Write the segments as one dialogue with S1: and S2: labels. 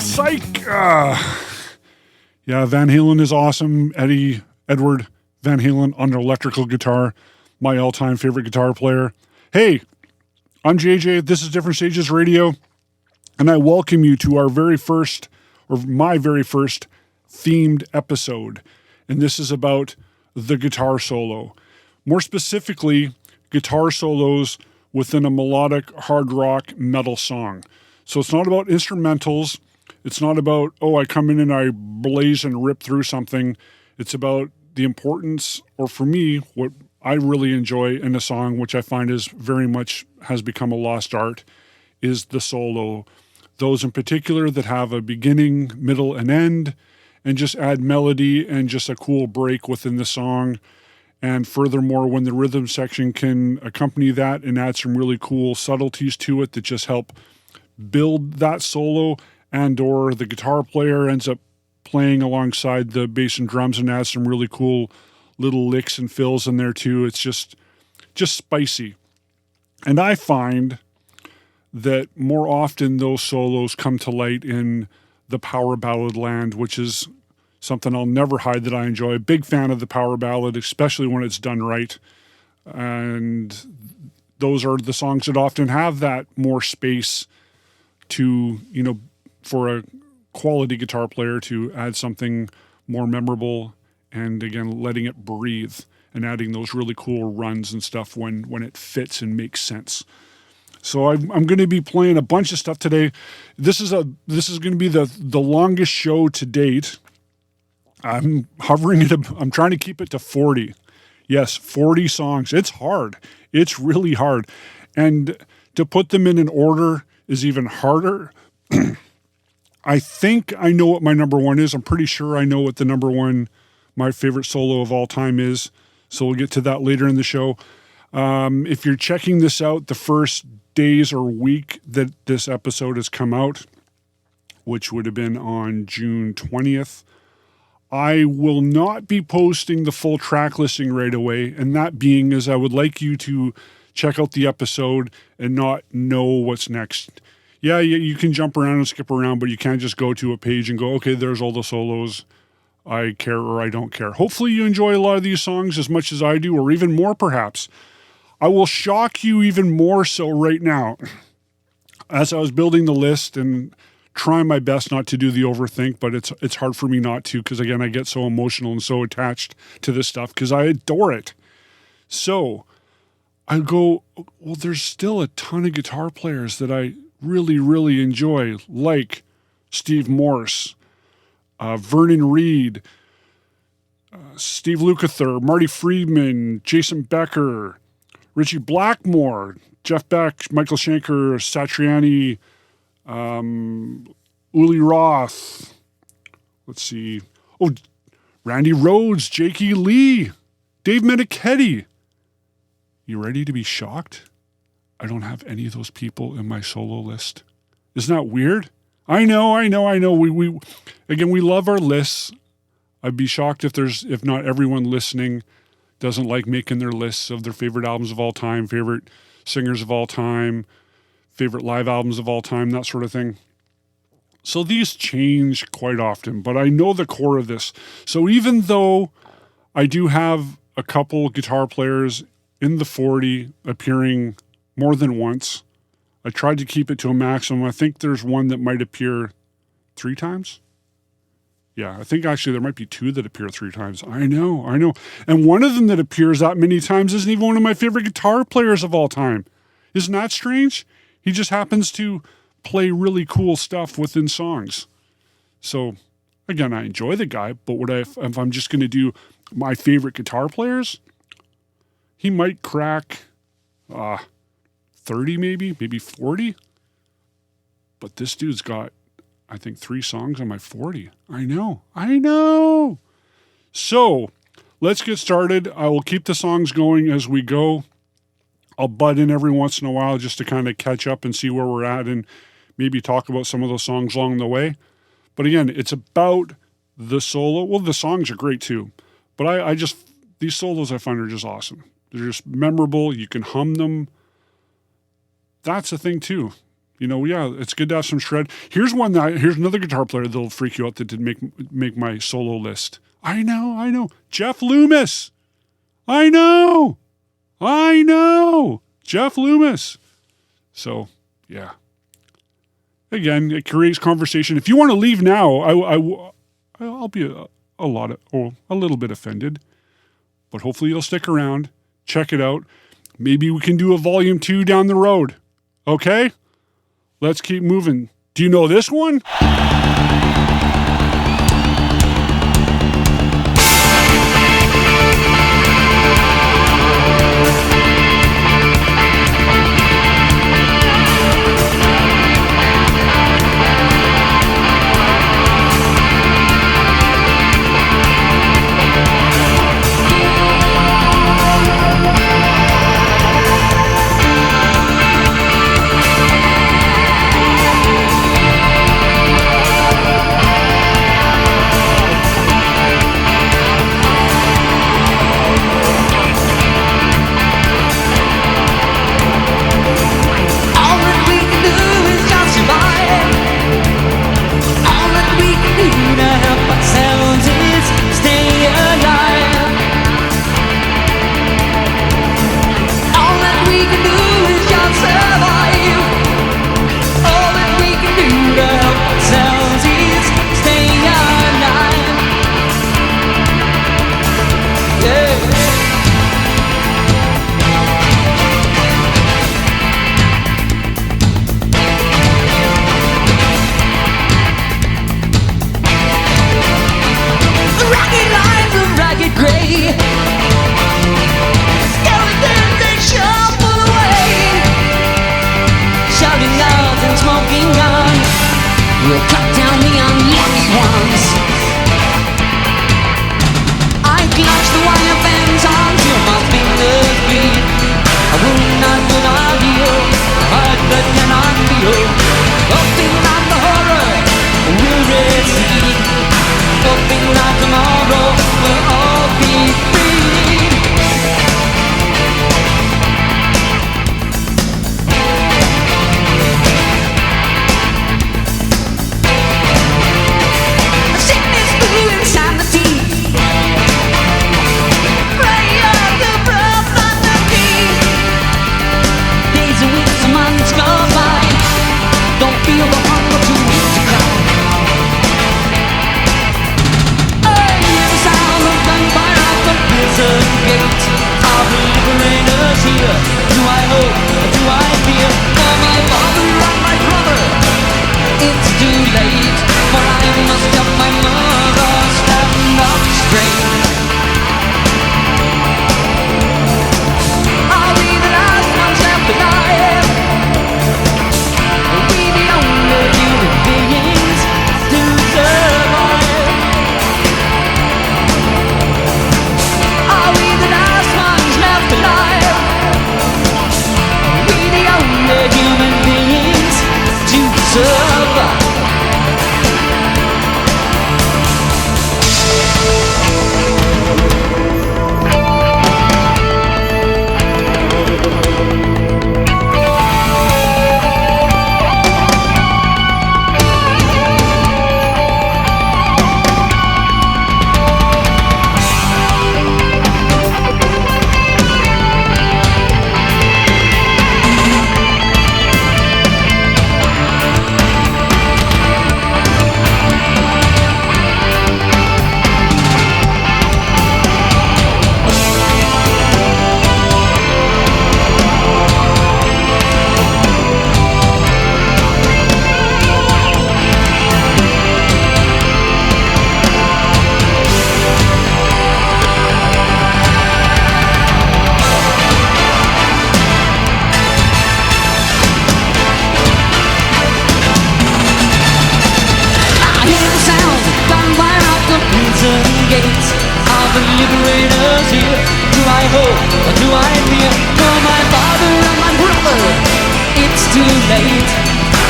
S1: Psych! Yeah, Van Halen is awesome. Edward Van Halen on electrical guitar, my all-time favorite guitar player. Hey, I'm JJ. This is Different Stages Radio, and I welcome you to my very first themed episode. And this is about the guitar solo. More specifically, guitar solos within a melodic hard rock metal song. So it's not about instrumentals. It's not about, I come in and I blaze and rip through something. It's about the importance, or for me, what I really enjoy in a song, which I find is very much has become a lost art, is the solo. Those in particular that have a beginning, middle, and end, and just add melody and just a cool break within the song. And furthermore, when the rhythm section can accompany that and add some really cool subtleties to it that just help build that solo, and or the guitar player ends up playing alongside the bass and drums and adds some really cool little licks and fills in there too. It's just spicy. And I find that more often those solos come to light in the power ballad land, which is something I'll never hide that I enjoy. Big fan of the power ballad, especially when it's done right. And those are the songs that often have that more space to, for a quality guitar player to add something more memorable, and again, letting it breathe and adding those really cool runs and stuff when it fits and makes sense. So I'm going to be playing a bunch of stuff today. This is going to be the longest show to date. I'm trying to keep it to 40. Yes, 40 songs. It's hard. It's really hard. And to put them in an order is even harder. I think I know what my number one is. I'm pretty sure I know what the number one, my favorite solo of all time is. So we'll get to that later in the show. If you're checking this out, the first days or week that this episode has come out, which would have been on June 20th, I will not be posting the full track listing right away. And that being is I would like you to check out the episode and not know what's next. Yeah, you can jump around and skip around, but you can't just go to a page and go, okay, there's all the solos. I care or I don't care. Hopefully you enjoy a lot of these songs as much as I do, or even more perhaps. I will shock you even more so right now. As I was building the list and trying my best not to do the overthink, but it's hard for me not to, because again, I get so emotional and so attached to this stuff because I adore it. So I go, well, there's still a ton of guitar players that I really, really enjoy, like Steve Morse, Vernon Reid, Steve Lukather, Marty Friedman, Jason Becker, Richie Blackmore, Jeff Beck, Michael Schenker, Satriani, Uli Roth. Let's see. Oh, Randy Rhoads, Jakey Lee, Dave Meniketti. You ready to be shocked? I don't have any of those people in my solo list. Isn't that weird? I know. We love our lists. I'd be shocked if not everyone listening doesn't like making their lists of their favorite albums of all time, favorite singers of all time, favorite live albums of all time, that sort of thing. So these change quite often, but I know the core of this. So even though I do have a couple guitar players in the 40 appearing more than once, I tried to keep it to a maximum. I think there's one that might appear 3 times. Yeah, I think actually there might be 2 that appear 3 times. I know. And one of them that appears that many times isn't even one of my favorite guitar players of all time. Isn't that strange? He just happens to play really cool stuff within songs. So Again, I enjoy the guy, but if I'm just going to do my favorite guitar players, he might crack 30 maybe 40. But this dude's got, I think, 3 songs on my 40. I know. So let's get started. I will keep the songs going as we go. I'll butt in every once in a while just to kind of catch up and see where we're at and maybe talk about some of those songs along the way. But again, it's about the solo. Well, the songs are great too. But I just, these solos I find are just awesome. They're just memorable. You can hum them. That's the thing too. It's good to have some shred. Here's another guitar player that'll freak you out that did make my solo list. I know. Jeff Loomis. I know. Jeff Loomis. So, yeah. Again, it creates conversation. If you want to leave now, I'll be a little bit offended. But hopefully you'll stick around. Check it out. Maybe we can do a volume 2 down the road. Okay? Let's keep moving. Do you know this one?
S2: too late,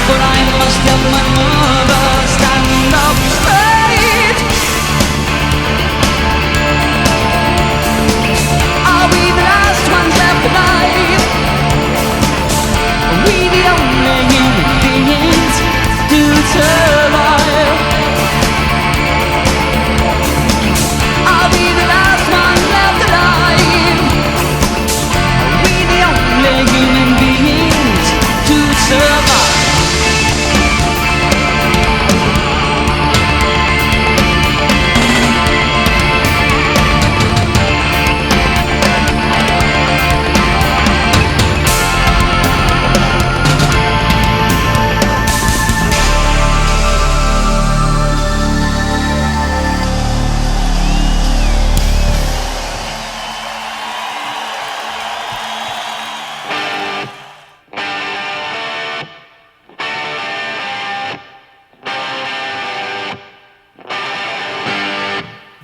S2: but I must help my mother stand up straight. Are we the last ones left alive? Are we the only human beings to survive? Are we the last ones left alive? Are we the only human beings to survive?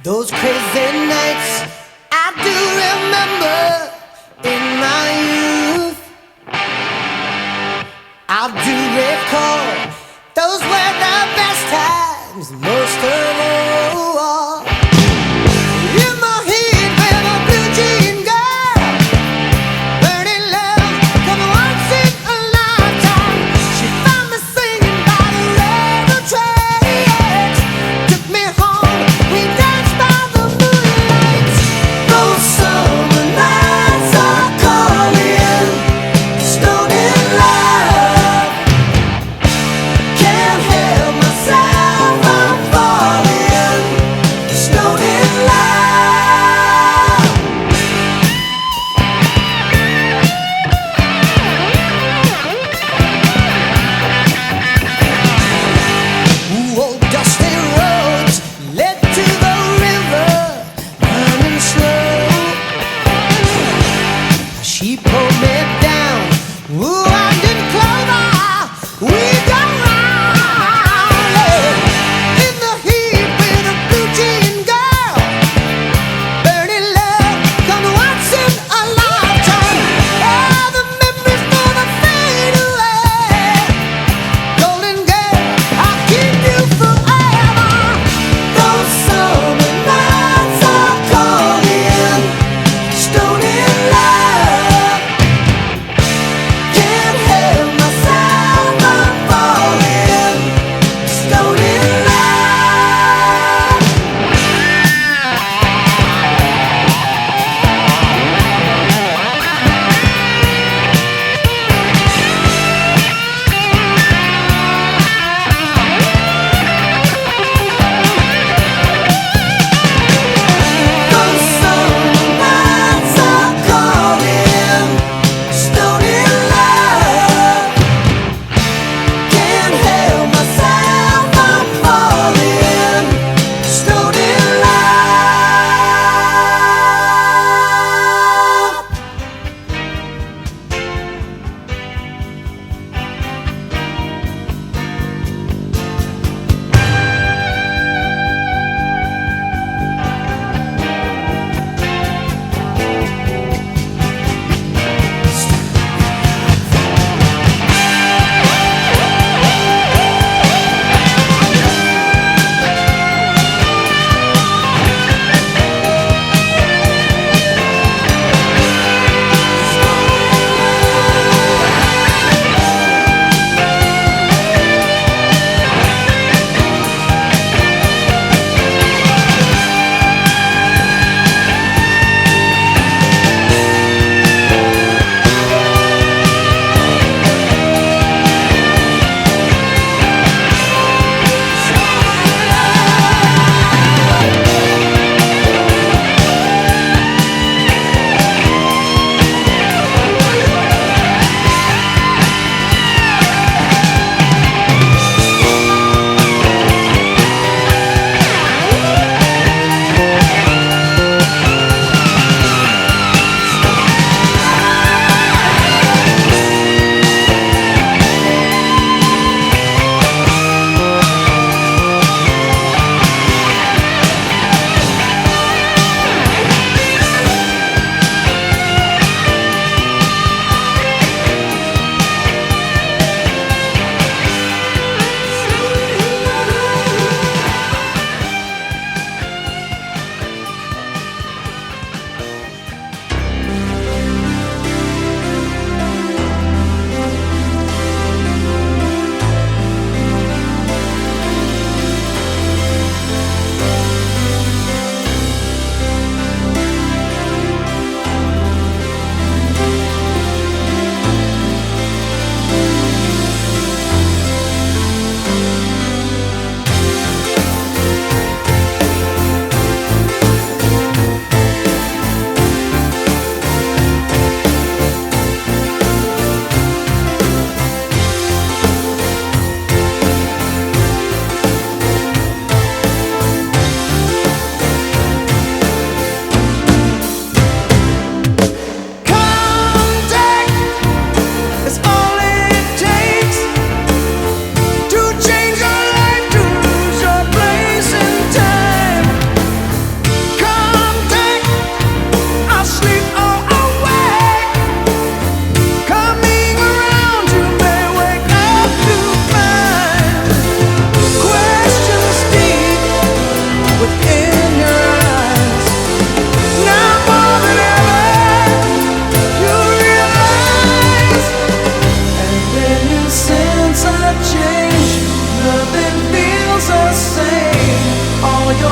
S3: Those crazy nights I do remember in my youth. I do recall those were the best times, most of all. In my head with a blue jean girl, burning love, come once in a lifetime. She found me singing by the railroad tracks, took me home, we danced by the moonlight. Those summer nights are calling, stoned in love. Can't help myself, I'm falling.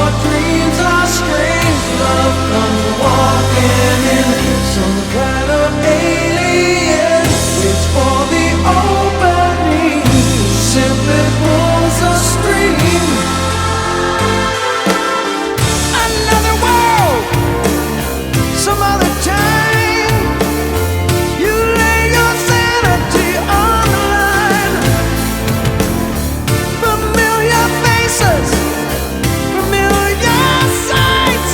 S3: your dreams are strange. Love comes walking in, some kind of alien. It's for the opening, simply pulls a string. Another world, some other time. You lay your sanity on the line. Familiar faces, familiar sights.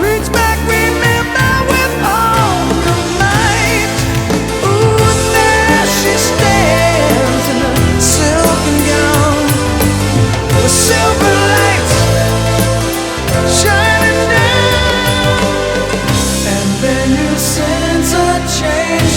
S3: Reach back, remember with all your might. Ooh, there she stands in a silken gown, with silver lights shining down. And then you sense a change,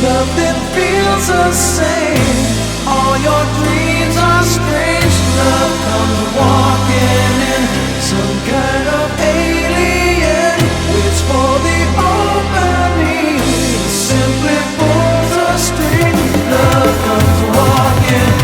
S3: nothing feels the same. All your dreams are strange. Love comes walking in, some kind of alien. Waits for the opening, simply pulls a string. Love comes walking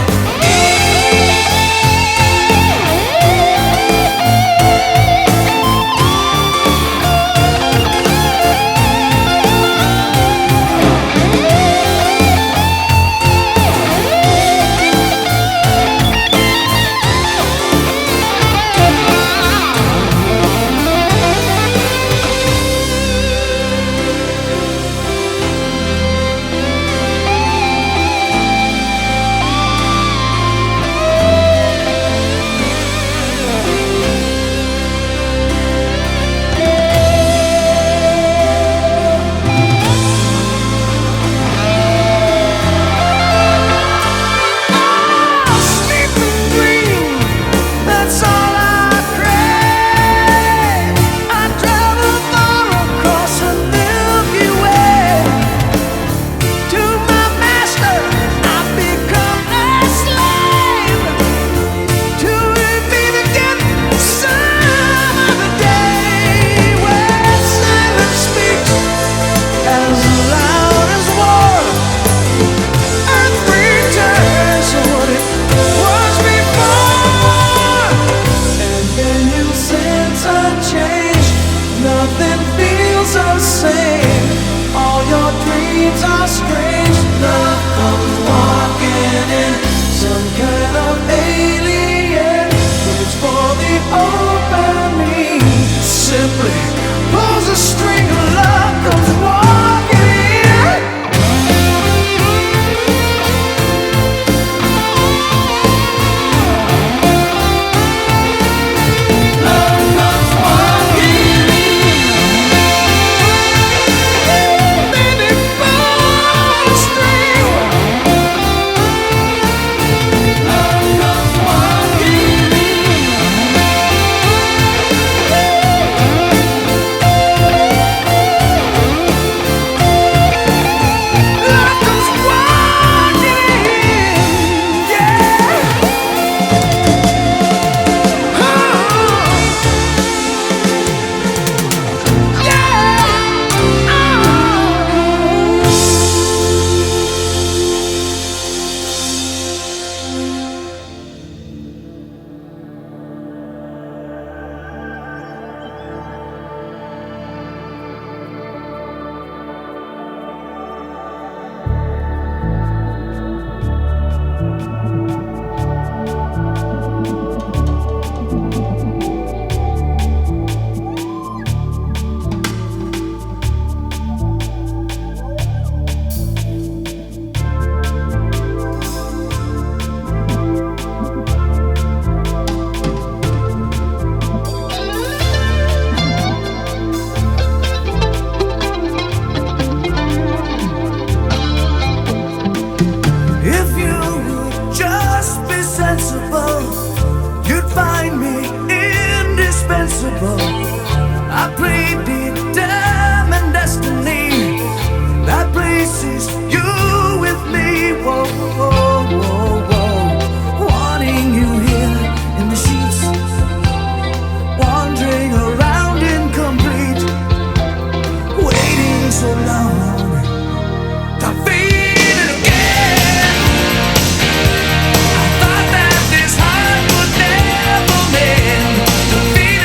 S4: Feel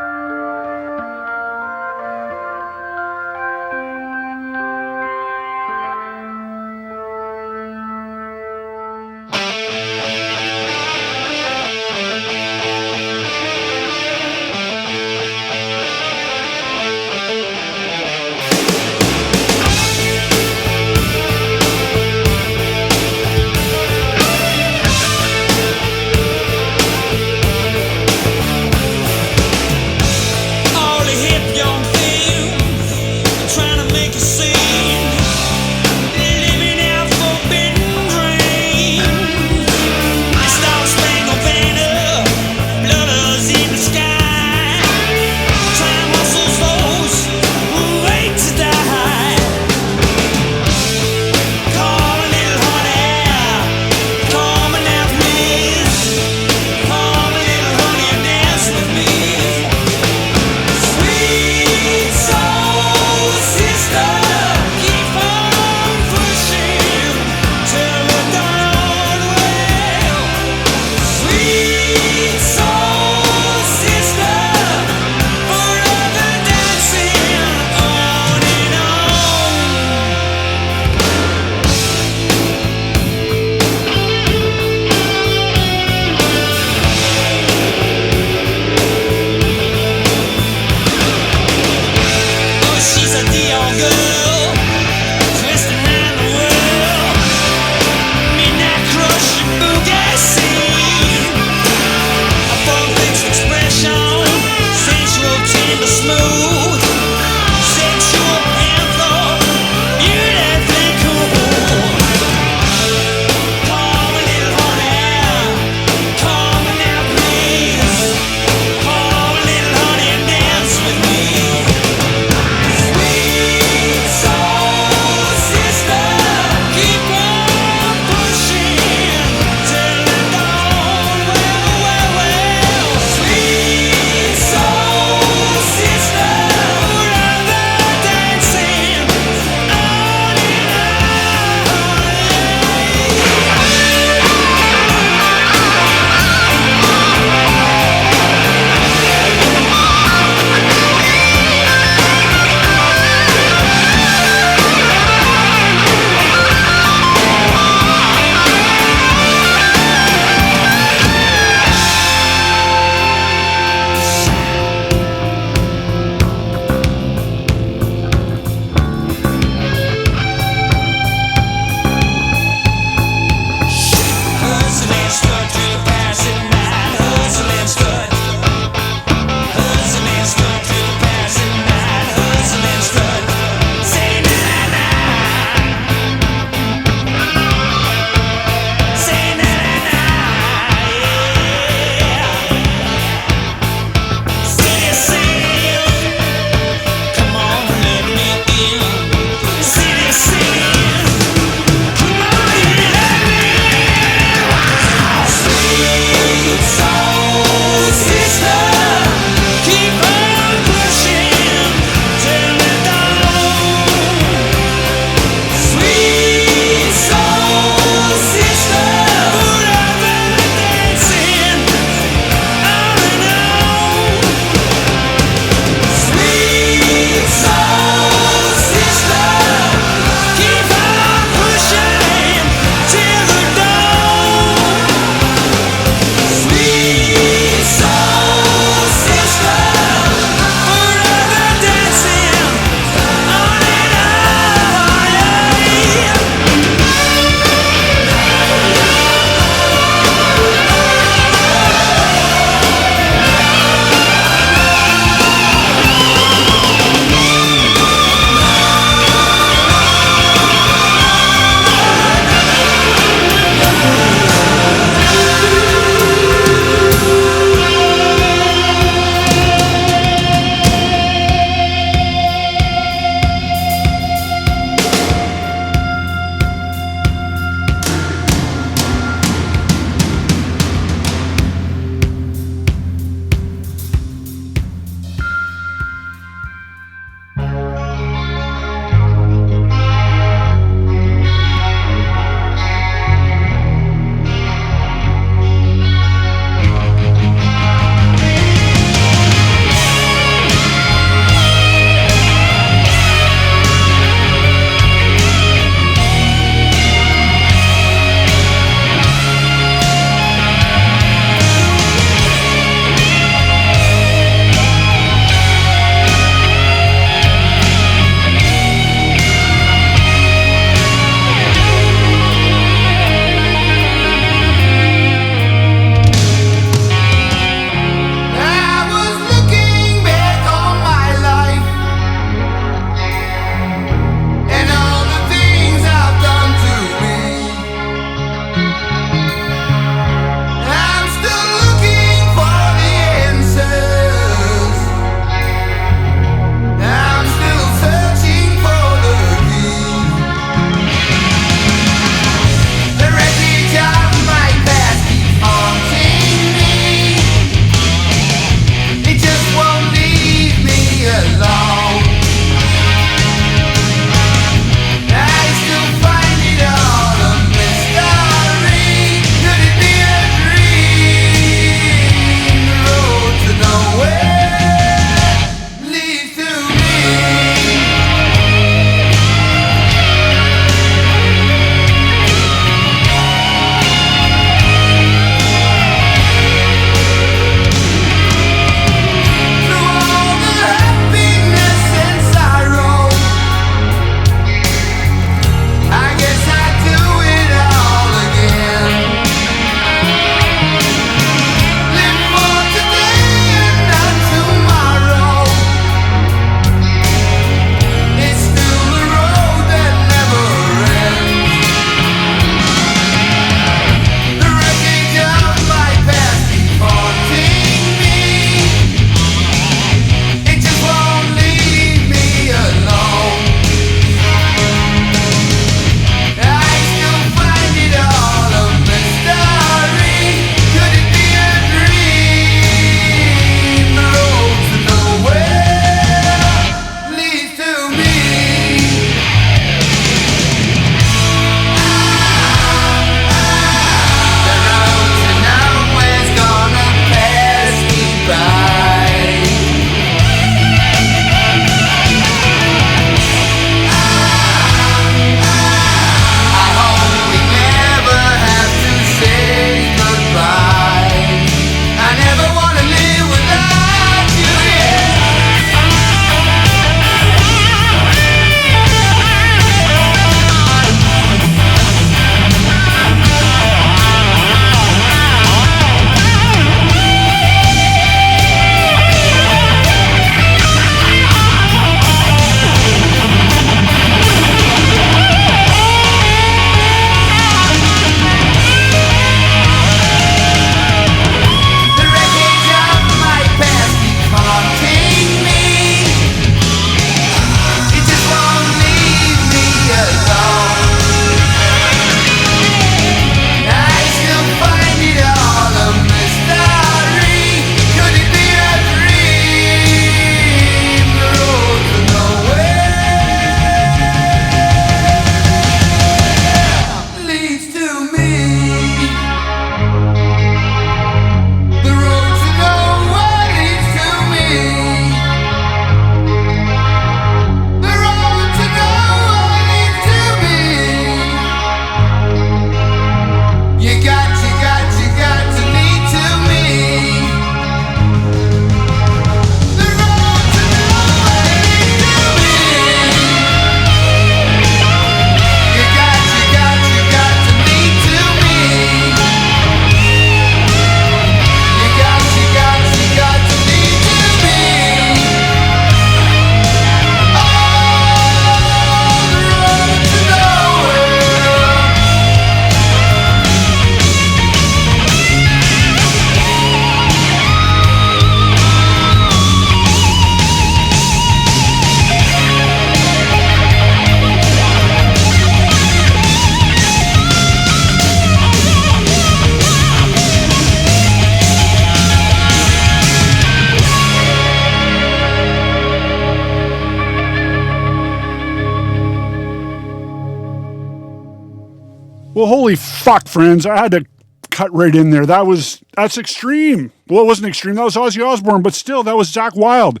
S1: Well, holy fuck, friends. I had to cut right in there. That's extreme. Well, it wasn't extreme. That was Ozzy Osbourne, but still, that was Zakk Wylde.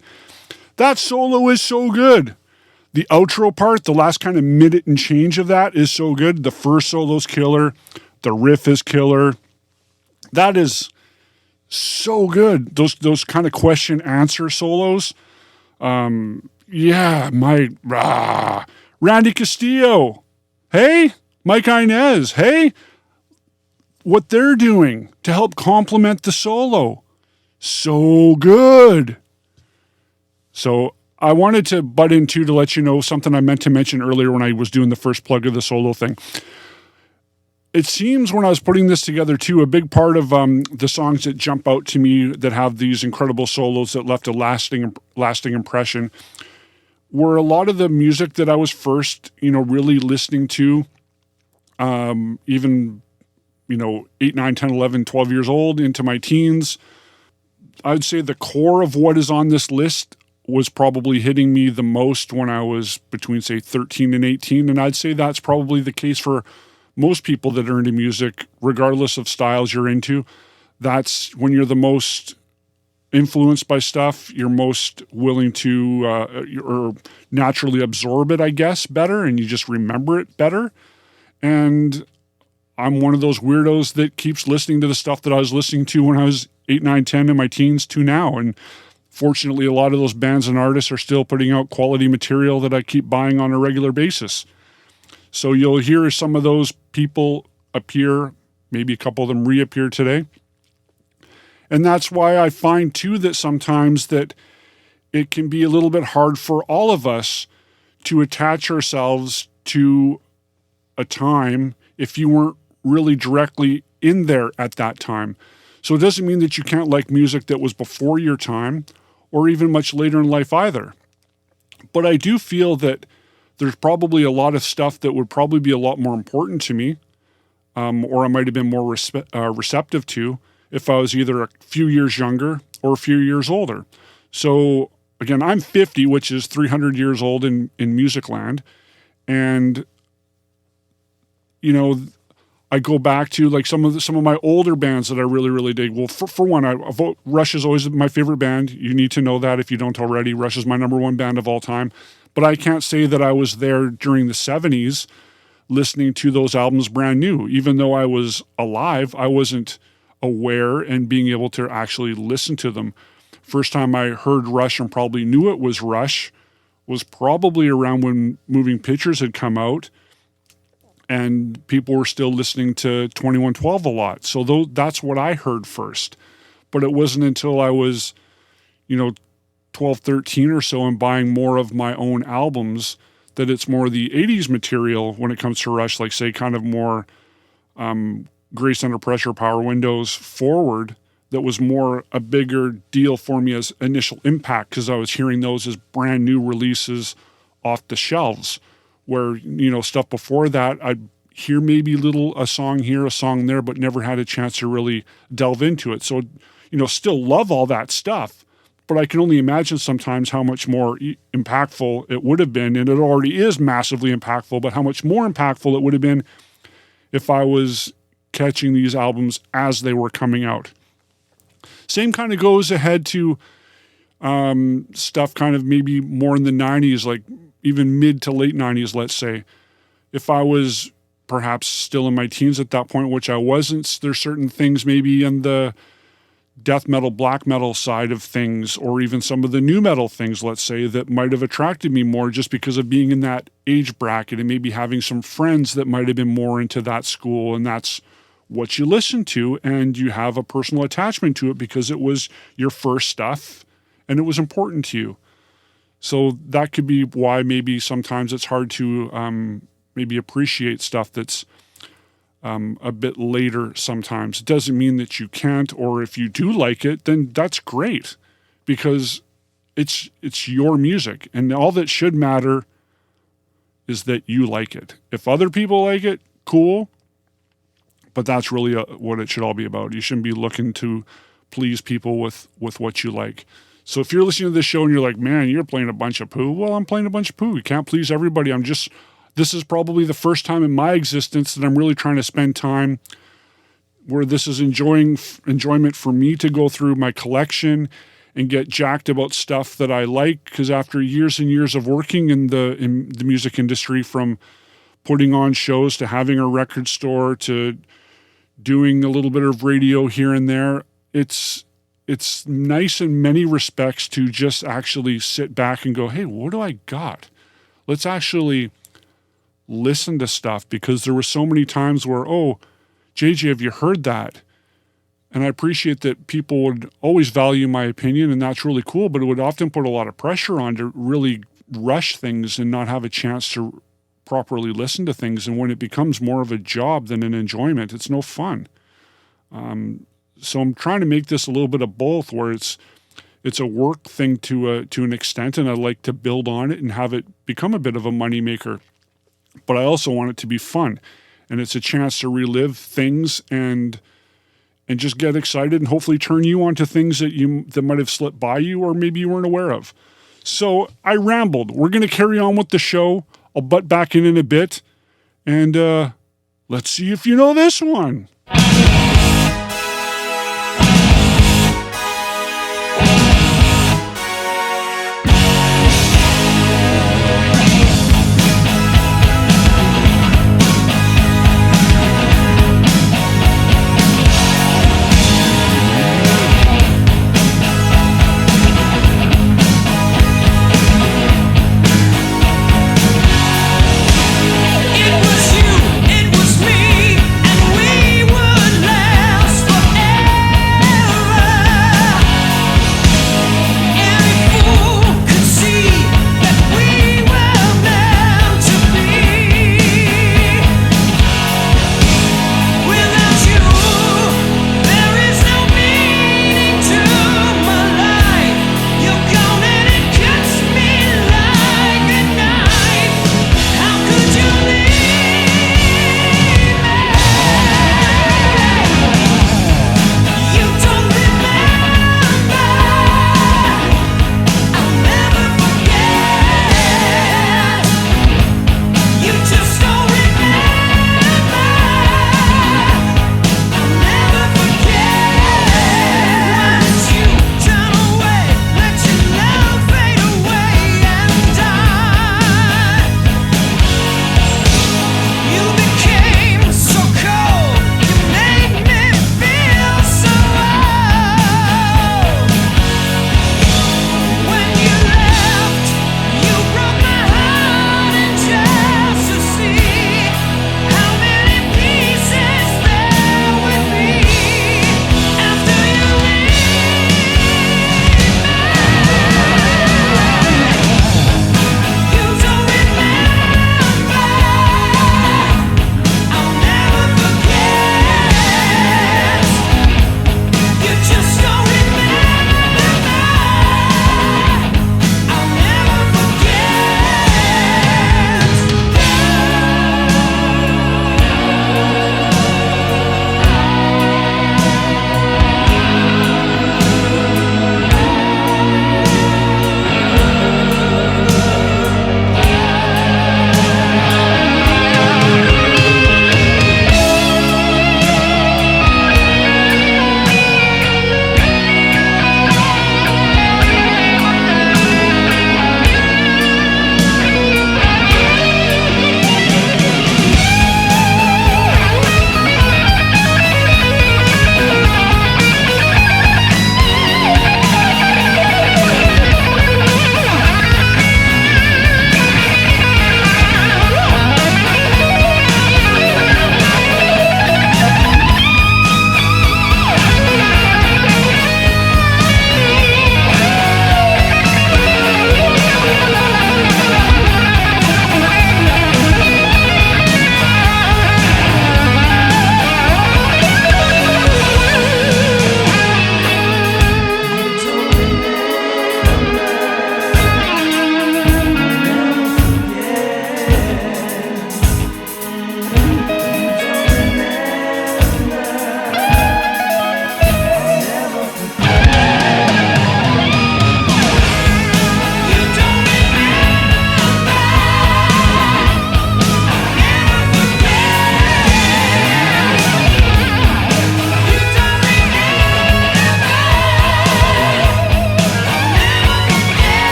S1: That solo is so good. The outro part, the last kind of minute and change of that is so good. The first solo's killer. The riff is killer. That is so good. Those kind of question answer solos. Randy Castillo. Hey, Mike Inez. Hey, what they're doing to help complement the solo. So good. So I wanted to butt in too to let you know something I meant to mention earlier when I was doing the first plug of the solo thing. It seems when I was putting this together too, a big part of the songs that jump out to me that have these incredible solos that left a lasting impression were a lot of the music that I was first, really listening to, even, 8, 9, 10, 11, 12 years old into my teens. I'd say the core of what is on this list was probably hitting me the most when I was between, say, 13 and 18. And I'd say that's probably the case for most people that are into music, regardless of styles you're into. That's when you're the most influenced by stuff, you're most willing to or naturally absorb it, I guess, better, and you just remember it better. And I'm one of those weirdos that keeps listening to the stuff that I was listening to when I was 8, 9, 10 in my teens to now. And fortunately, a lot of those bands and artists are still putting out quality material that I keep buying on a regular basis. So you'll hear some of those people appear, maybe a couple of them reappear today. And that's why I find too that sometimes that it can be a little bit hard for all of us to attach ourselves to a time if you weren't really directly in there at that time. So it doesn't mean that you can't like music that was before your time or even much later in life either. But I do feel that there's probably a lot of stuff that would probably be a lot more important to me, or I might have been more receptive to if I was either a few years younger or a few years older. So again, I'm 50, which is 300 years old in music land. And, I go back to like some of my older bands that I really, really dig. Well, for one, Rush is always my favorite band. You need to know that if you don't already. Rush is my number one band of all time. But I can't say that I was there during the 70s listening to those albums brand new. Even though I was alive, I wasn't aware and being able to actually listen to them. First time I heard Rush and probably knew it was Rush was probably around when Moving Pictures had come out and people were still listening to 2112 a lot. So that's what I heard first. But it wasn't until I was, 12, 13 or so and buying more of my own albums that it's more the 80s material when it comes to Rush, like say kind of more Grace Under Pressure, Power Windows forward, that was more a bigger deal for me as initial impact because I was hearing those as brand new releases off the shelves where, stuff before that I'd hear maybe a song here, a song there, but never had a chance to really delve into it. So, still love all that stuff. But I can only imagine sometimes how much more impactful it would have been, and it already is massively impactful, but how much more impactful it would have been if I was catching these albums as they were coming out. Same kind of goes ahead to stuff kind of maybe more in the 90s, like even mid to late 90s, let's say. If I was perhaps still in my teens at that point, which I wasn't, there's certain things maybe in the death metal, black metal side of things, or even some of the new metal things, let's say, that might have attracted me more just because of being in that age bracket and maybe having some friends that might have been more into that school, and that's what you listen to, and you have a personal attachment to it because it was your first stuff and it was important to you. So that could be why maybe sometimes it's hard to maybe appreciate stuff that's a bit later sometimes. It doesn't mean that you can't, or if you do like it, then that's great because it's your music, and all that should matter is that you like it. If other people like it, cool, but that's really what it should all be about. You shouldn't be looking to please people with what you like. So if you're listening to this show and you're like, man, you're playing a bunch of poo, well, I'm playing a bunch of poo. You can't please everybody. This is probably the first time in my existence that I'm really trying to spend time where this is enjoyment for me to go through my collection and get jacked about stuff that I like. Because after years and years of working in the music industry, from putting on shows to having a record store to doing a little bit of radio here and there, it's nice in many respects to just actually sit back and go, hey, what do I got? Let's actually listen to stuff, because there were so many times where, oh, JJ, have you heard that? And I appreciate that people would always value my opinion, and that's really cool, but it would often put a lot of pressure on to really rush things and not have a chance to properly listen to things. And when it becomes more of a job than an enjoyment, it's no fun. So I'm trying to make this a little bit of both, where it's a work thing to an extent, and I like to build on it and have it become a bit of a moneymaker. But I also want it to be fun, and it's a chance to relive things and just get excited and hopefully turn you on to things that might have slipped by you or maybe you weren't aware of. So I rambled. We're going to carry on with the show. I'll butt back in a bit, and let's see if you know this one.
S2: It was you, it was me, and we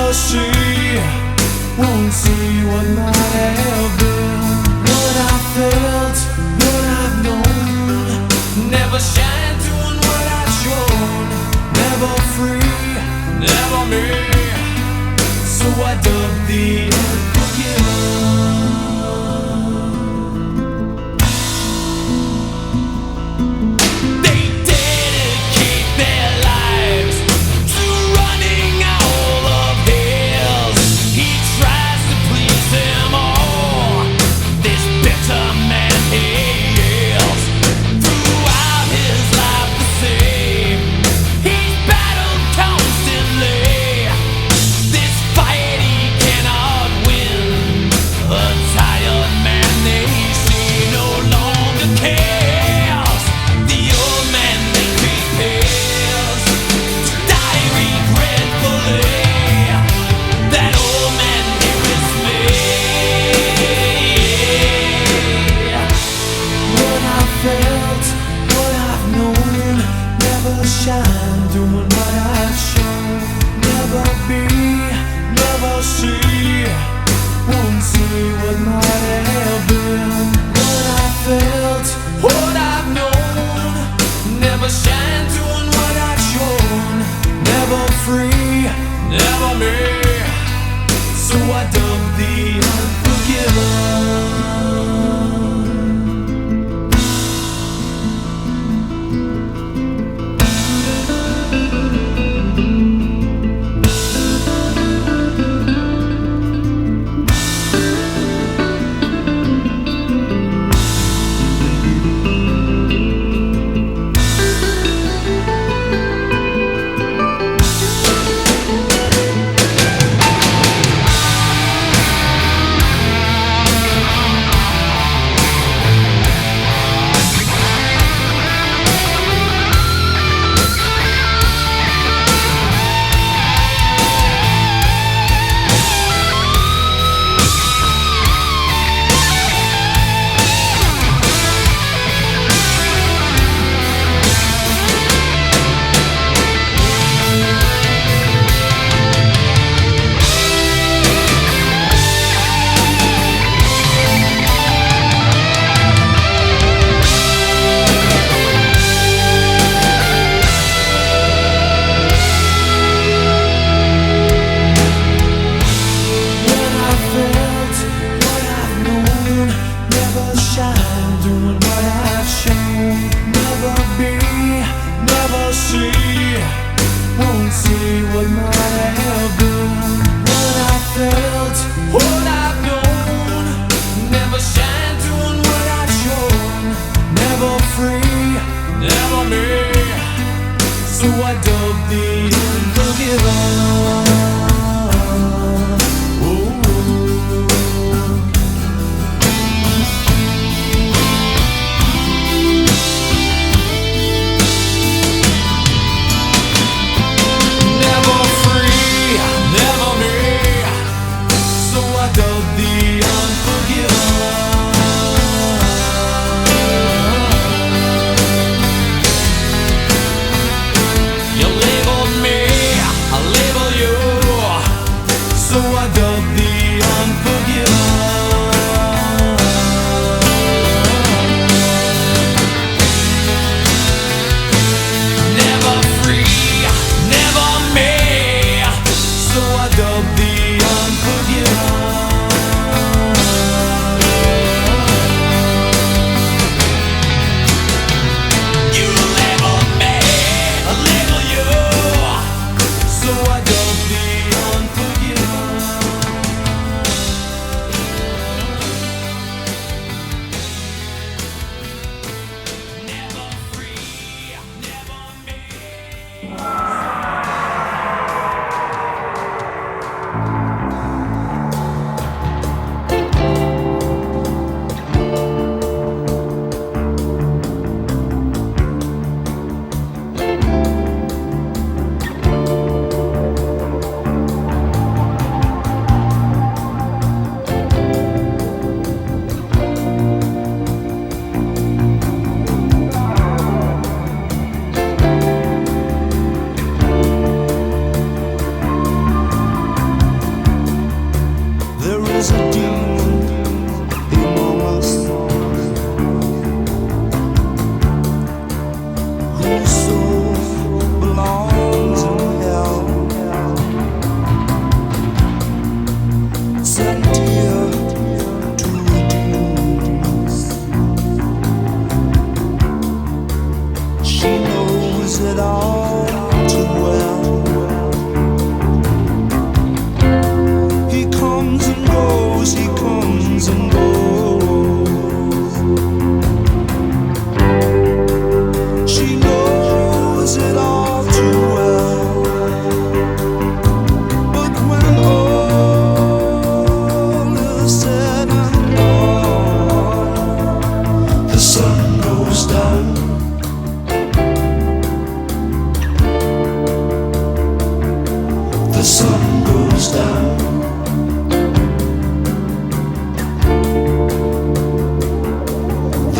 S3: never see, won't see what might have been. What I felt, what I've known, never shine doing what I've shown. Never free, never me, so I dug the unforgiven.
S2: You labeled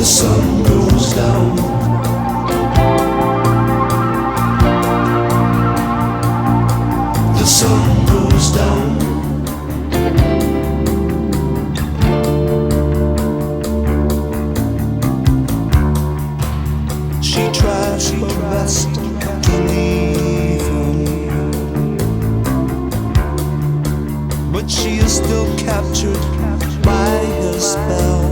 S4: sun goes down. The sun goes down. She tries her best to leave him, but she is still captured by his spell.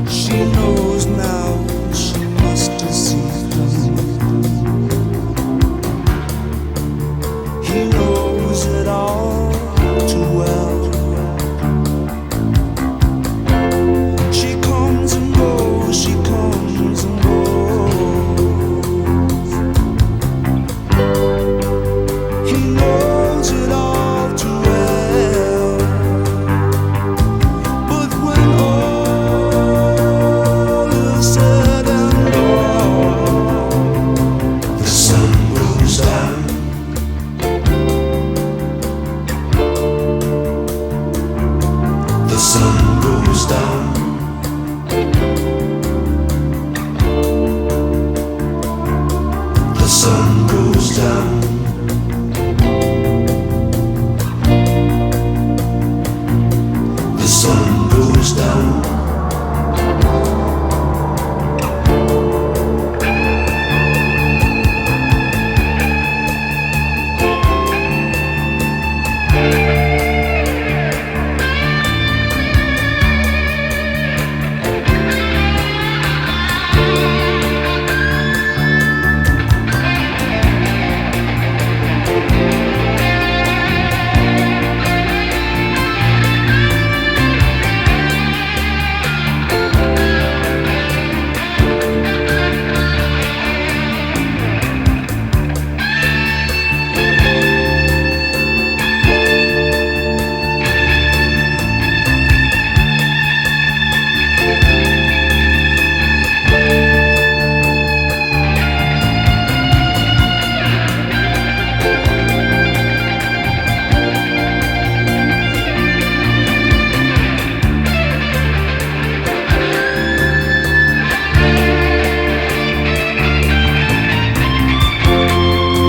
S4: She knows now she must deceive him. He knows it all too well. She comes and goes, she comes and goes. He knows it all too well. But when all is said and done, the sun goes down. The sun goes down. The sun goes down. The sun goes down.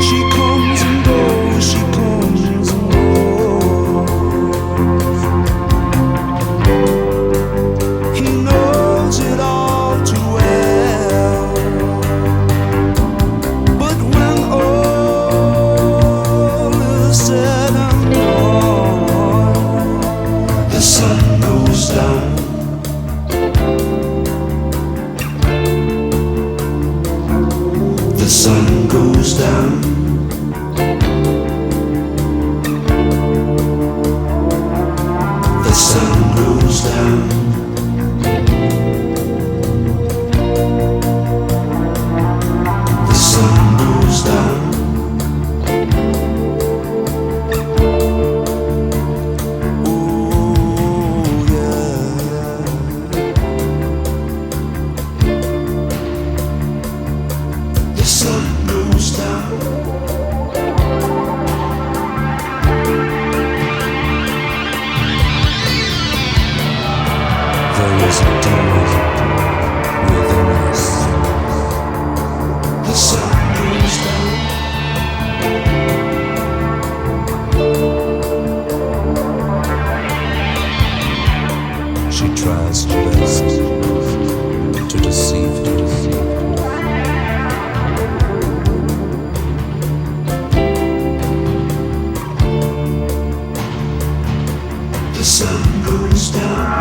S4: She comes and goes, she comes and goes. He knows it all too well. But when all is said and done, the sun goes down. The sun goes down. The sun goes down. The sun goes down. Oh yeah. The sun goes down. There is a demon within us. The sun goes down. She tries her best to deceive him. The sun goes down.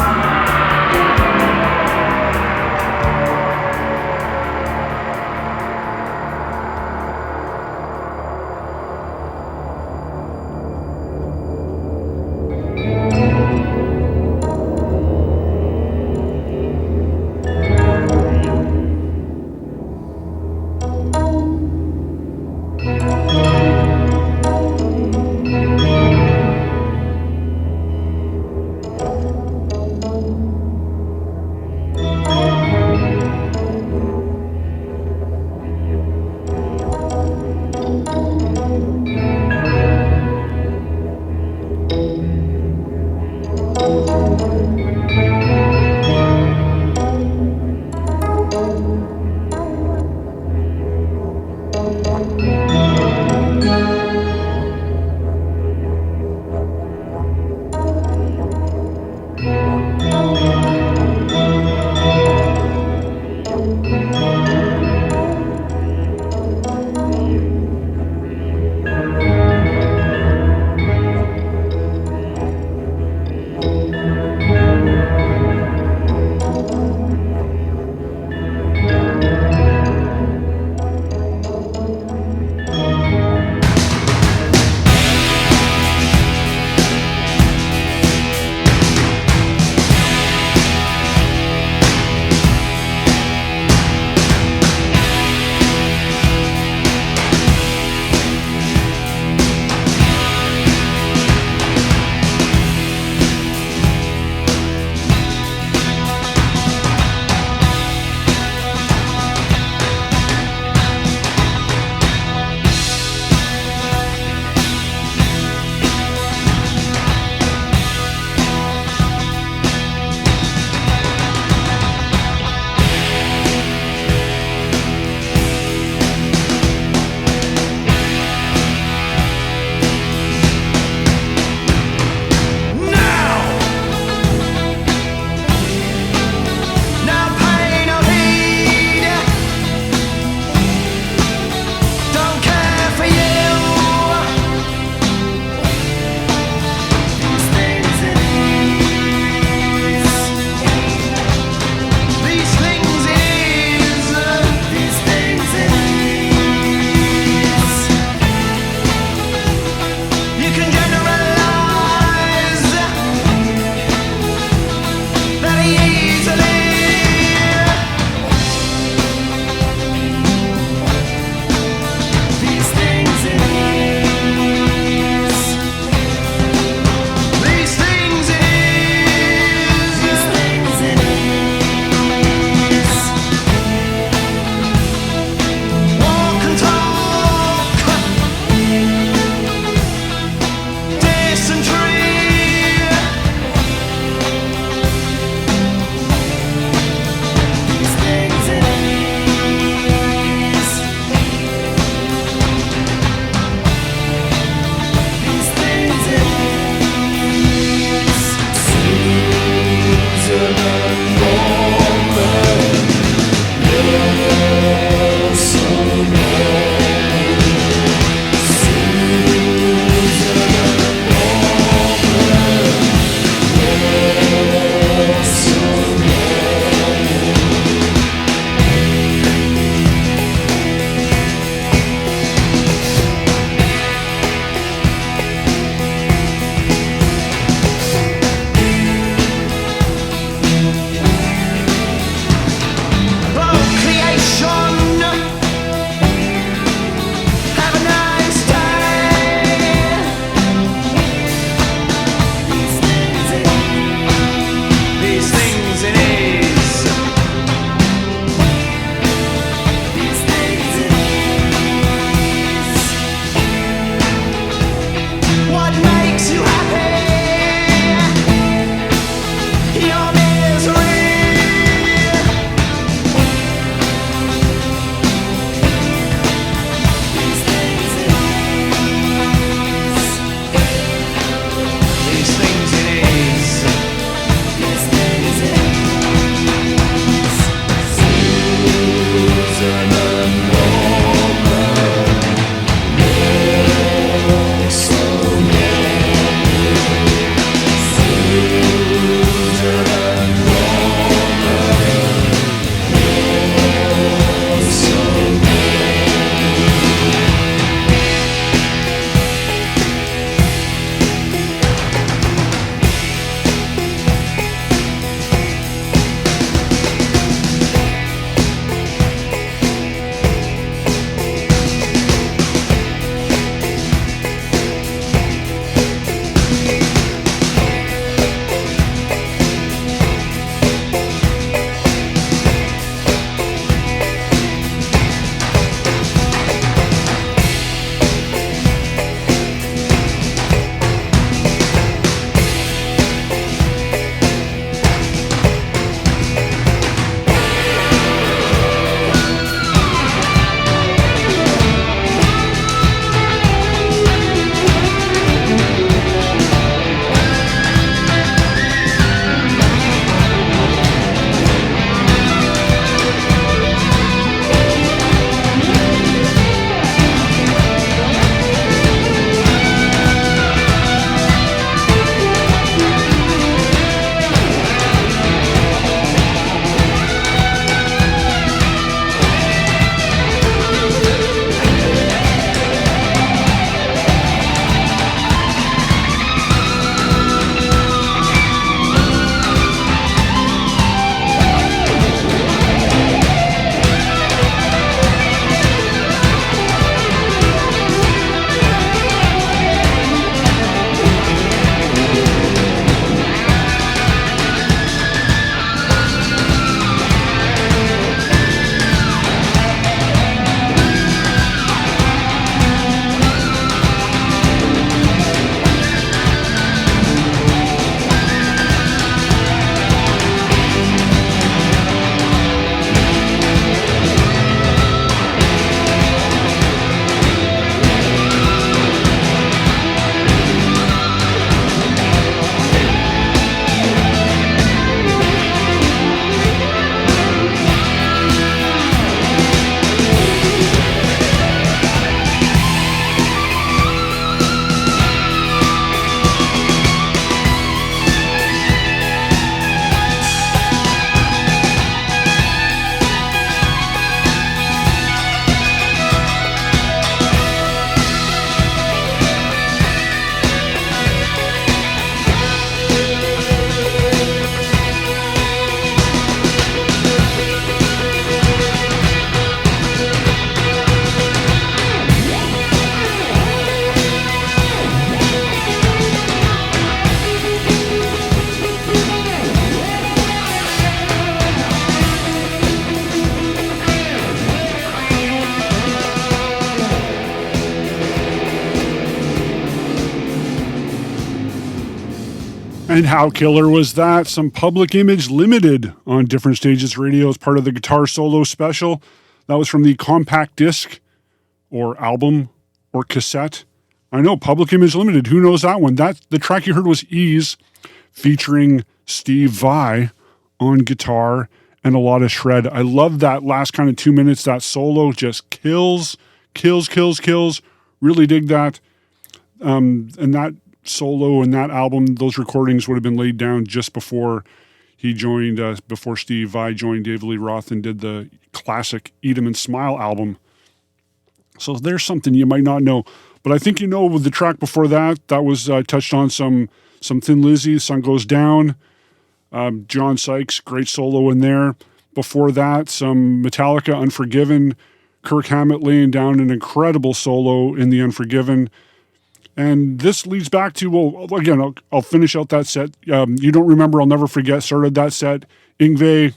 S1: And how killer was that? Some Public Image Limited on Different Stages Radio as part of the Guitar Solo special. That was from the compact disc or album or cassette. I know, Public Image Limited. Who knows that one? The track you heard was Ease, featuring Steve Vai on guitar and a lot of shred. I love that last kind of 2 minutes. That solo just kills. Really dig that. And that solo and that album, those recordings would have been laid down just before He joined, before Steve Vai joined David Lee Roth and did the classic Eat 'em and Smile album. So there's something you might not know. But I think you know with the track before that, that was touched on some Thin Lizzy, Sun Goes Down. John Sykes, great solo in there. Before that, some Metallica, Unforgiven. Kirk Hammett laying down an incredible solo in the Unforgiven. And this leads back to, well, again, I'll finish out that set. You Don't Remember, I'll Never Forget started that set. Yngwie,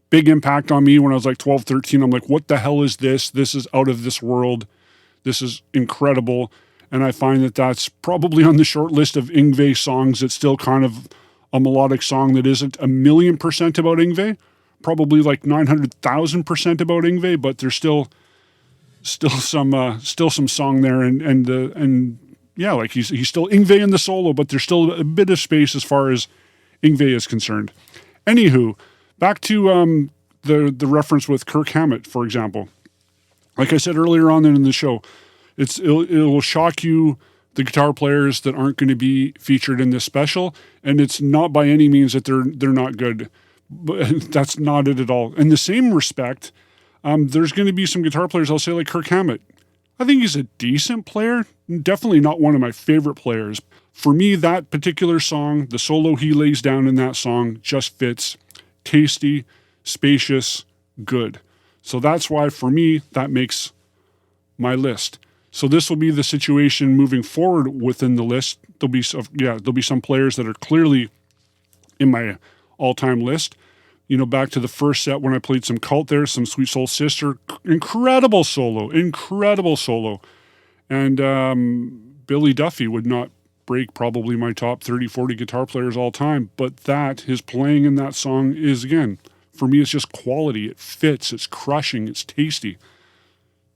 S1: big impact on me when I was like 12, 13. I'm like, what the hell is this? This is out of this world. This is incredible. And I find that that's probably on the short list of Yngwie songs that's still kind of a melodic song that isn't 1,000,000% about Yngwie. Probably like 900,000% about Yngwie, but there's still some song there, and yeah, like he's still Yngwie in the solo, but there's still a bit of space as far as Yngwie is concerned. Anywho, back to the reference with Kirk Hammett, for example. Like I said earlier on in the show, it will shock you, the guitar players that aren't going to be featured in this special, and it's not by any means that they're not good. But that's not it at all. In the same respect, there's going to be some guitar players, I'll say, like Kirk Hammett. I think he's a decent player, definitely not one of my favorite players. For me, that particular song, the solo he lays down in that song just fits. Tasty, spacious, good. So that's why, for me, that makes my list. So this will be the situation moving forward within the list. There'll be some players that are clearly in my all-time list. You know, back to the first set when I played some Cult there, some Sweet Soul Sister, incredible solo. And Billy Duffy would not break probably my top 30, 40 guitar players all time, but his playing in that song is, again, for me, it's just quality. It fits, it's crushing, it's tasty.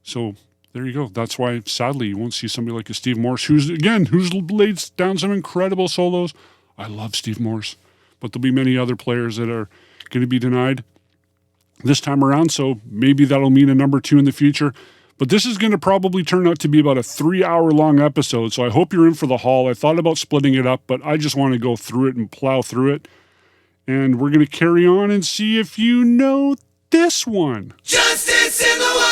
S1: So there you go. That's why, sadly, you won't see somebody like a Steve Morse, who's laid down some incredible solos. I love Steve Morse, but there'll be many other players that are going to be denied this time around, so maybe that'll mean a number 2 in the future. But this is going to probably turn out to be about a 3-hour-long episode, so I hope you're in for the haul. I thought about splitting it up, but I just want to go through it and plow through it. And we're going to carry on and see if you know this one.
S4: Justice in the world.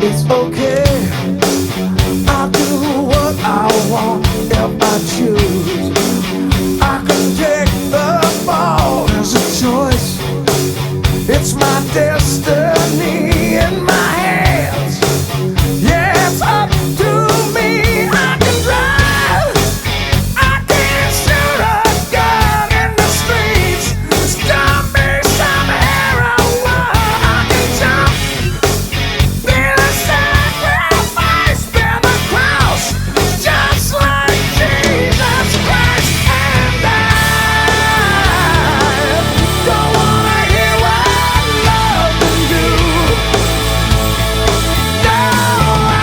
S4: It's okay, I'll do what I want if I choose. I can take the fall as a choice. It's my destiny in my hands. Yeah, it's up to me. I can drive, I can shoot a gun in the streets. Stop me some heroin. I can jump, be the sacrifice, bear the cross, just like Jesus Christ. And I don't wanna hear what love can do. No, I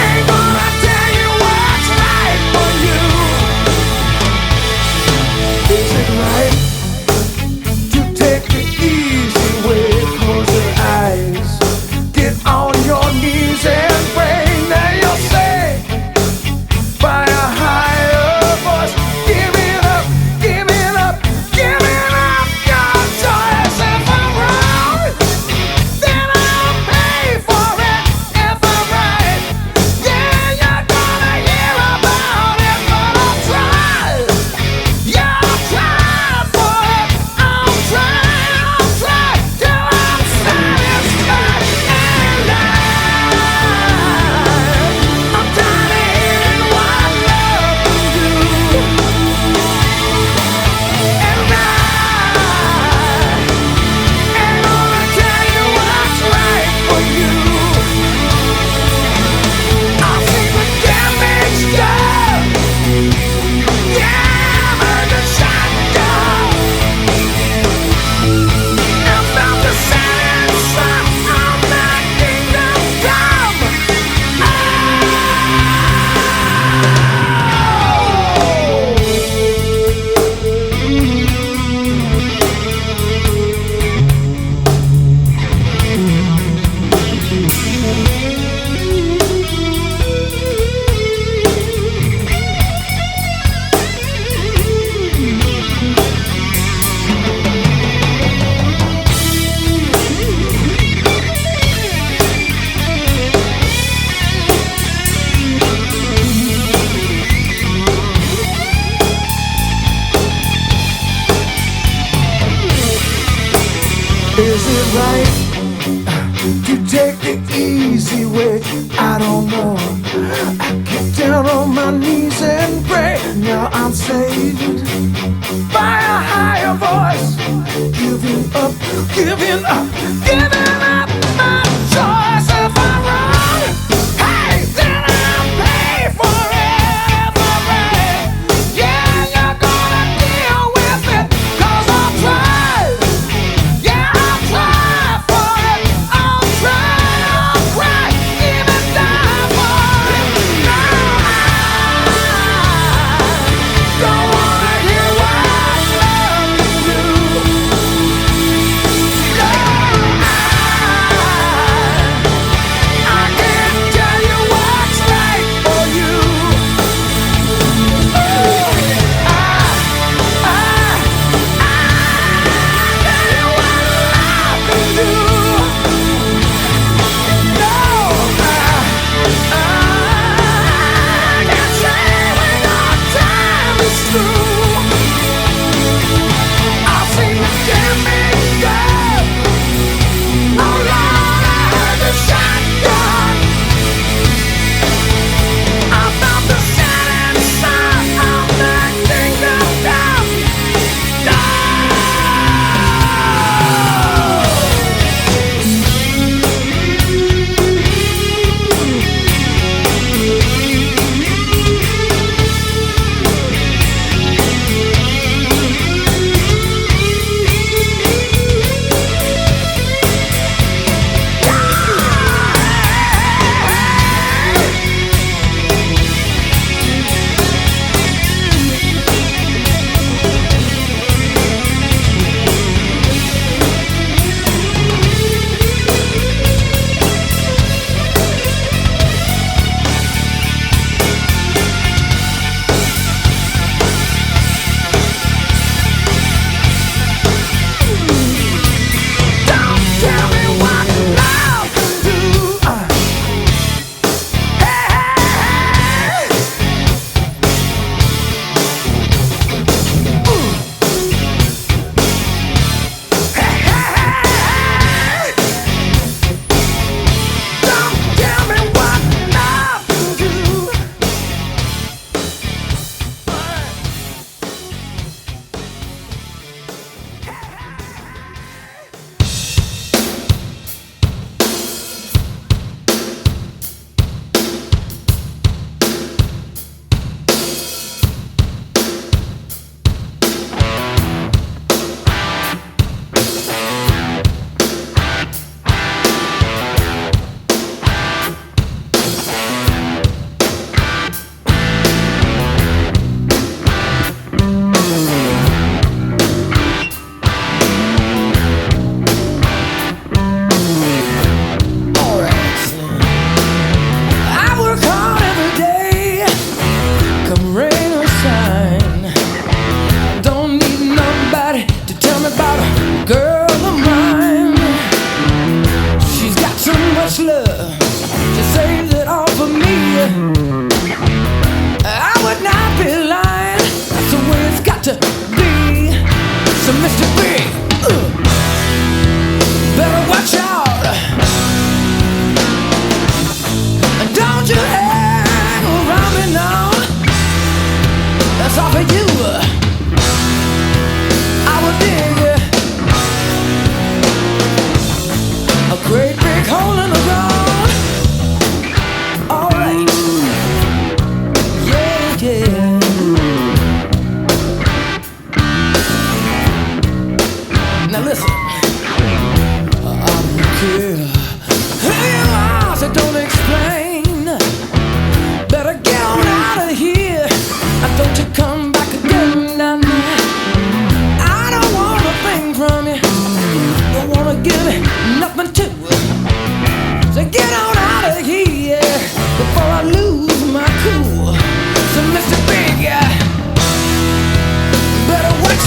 S4: ain't gonna tell you what's right for you. Is it right to take the easy way? Close your eyes, get on your knees and pray. Now you'll say, by a higher voice, giving up, giving up, giving up your choice. If I'm wrong, then I'll pay for it. If I'm right, yeah, you're gonna hear about it. But I'll try, yeah, I'll try for it. I'll try till I'm satisfied. And I'm tired of hearing what love can do. And I ain't gonna tell you what's right for you. I'll see the damage done. Yeah, I heard the shotgun. I'm about to set sun on that kingdom come. Is it right to take the easy way? I don't know. I get down on my knees and pray. Now I'm saved by a higher voice. Giving up, giving up, giving up my choice. If I'm wrong, hey, then I'll pay for it. If I'm right, yeah, you're gonna deal with it. 'Cause I'll try. Yeah, I'll try for it. I'll cry, even die for it. No, I don't wanna hear what love can do. No,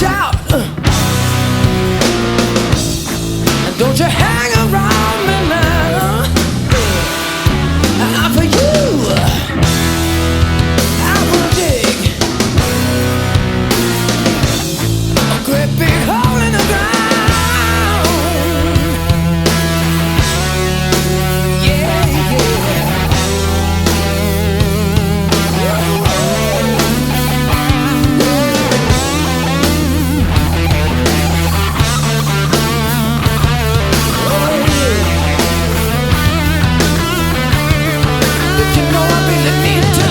S3: shout. And don't you hang around me now. For you, I will dig a great big hole in the ground. Yeah, yeah. You know I really need to.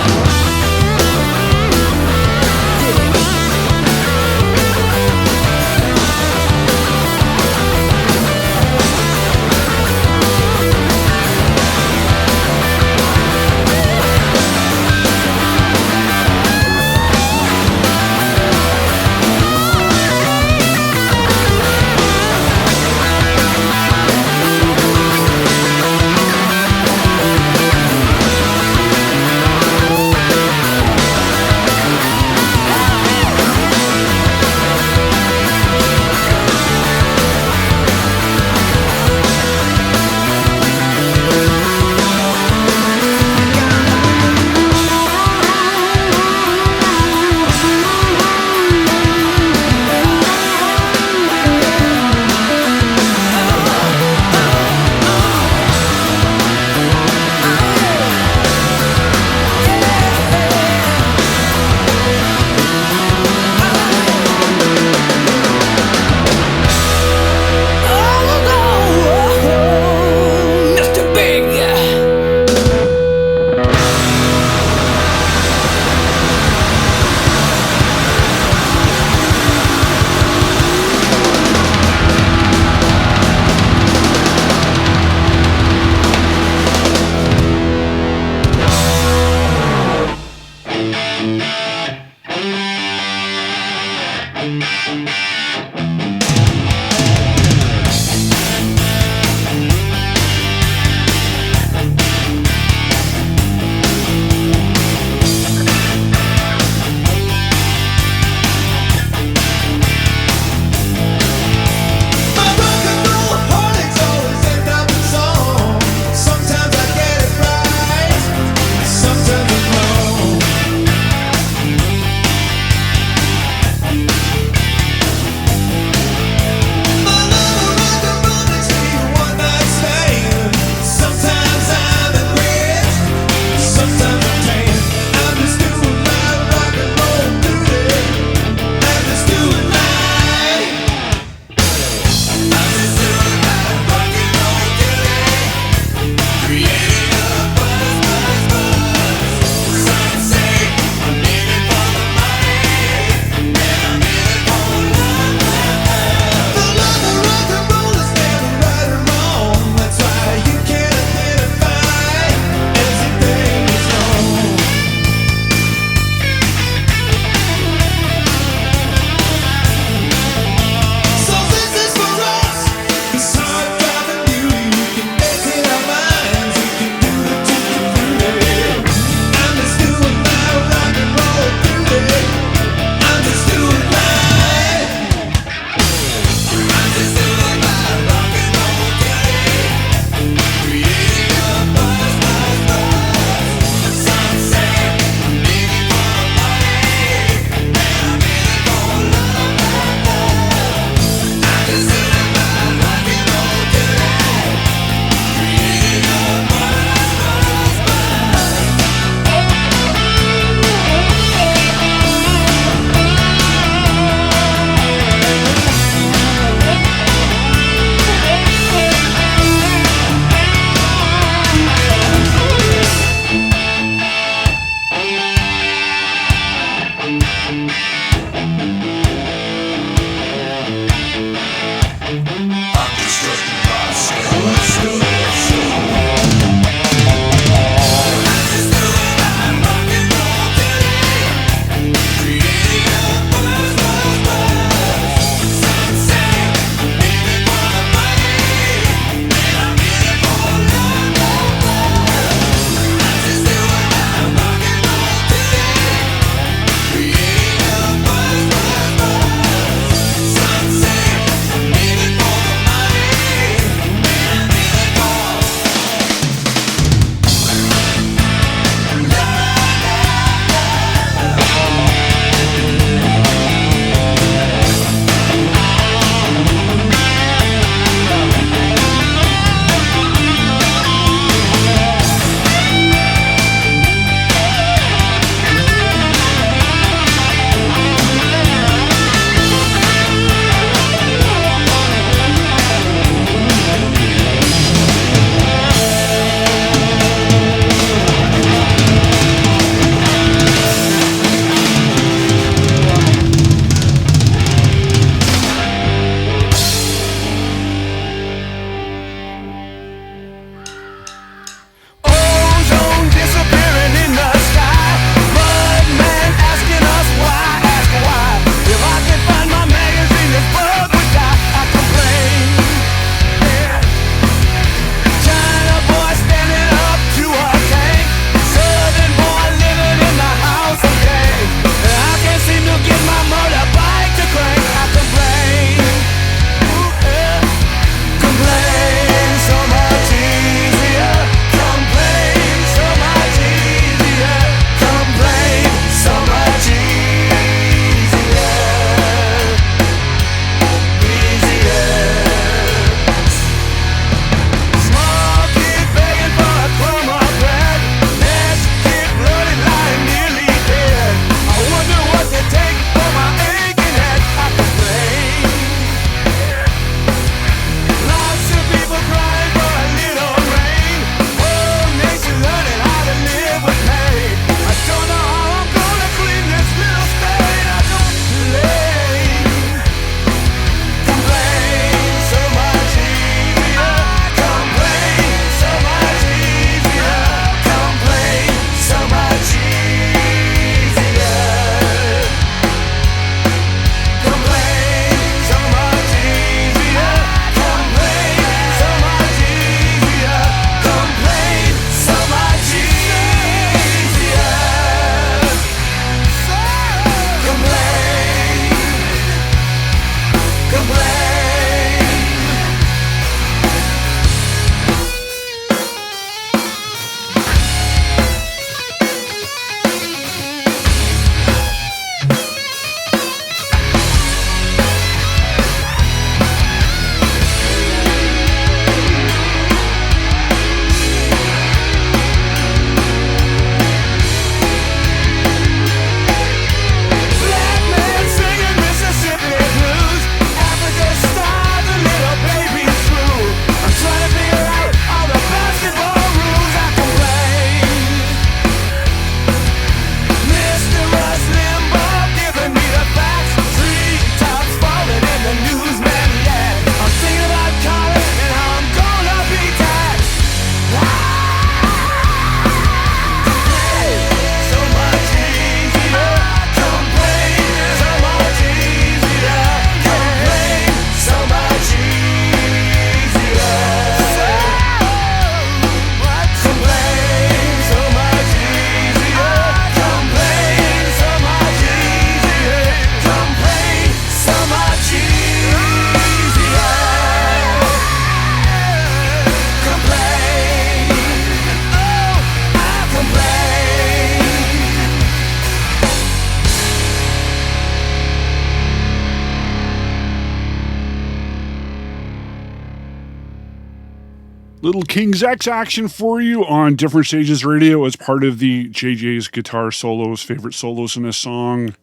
S1: Little King Zak's action for you on Different Stages Radio as part of the JJ's Guitar Solos, favorite solos in a song,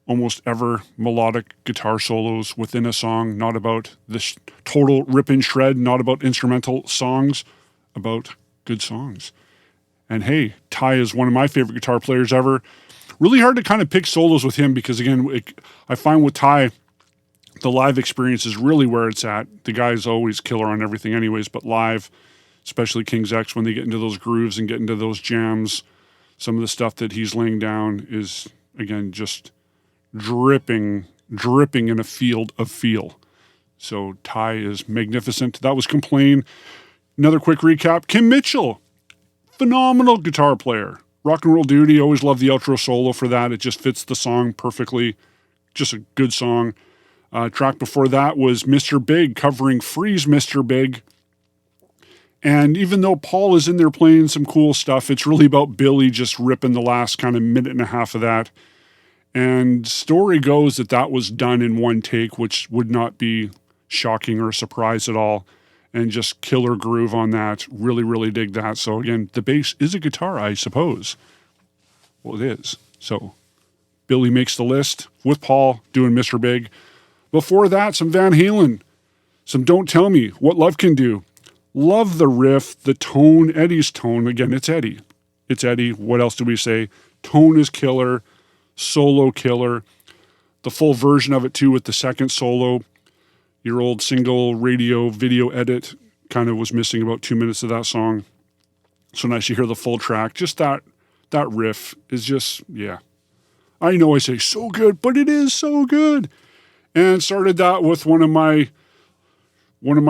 S1: almost ever melodic guitar solos within a song, not about this total rip and shred, not about instrumental songs, about good songs. And hey, Ty is one of my favorite guitar players ever. Really hard to kind of pick solos with him because, again, I find with Ty, the live experience is really where it's at. The guy's always killer on everything anyways, but live, especially King Zak's, when they get into those grooves and get into those jams, some of the stuff that he's laying down is, again, just dripping in a field of feel. So Ty is magnificent. That was Complain. Another quick recap. Kim Mitchell, phenomenal guitar player. Rock and Roll Duty, always love the outro solo for that. It just fits the song perfectly. Just a good song. Track before that was Mr. Big covering Freeze Mr. Big. And even though Paul is in there playing some cool stuff, it's really about Billy just ripping the last kind of minute and a half of that. And story goes that was done in one take, which would not be shocking or a surprise at all. And just killer groove on that. Really, really dig that. So again, the bass is a guitar, I suppose. Well, it is. So Billy makes the list with Paul doing Mr. Big. Before that, some Van Halen, some Don't Tell Me, What Love Can Do. Love the riff, the tone, Eddie's tone. Again, it's Eddie. It's Eddie. What else do we say? Tone is killer, solo killer. The full version of it too with the second solo. Your old single radio video edit kind of was missing about 2 minutes of that song. So nice to hear the full track. Just that riff is just, yeah. I know I say so good, but it is so good. And started that with one of my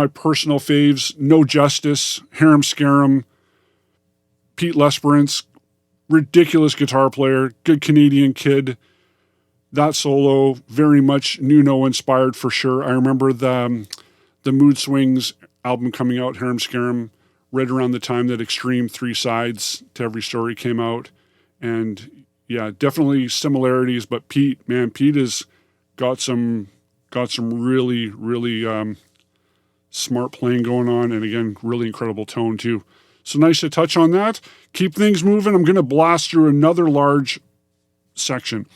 S1: personal faves, No Justice, Harem Scarum, Pete Lesperance, ridiculous guitar player, good Canadian kid. That solo, very much Nuno inspired for sure. I remember the Mood Swings album coming out, Harem Scarum, right around the time that Extreme 3 Sides to Every Story came out. And yeah, definitely similarities, but Pete has got some really, really smart playing going on, and again, really incredible tone too. So nice to touch on that. Keep things moving. I'm going to blast through another large section.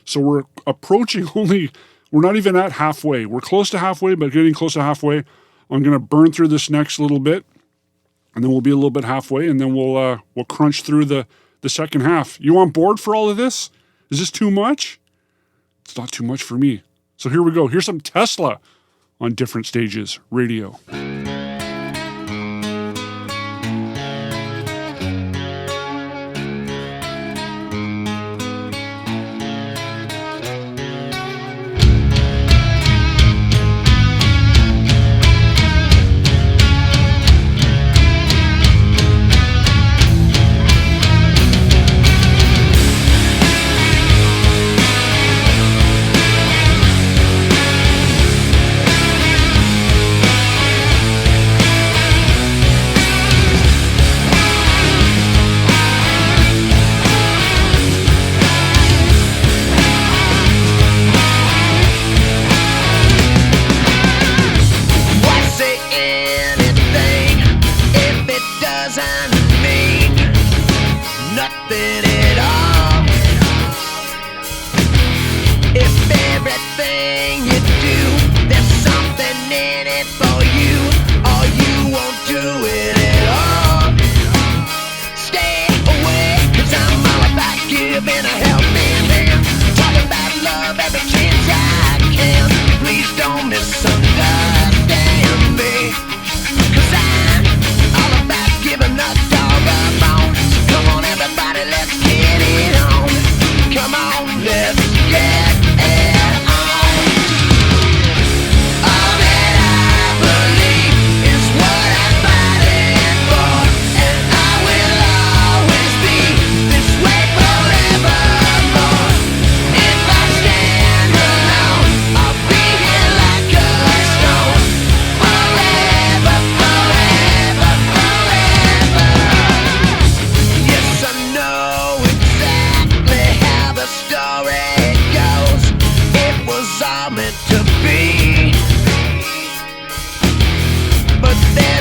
S1: So we're approaching we're not even at halfway. We're close to halfway, but getting close to halfway. I'm going to burn through this next little bit, and then we'll be a little bit halfway, and then we'll crunch through the second half. You on board for all of this? Is this too much? It's not too much for me. So here we go. Here's some Tesla on Different Stages Radio.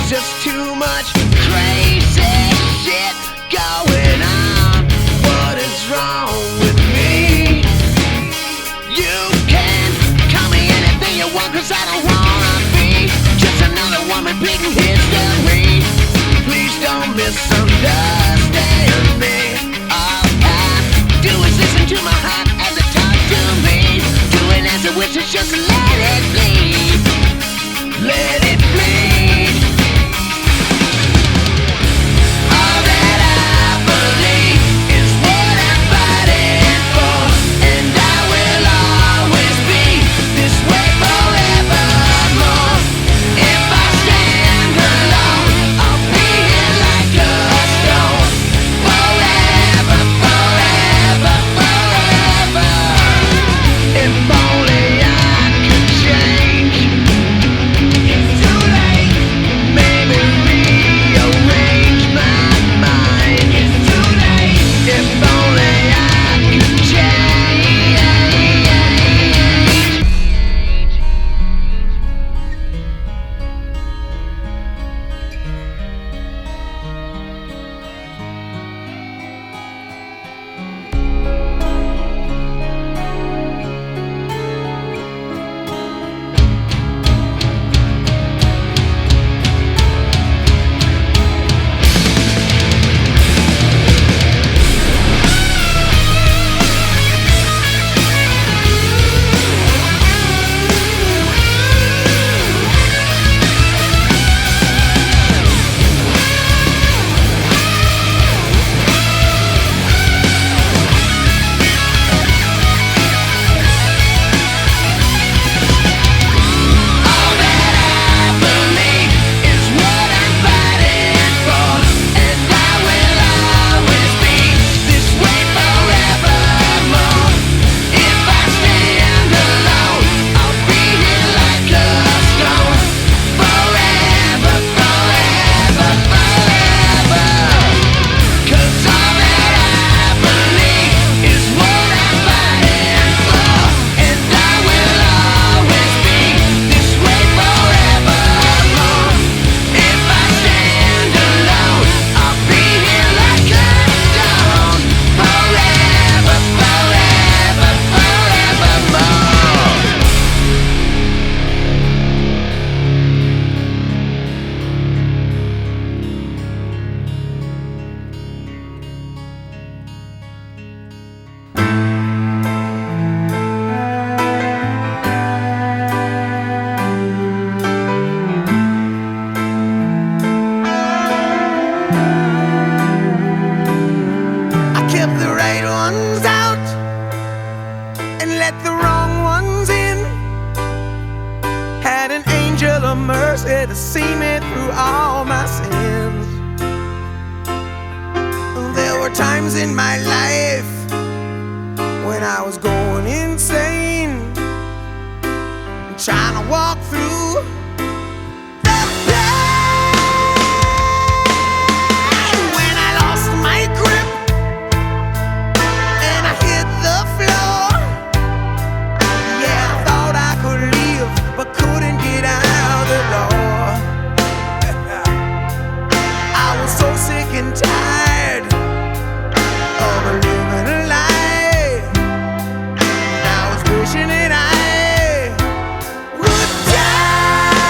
S4: Just too
S3: too much crazy shit going on. What is wrong with me? You can call me anything you want, 'cause I don't wanna be just another woman beating history. Please don't misunderstand me. All I do is listen to my heart as it talks to me. Doing as it wishes, just let it bleed. Let it bleed. All that I believe is what I'm fighting for, and I will always be this way forevermore. If I stand alone, I'll be here like a stone. Forever, forever, forever. If only I could change. It's too late. Maybe rearrange my mind. It's too late. If only I could change. All that I believe is what I'm fighting for, and I will always be this way forevermore. If I stand alone, I'll be here like a stone. Forever, forever, forever. 'Cause all that I believe is what I'm fighting for, and I will always be this way forevermore. If I stand alone, I'll be here like a stone. Forever, forever, forevermore. I kept the right ones out and let the wrong ones in. Had an angel of mercy to see me through all my sins. There were times in my life when I was going insane, trying to walk through the pain. When I lost my grip and I hit the floor, yeah, I thought I could leave, but couldn't get out the door. I was so sick and tired of living a lie. I was wishing that I would die.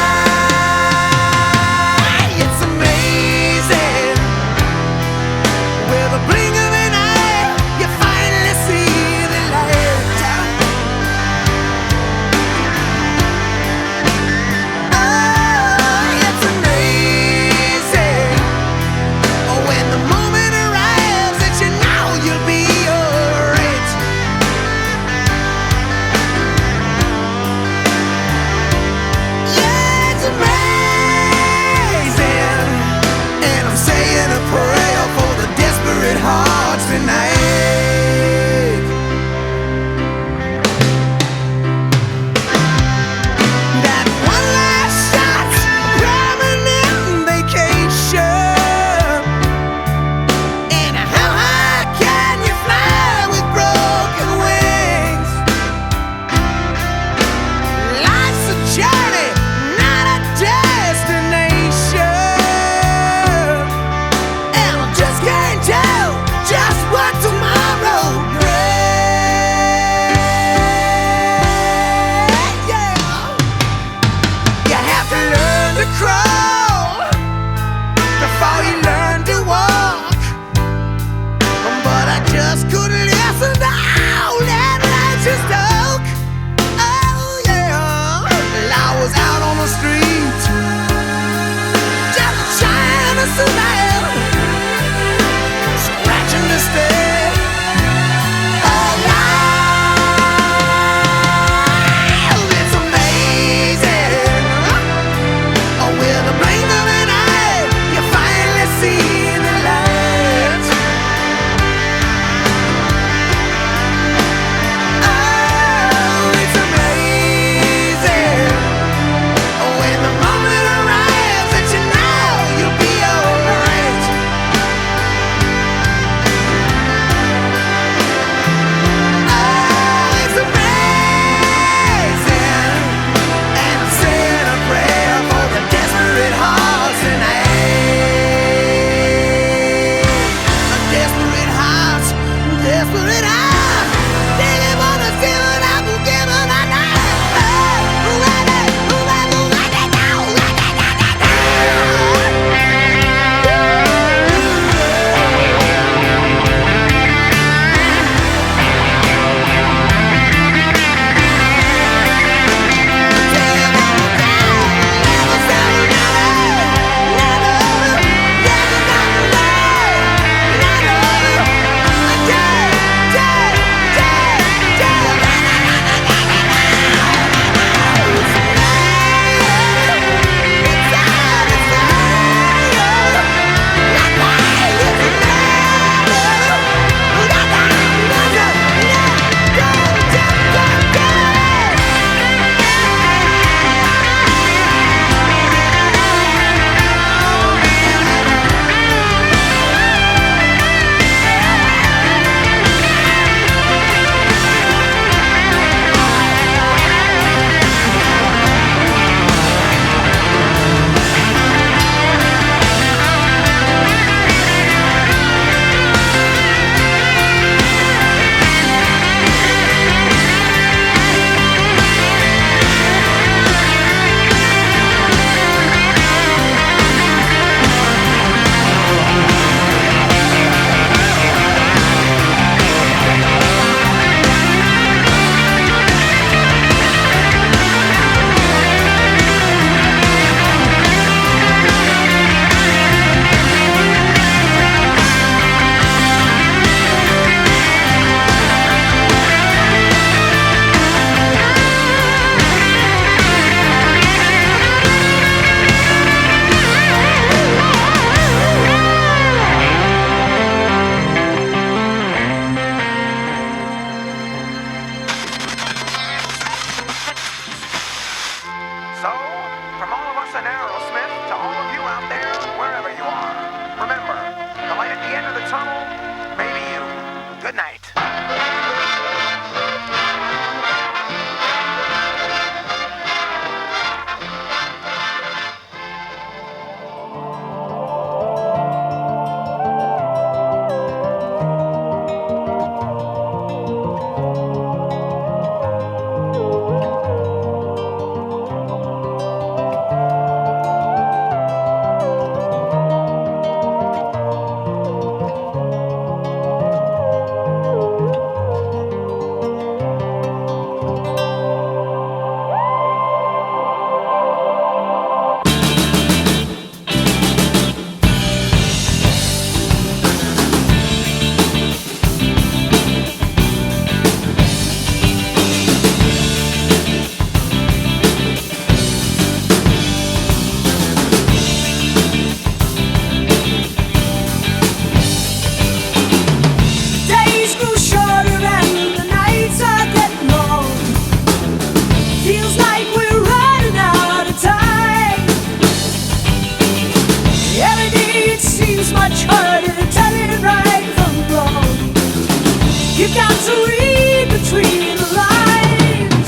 S2: You got to read between the lines.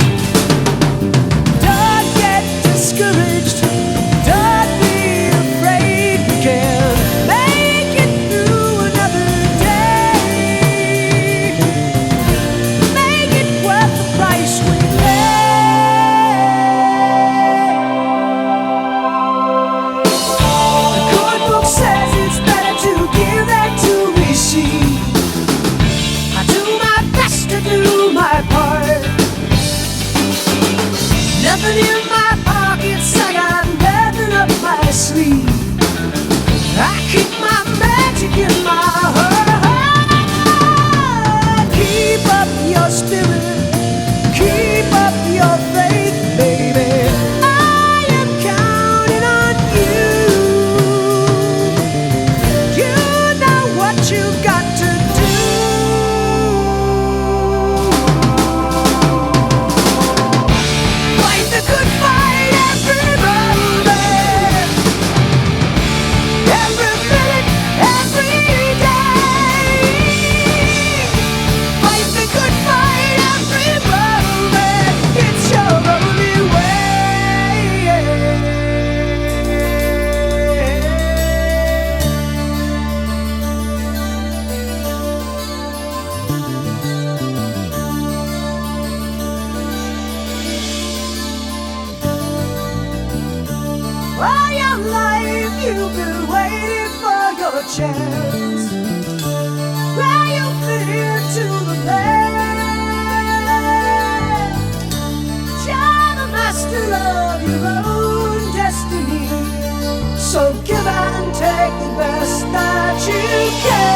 S2: Don't get discouraged. Don't be afraid. You can make it through another day. Make it worth the price we pay. The good book says it's better to give than to receive. I do my best to do my part. Nothing in my pockets, I got nothing up my sleeve. I keep my magic in my heart. Keep up your spirit, keep up your faith, baby. I am counting on you. You know what you got to do. Fight the good fight every moment, every minute, every day. Fight the good fight every moment. It's your only way. All your life you've been waiting for your chance. Where you fit into the plan. You're the master of your own destiny. So give and take the best that you can.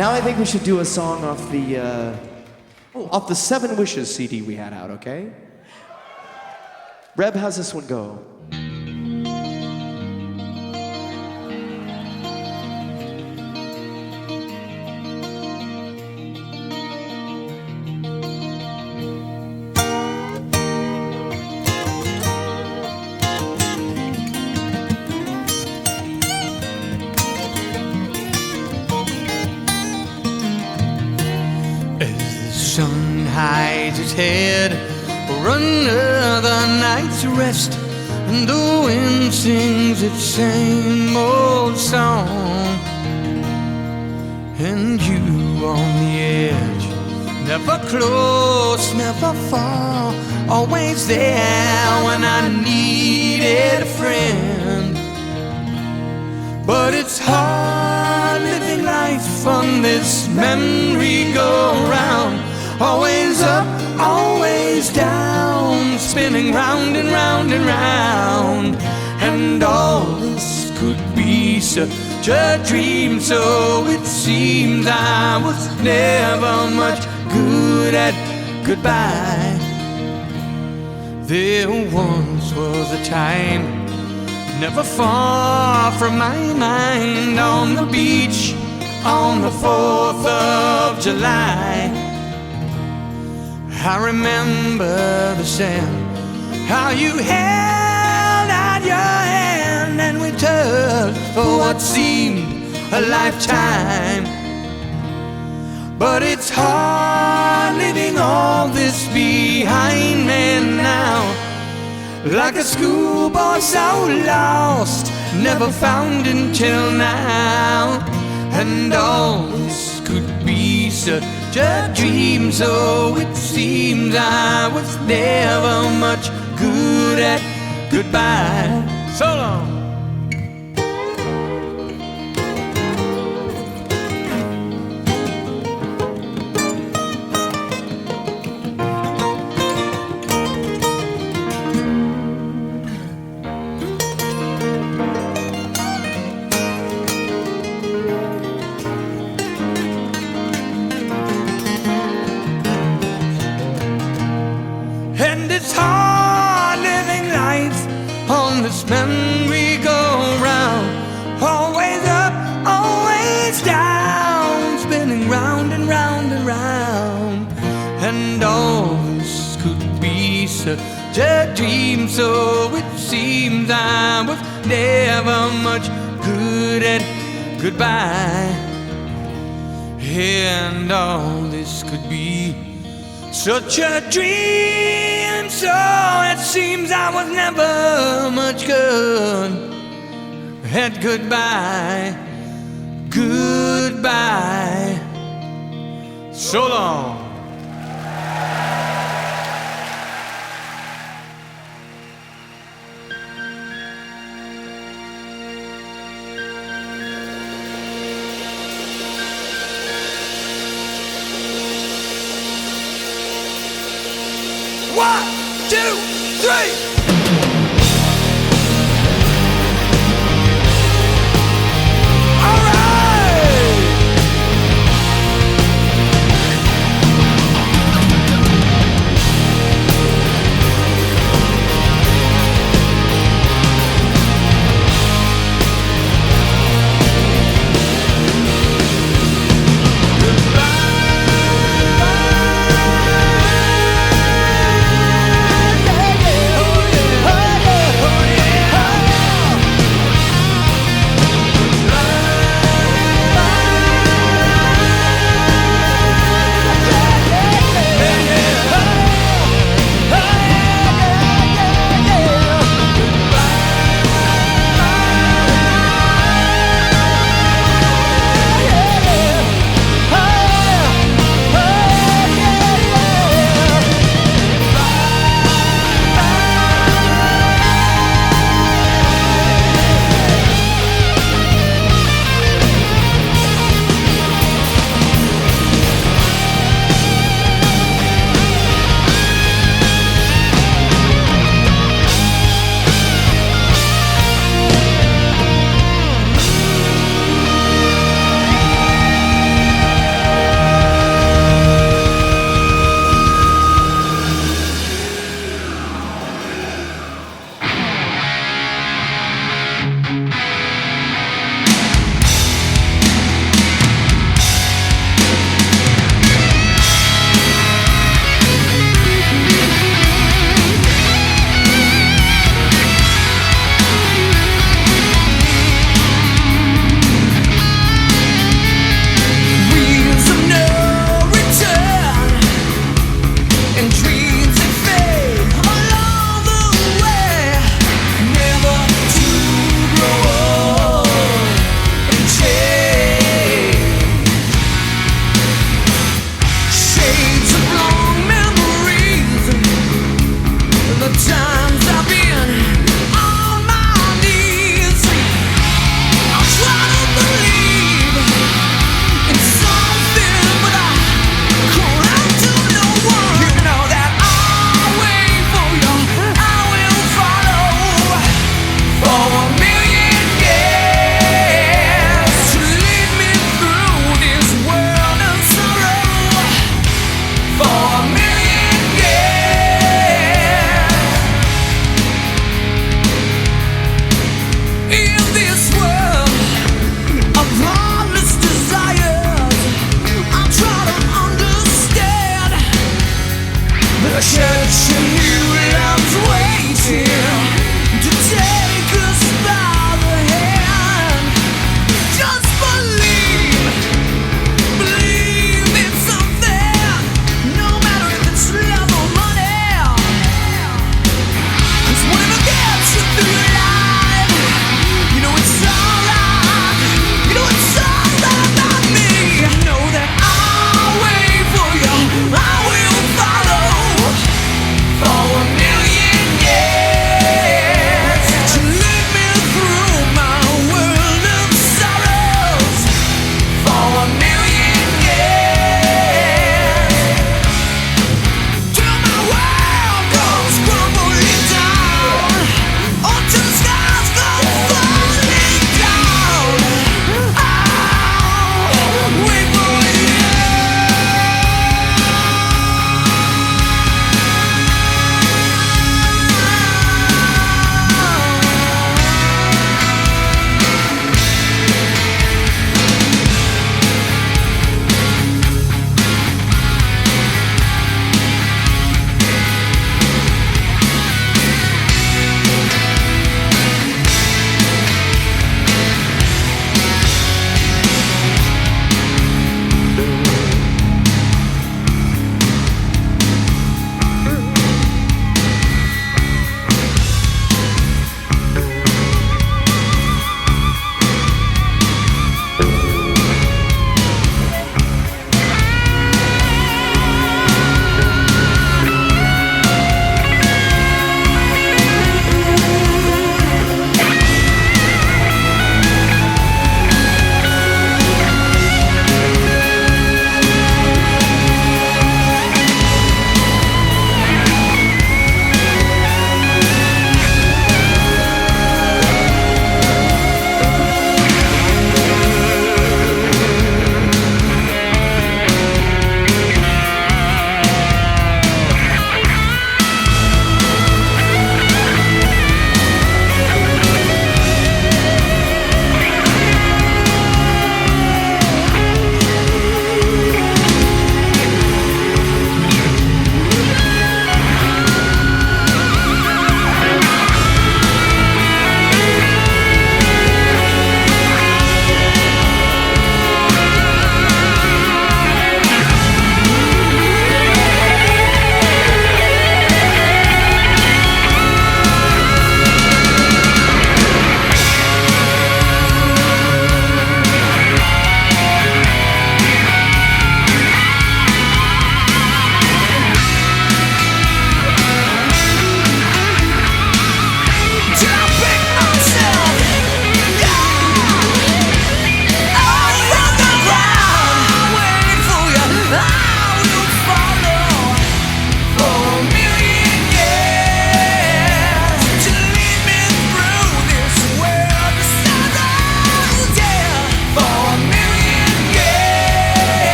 S5: Now I think we should do a song off the Seven Wishes CD we had out, okay? Reb, how's this one go?
S6: Sun hides its head for another night's rest, and the wind sings its same old song. And you on the edge, never close, never far, always there when I needed a friend. But it's hard living life on this merry-go-round. Always up, always down, spinning round and round and round. And all this could be such a dream, so it seems I was never much good at goodbye. There once was a time, never far from my mind, on the beach on the 4th of July. I remember the sand, how you held out your hand, and we touched for what seemed a lifetime. But it's hard living all this behind me now, like a schoolboy so lost, never found until now. And all this could be such a dream, so it seems I was never much good at goodbye. So long. It's hard living life on this merry-go-round. Always up, always down, spinning round and round and round. And all this could be such a dream, so it seems I was never much good at goodbye. And all this could be such a dream, so it seems I was never much good at goodbye. Goodbye. So long. One, two, three. All right. Goodbye.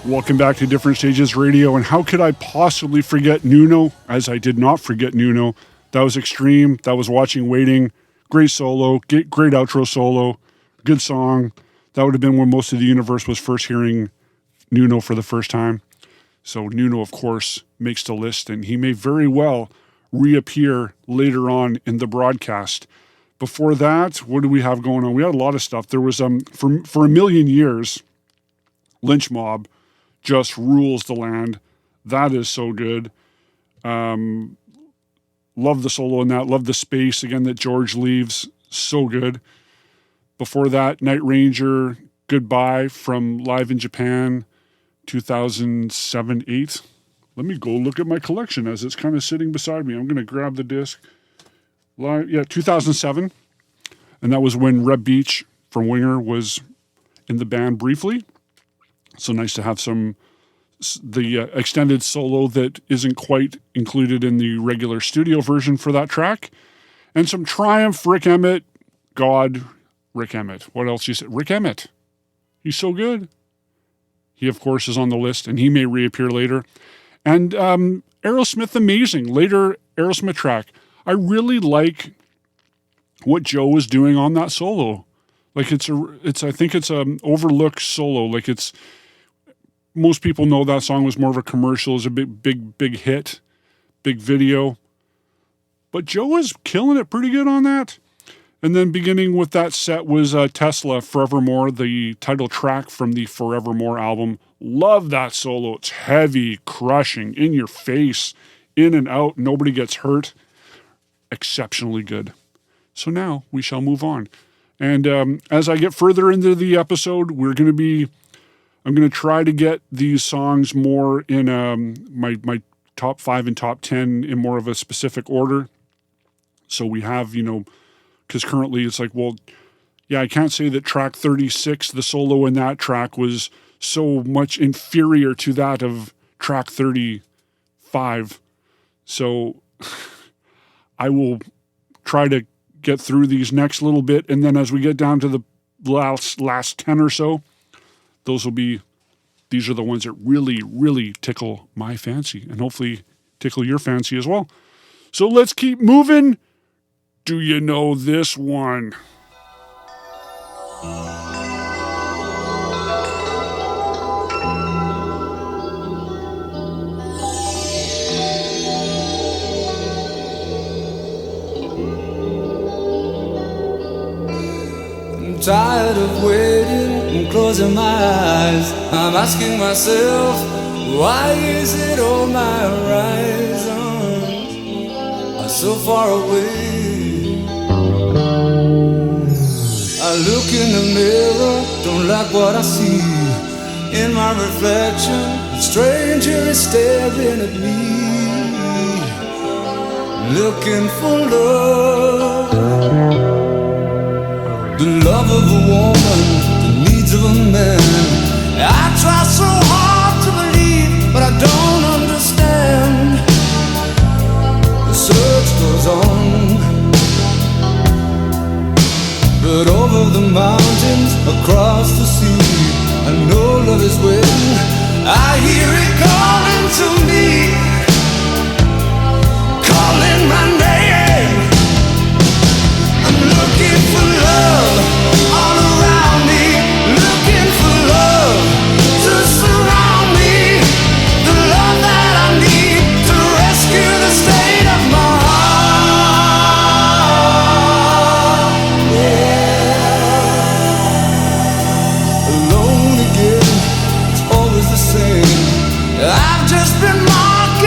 S1: Welcome back to Different Stages Radio, and how could I possibly forget Nuno, as I did not forget Nuno. That was extreme. That was Watching Waiting. Great solo, great outro solo, good song. That would have been when most of the universe was first hearing Nuno for the first time. So Nuno, of course, makes the list, and he may very well reappear later on in the broadcast. Before that, what do we have going on? We had a lot of stuff. There was, for a million years, Lynch Mob just rules the land. That is so good. Love the solo in that. Love the space, again, that George leaves. So good. Before that, Night Ranger, Goodbye from Live in Japan, 2007-8. Let me go look at my collection as it's kind of sitting beside me. I'm going to grab the disc. 2007. And that was when Reb Beach from Winger was in the band briefly. So nice to have the extended solo that isn't quite included in the regular studio version for that track. And some Triumph, Rick Emmett, Rick Emmett. What else you said? Rick Emmett. He's so good. He, of course, is on the list, and he may reappear later. And Aerosmith, amazing. Later Aerosmith track. I really like what Joe was doing on that solo. Like I think it's an overlooked solo. Like most people know that song was more of a commercial, is a big hit, big video. But Joe was killing it pretty good on that. And then beginning with that set was Tesla, Forevermore, the title track from the Forevermore album. Love that solo. It's heavy, crushing, in your face, in and out. Nobody gets hurt. Exceptionally good. So now we shall move on. And as I get further into the episode, I'm going to try to get these songs more in my top 5 and top 10 in more of a specific order. So we have, because currently it's like, well, yeah, I can't say that track 36, the solo in that track, was so much inferior to that of track 35. So I will try to get through these next little bit, and then as we get down to the last 10 or so, these are the ones that really, really tickle my fancy, and hopefully tickle your fancy as well. So let's keep moving. Do you know this one?
S6: Tired of waiting and closing my eyes. I'm asking myself, why is it all my horizons are so far away? I look in the mirror, don't like what I see. In my reflection, a stranger is staring at me, looking for love. The love of a woman, the needs of a man. I try so hard to believe, but I don't understand. The search goes on, but over the mountains, across the sea, I know love is waiting. I hear it calling to me, calling my name. I'm looking for love all around me, looking for love to surround me, the love that I need to rescue the state of my heart. Yeah. Alone again, it's always the same. I've just been marked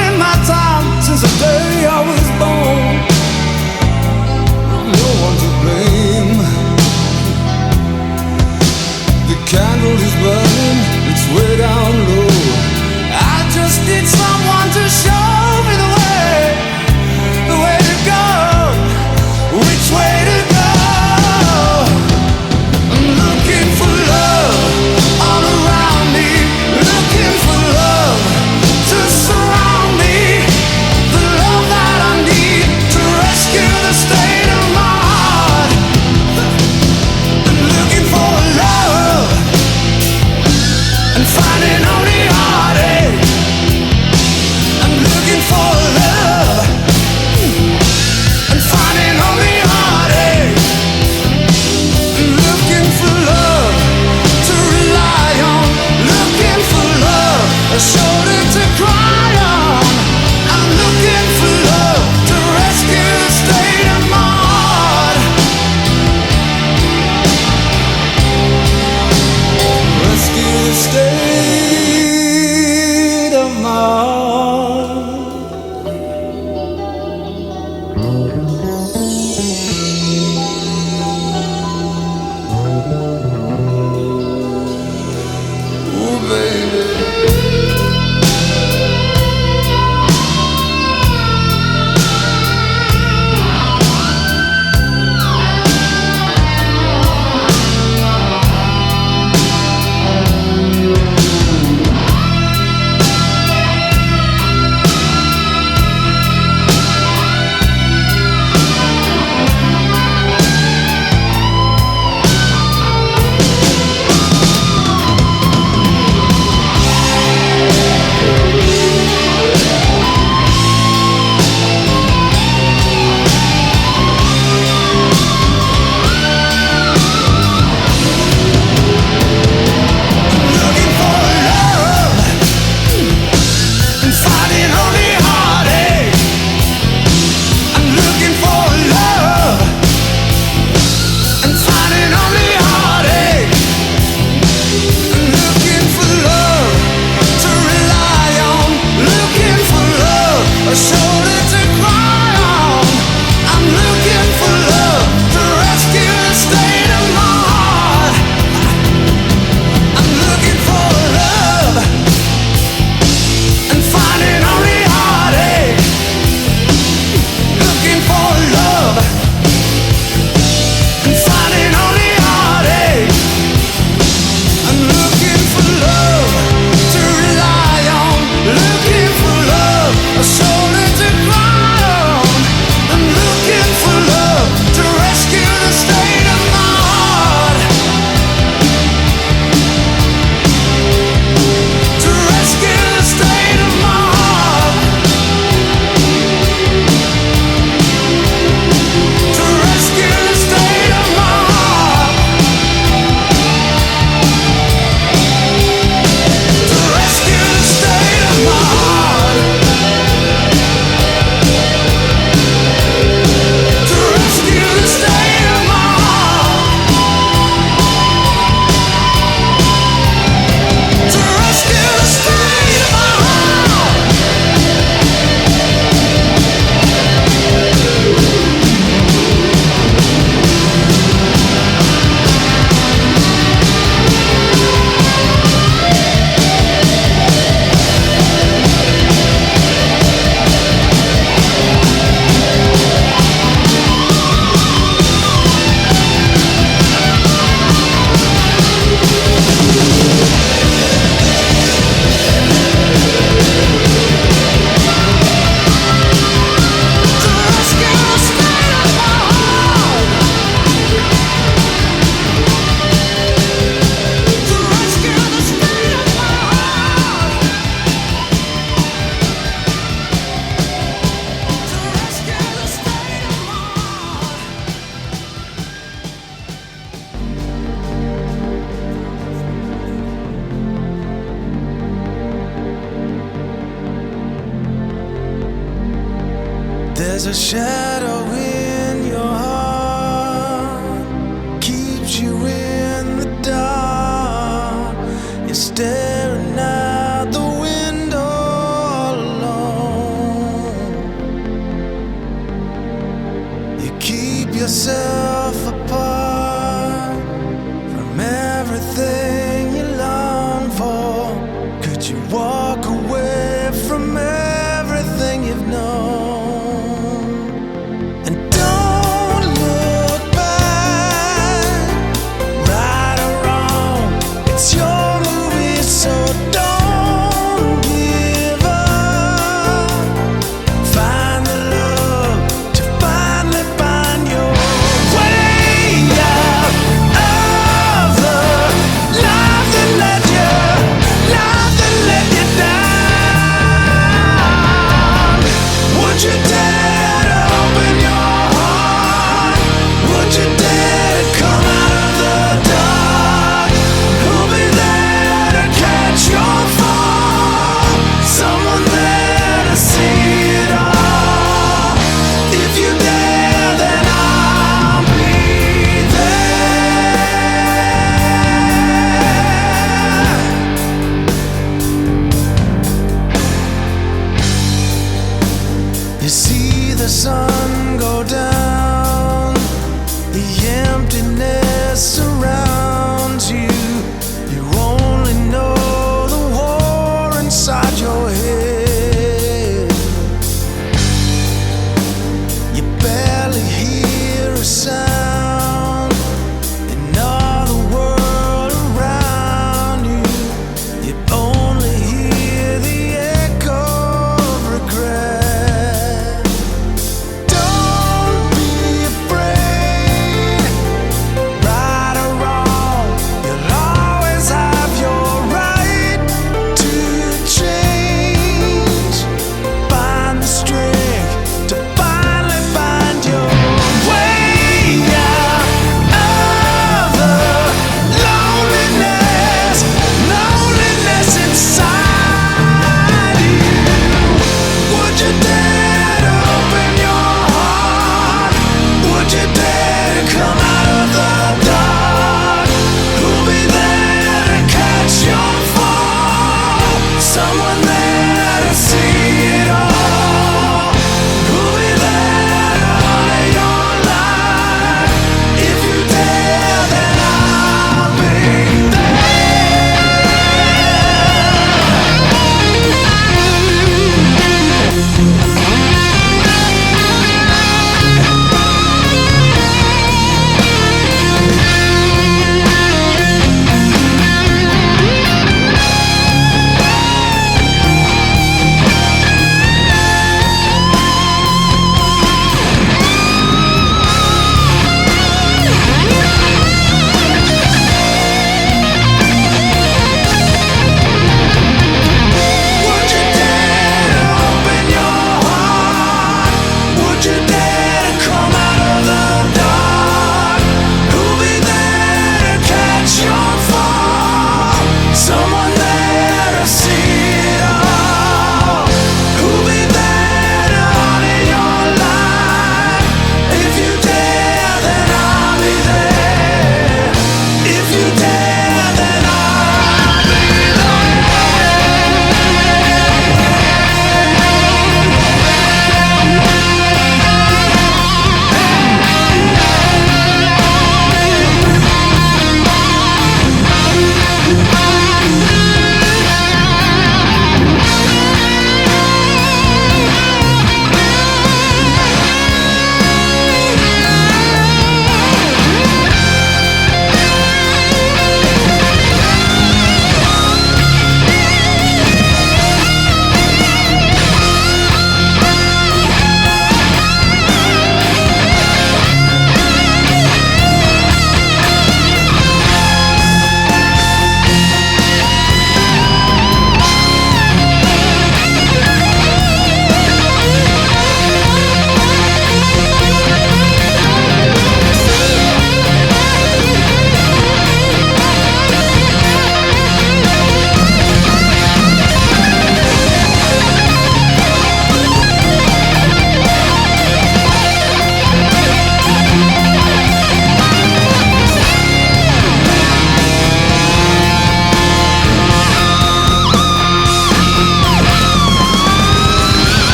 S7: There's a shadow in your heart, keeps you in the dark. You're staring out the window all alone. You keep yourself apart from everything you long for. Could you walk away from everything you've known?
S3: Yeah.
S7: slow down. The emptiness surrounds you. You only know the war inside your head. You barely hear a sound. In all the world around you, you only hear the echo of regret. Don't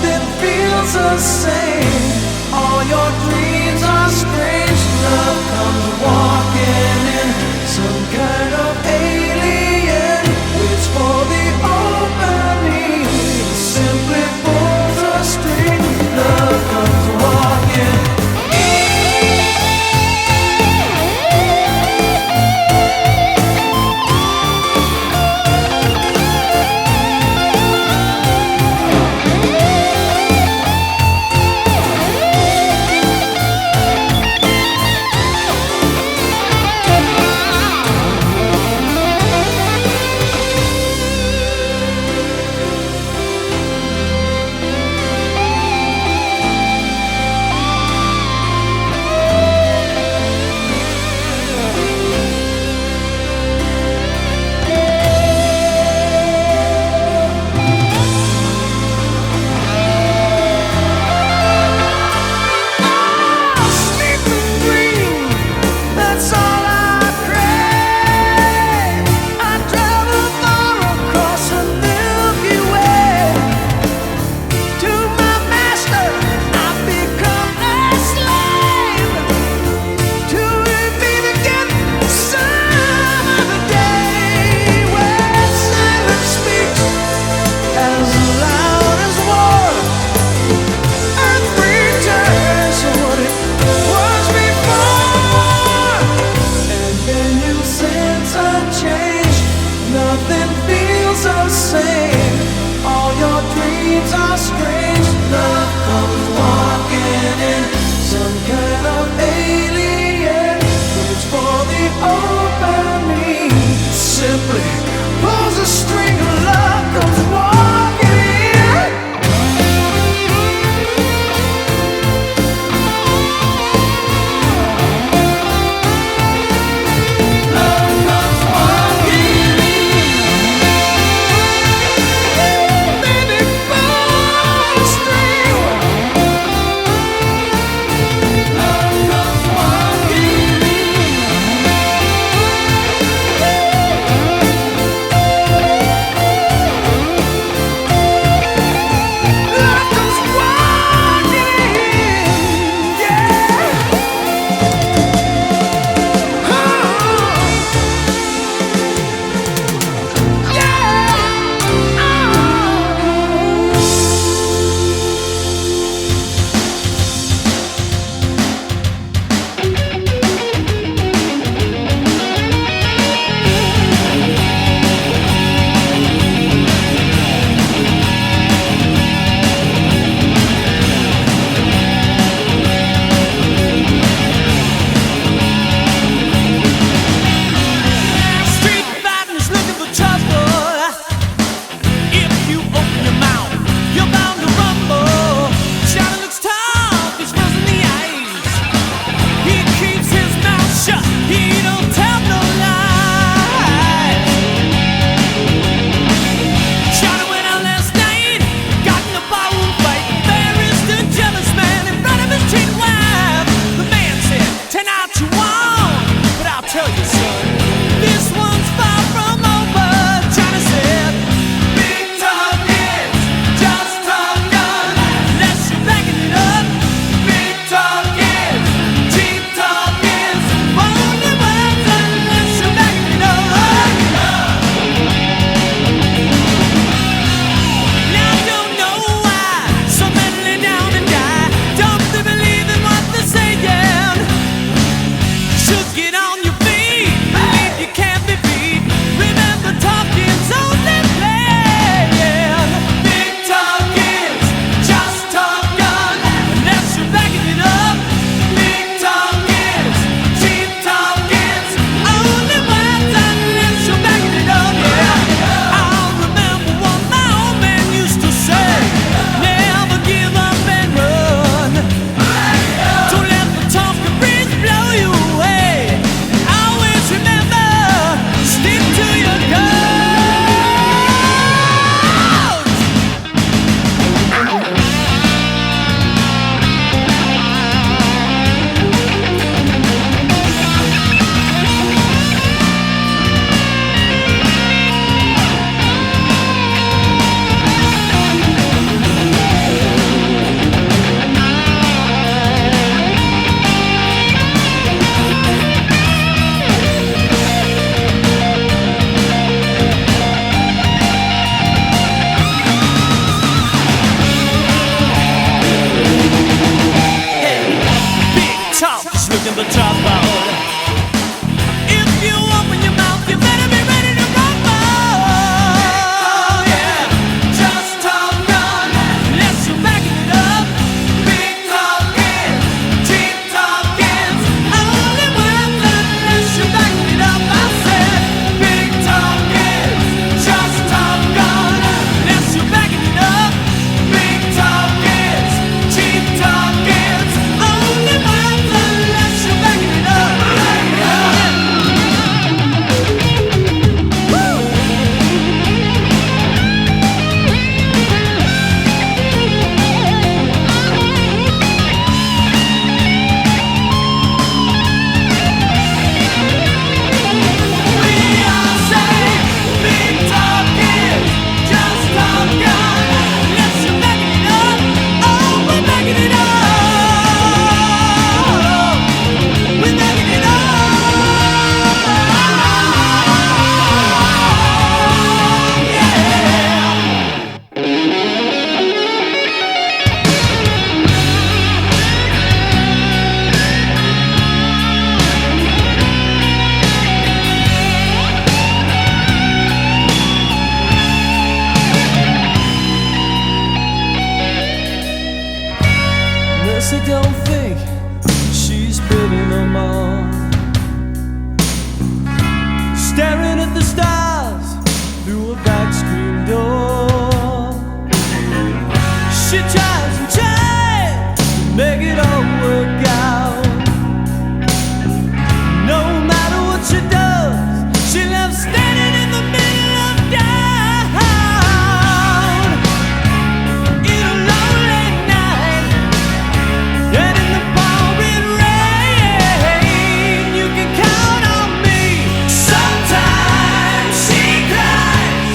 S7: nothing feels the same. All your dreams are strange. Love comes walking in, some kind of alien waits for the opening. Simply pulls a string. Love comes walking in. cooking the trouble. If you open your mouth, you better be ready to rumble. Oh yeah, just talk on, unless you're backing it up. Big talking, cheap talking, only worth unless you're backing it up. I said, big talking, just talk on, unless you're backing it up. Big talking, cheap talking, only worth unless you're backing it up. Mercy don't think she's bitter no more. Staring at the stars through a back screen door. She tries and tries to make it all work out. No matter what she does, she loves standing in the middle of town. In a lonely night, and in the pouring rain, you can count on me. Sometimes she cries,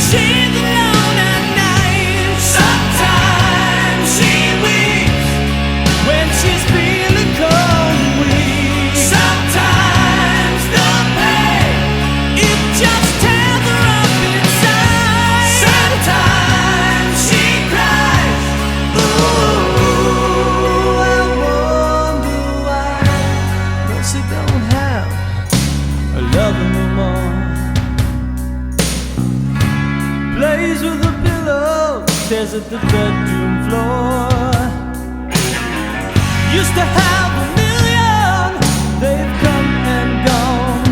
S7: she's alone at night. Sometimes she weeps when she's feeling cold and weak. Sometimes the pain, it just tears her up inside. Sometimes she cries. Ooh, I wonder why Mercy don't have a lover no more. Plays with a pillow, stares at the bedroom floor. Used to have a million, they've come and gone.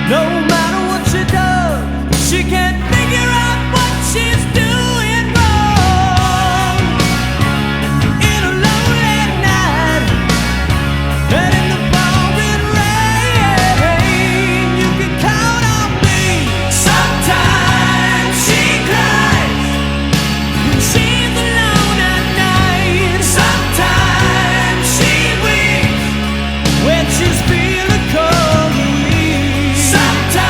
S7: No matter what she does, she can't figure out what she's doing wrong. In a lonely night, and in the pouring rain, you can count on me. Sometimes she cries when she's alone at night. Sometimes she weeps when she's feeling cold and weak. Sometimes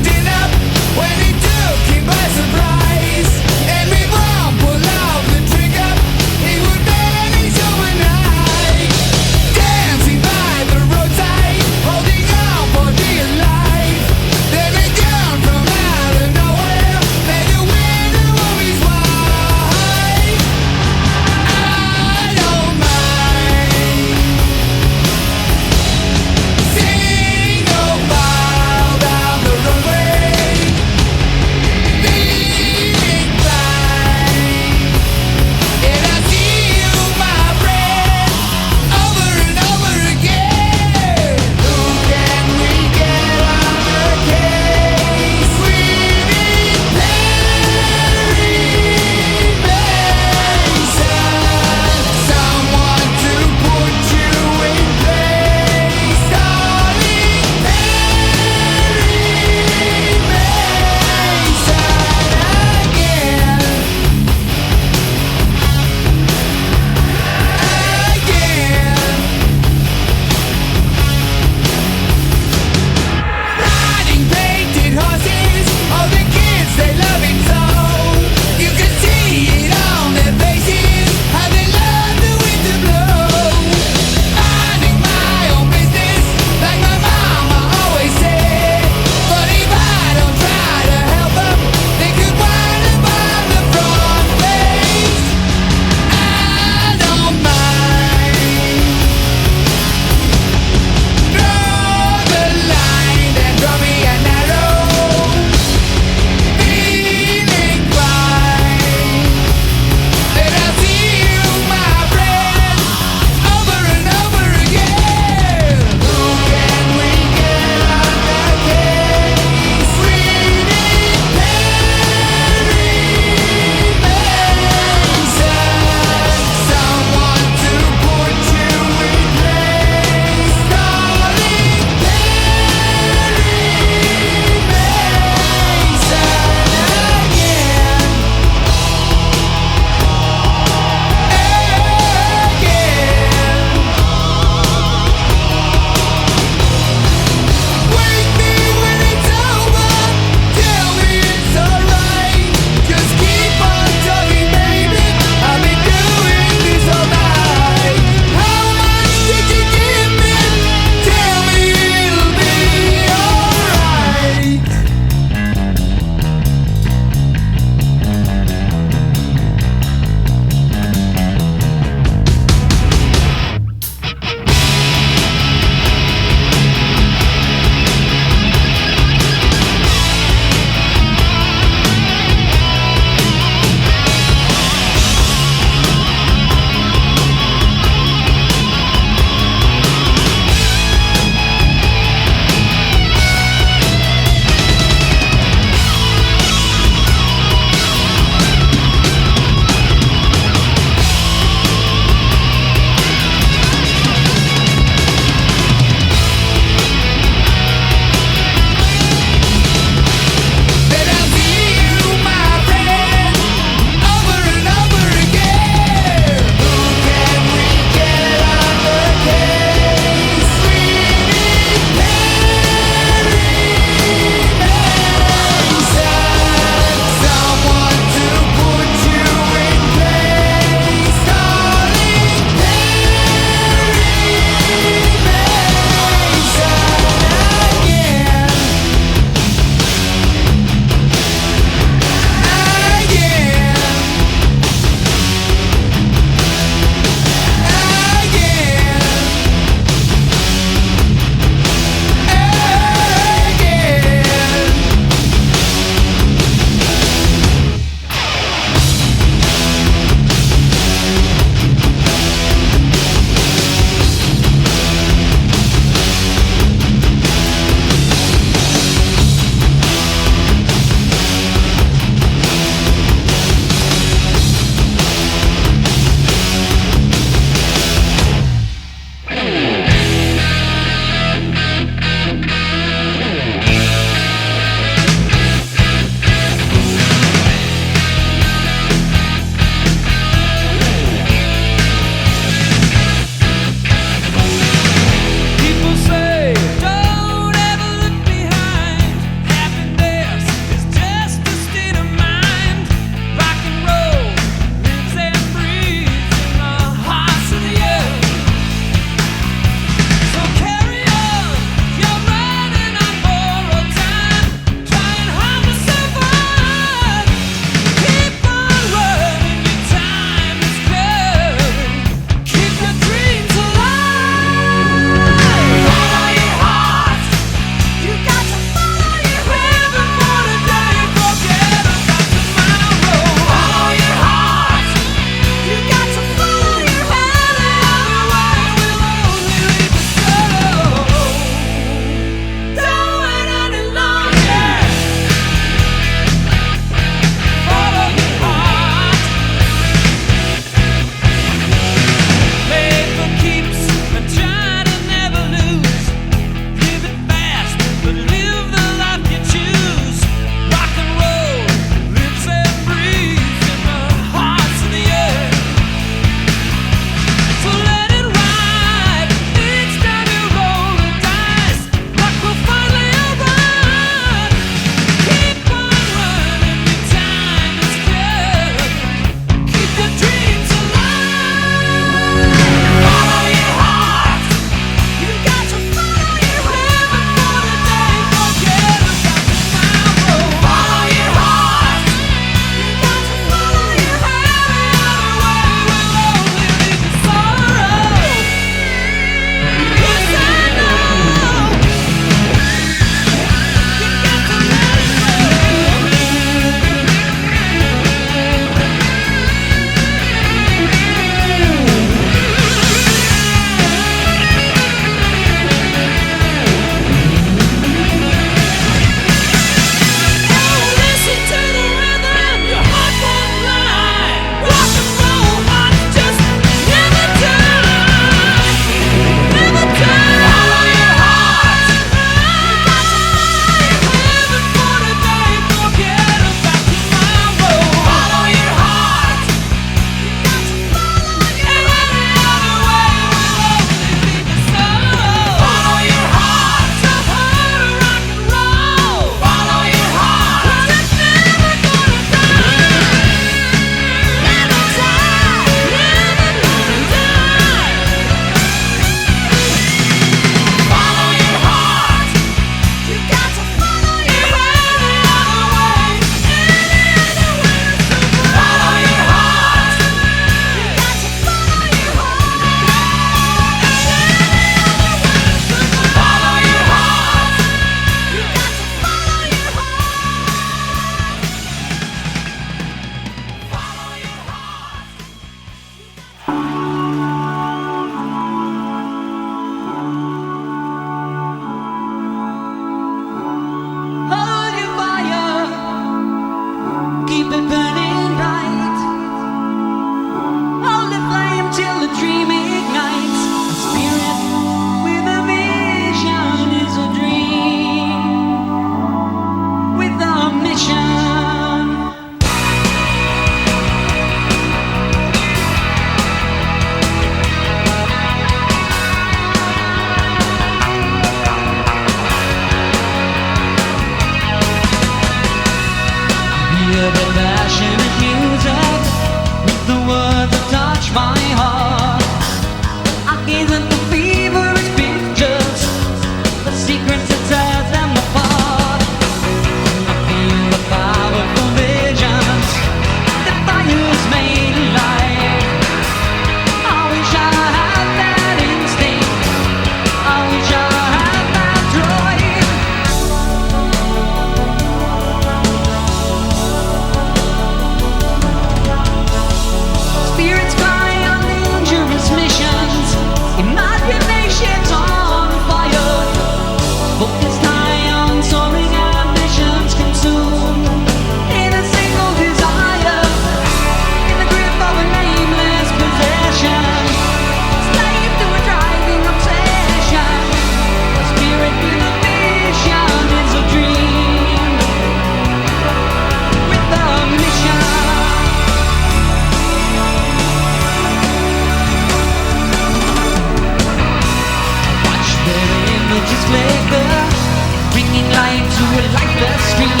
S6: a lifeless stream.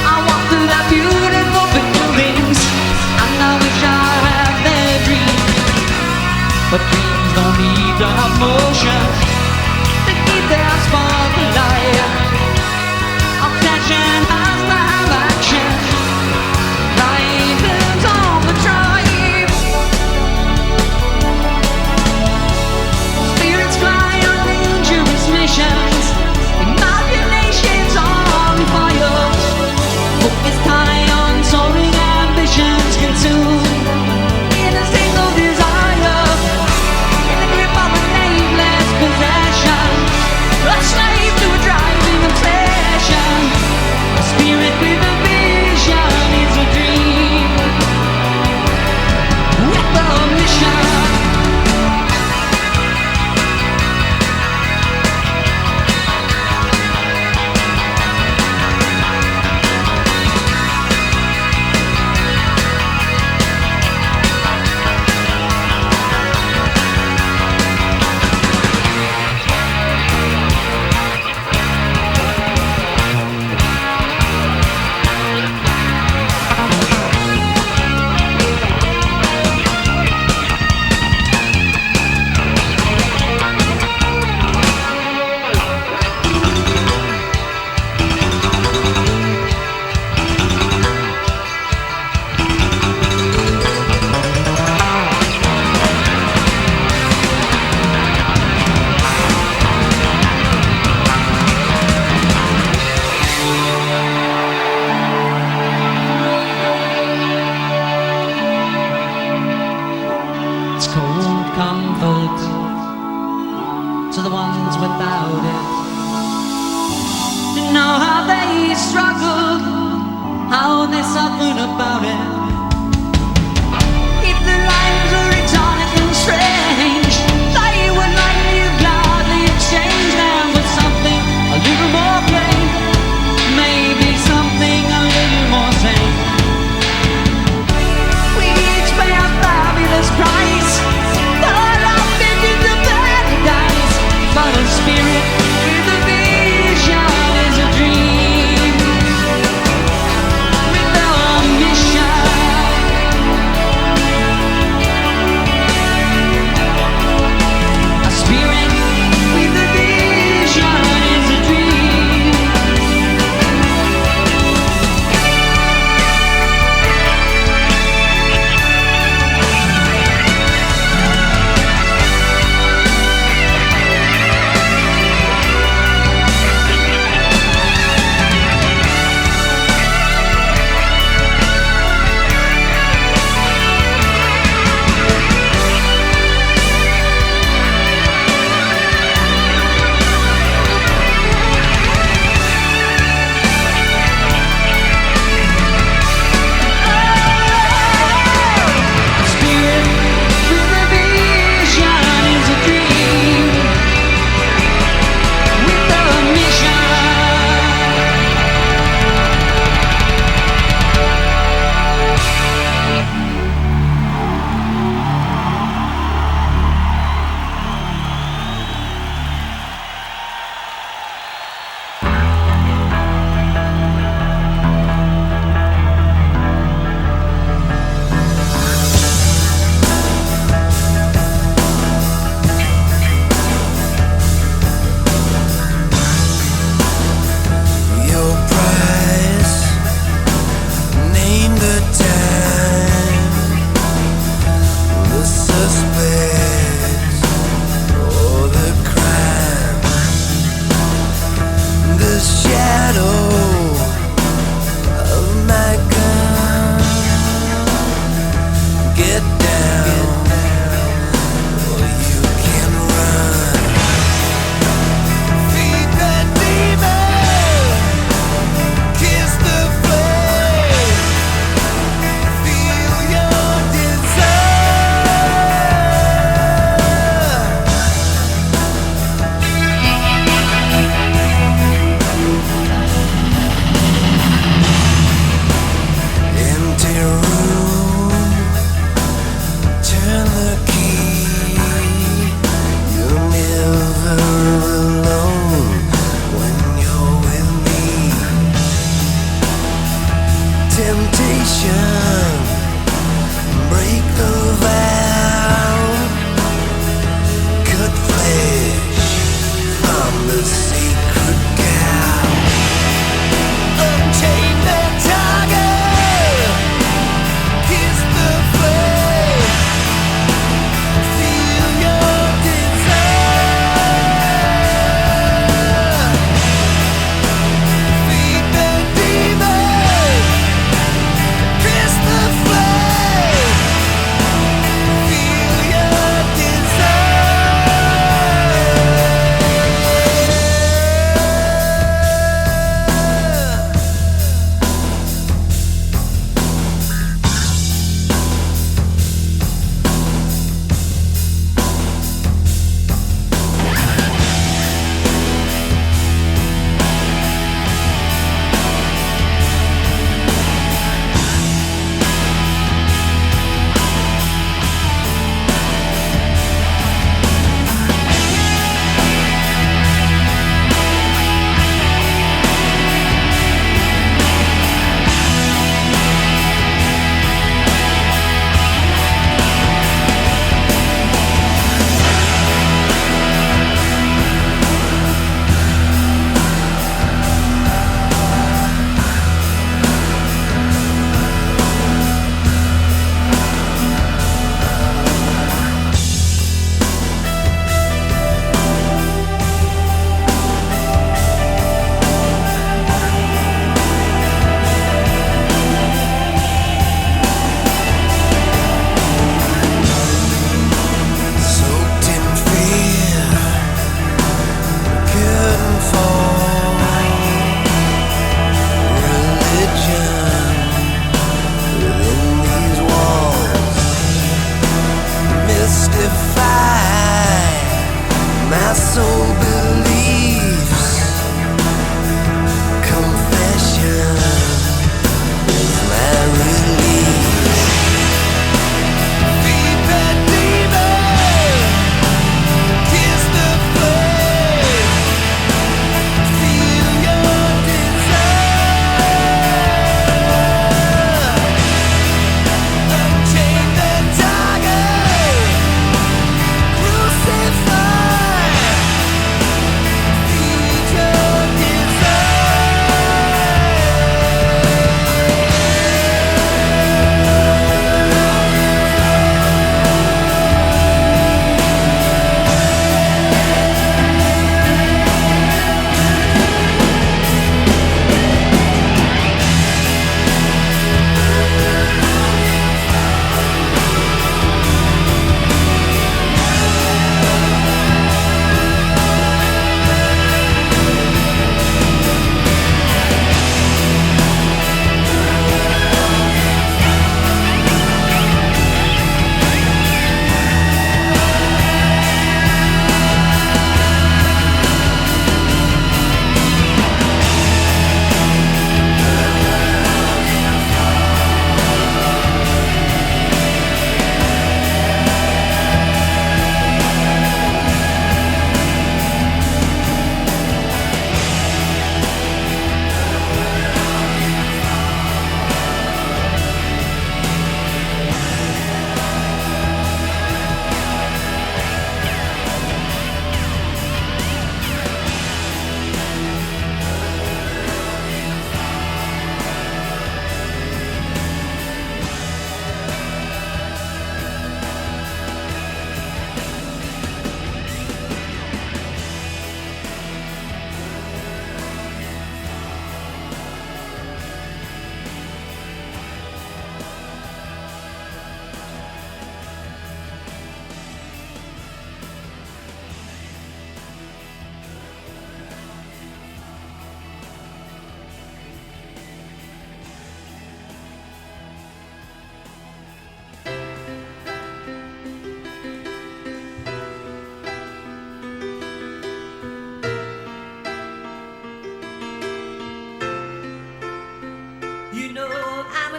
S6: I walk through the beautiful buildings, and I wish I had their dreams. But dreams don't need to have motion, they keep their spark alive. Obsession has to have action. Life lives on the drive. Spirits fly on dangerous missions. Imagination's on fire. Focus high on soaring ambitions, consumed in a single desire. In the grip of a nameless possession, a slave to a driving obsession. A spirit with a vision is a dream with a mission. It's cold comfort to the ones without it. To know how they struggled, how they suffered about it. If their lives were exotic and strange, they would likely gladly exchange them with something a little more plain, maybe something a little more sane. We each pay a fabulous price, but our visions are paradise. But a spirit with a vision is a dream with a mission.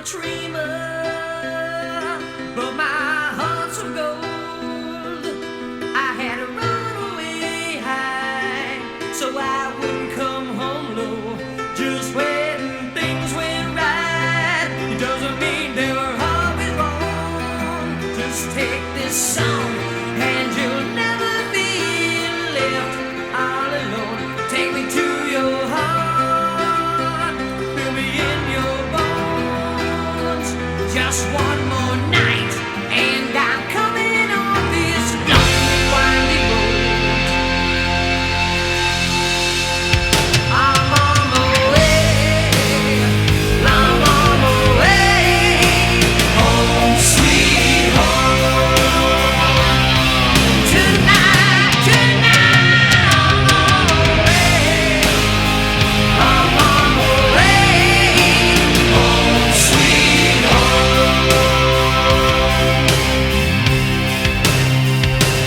S7: dreamer, but my heart's of gold. I had to run away high, so I wouldn't come home low. Just when things went right, it doesn't mean they were always wrong. Just take this song, and you'll never be left all alone. Take me to your heart, fill me in your bones. Just one more night, and I'm coming on this lonely, windy road. I'm on my way, I'm on my way, home sweet home. Tonight, I'm on my way, I'm on my way, home sweet home.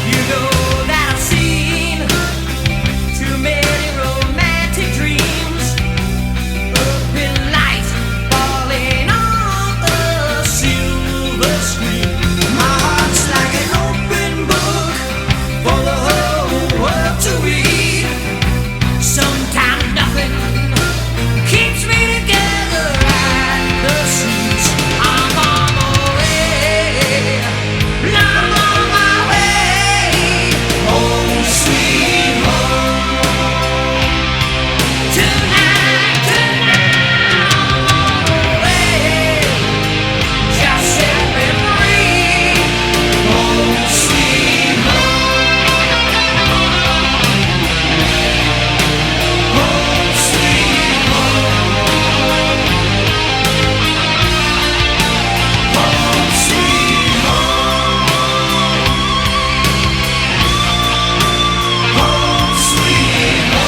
S7: You know that I've seen too many romantic dreams, open light falling on the silver screen. My heart's like an open book for the whole world to read. Sometimes nothing keeps me together at the seams. I'm on my way, I'm on my way, home sweet home. Tonight, I'm on my way, just set me free, home sweet home, home sweet home, home sweet home, home sweet home.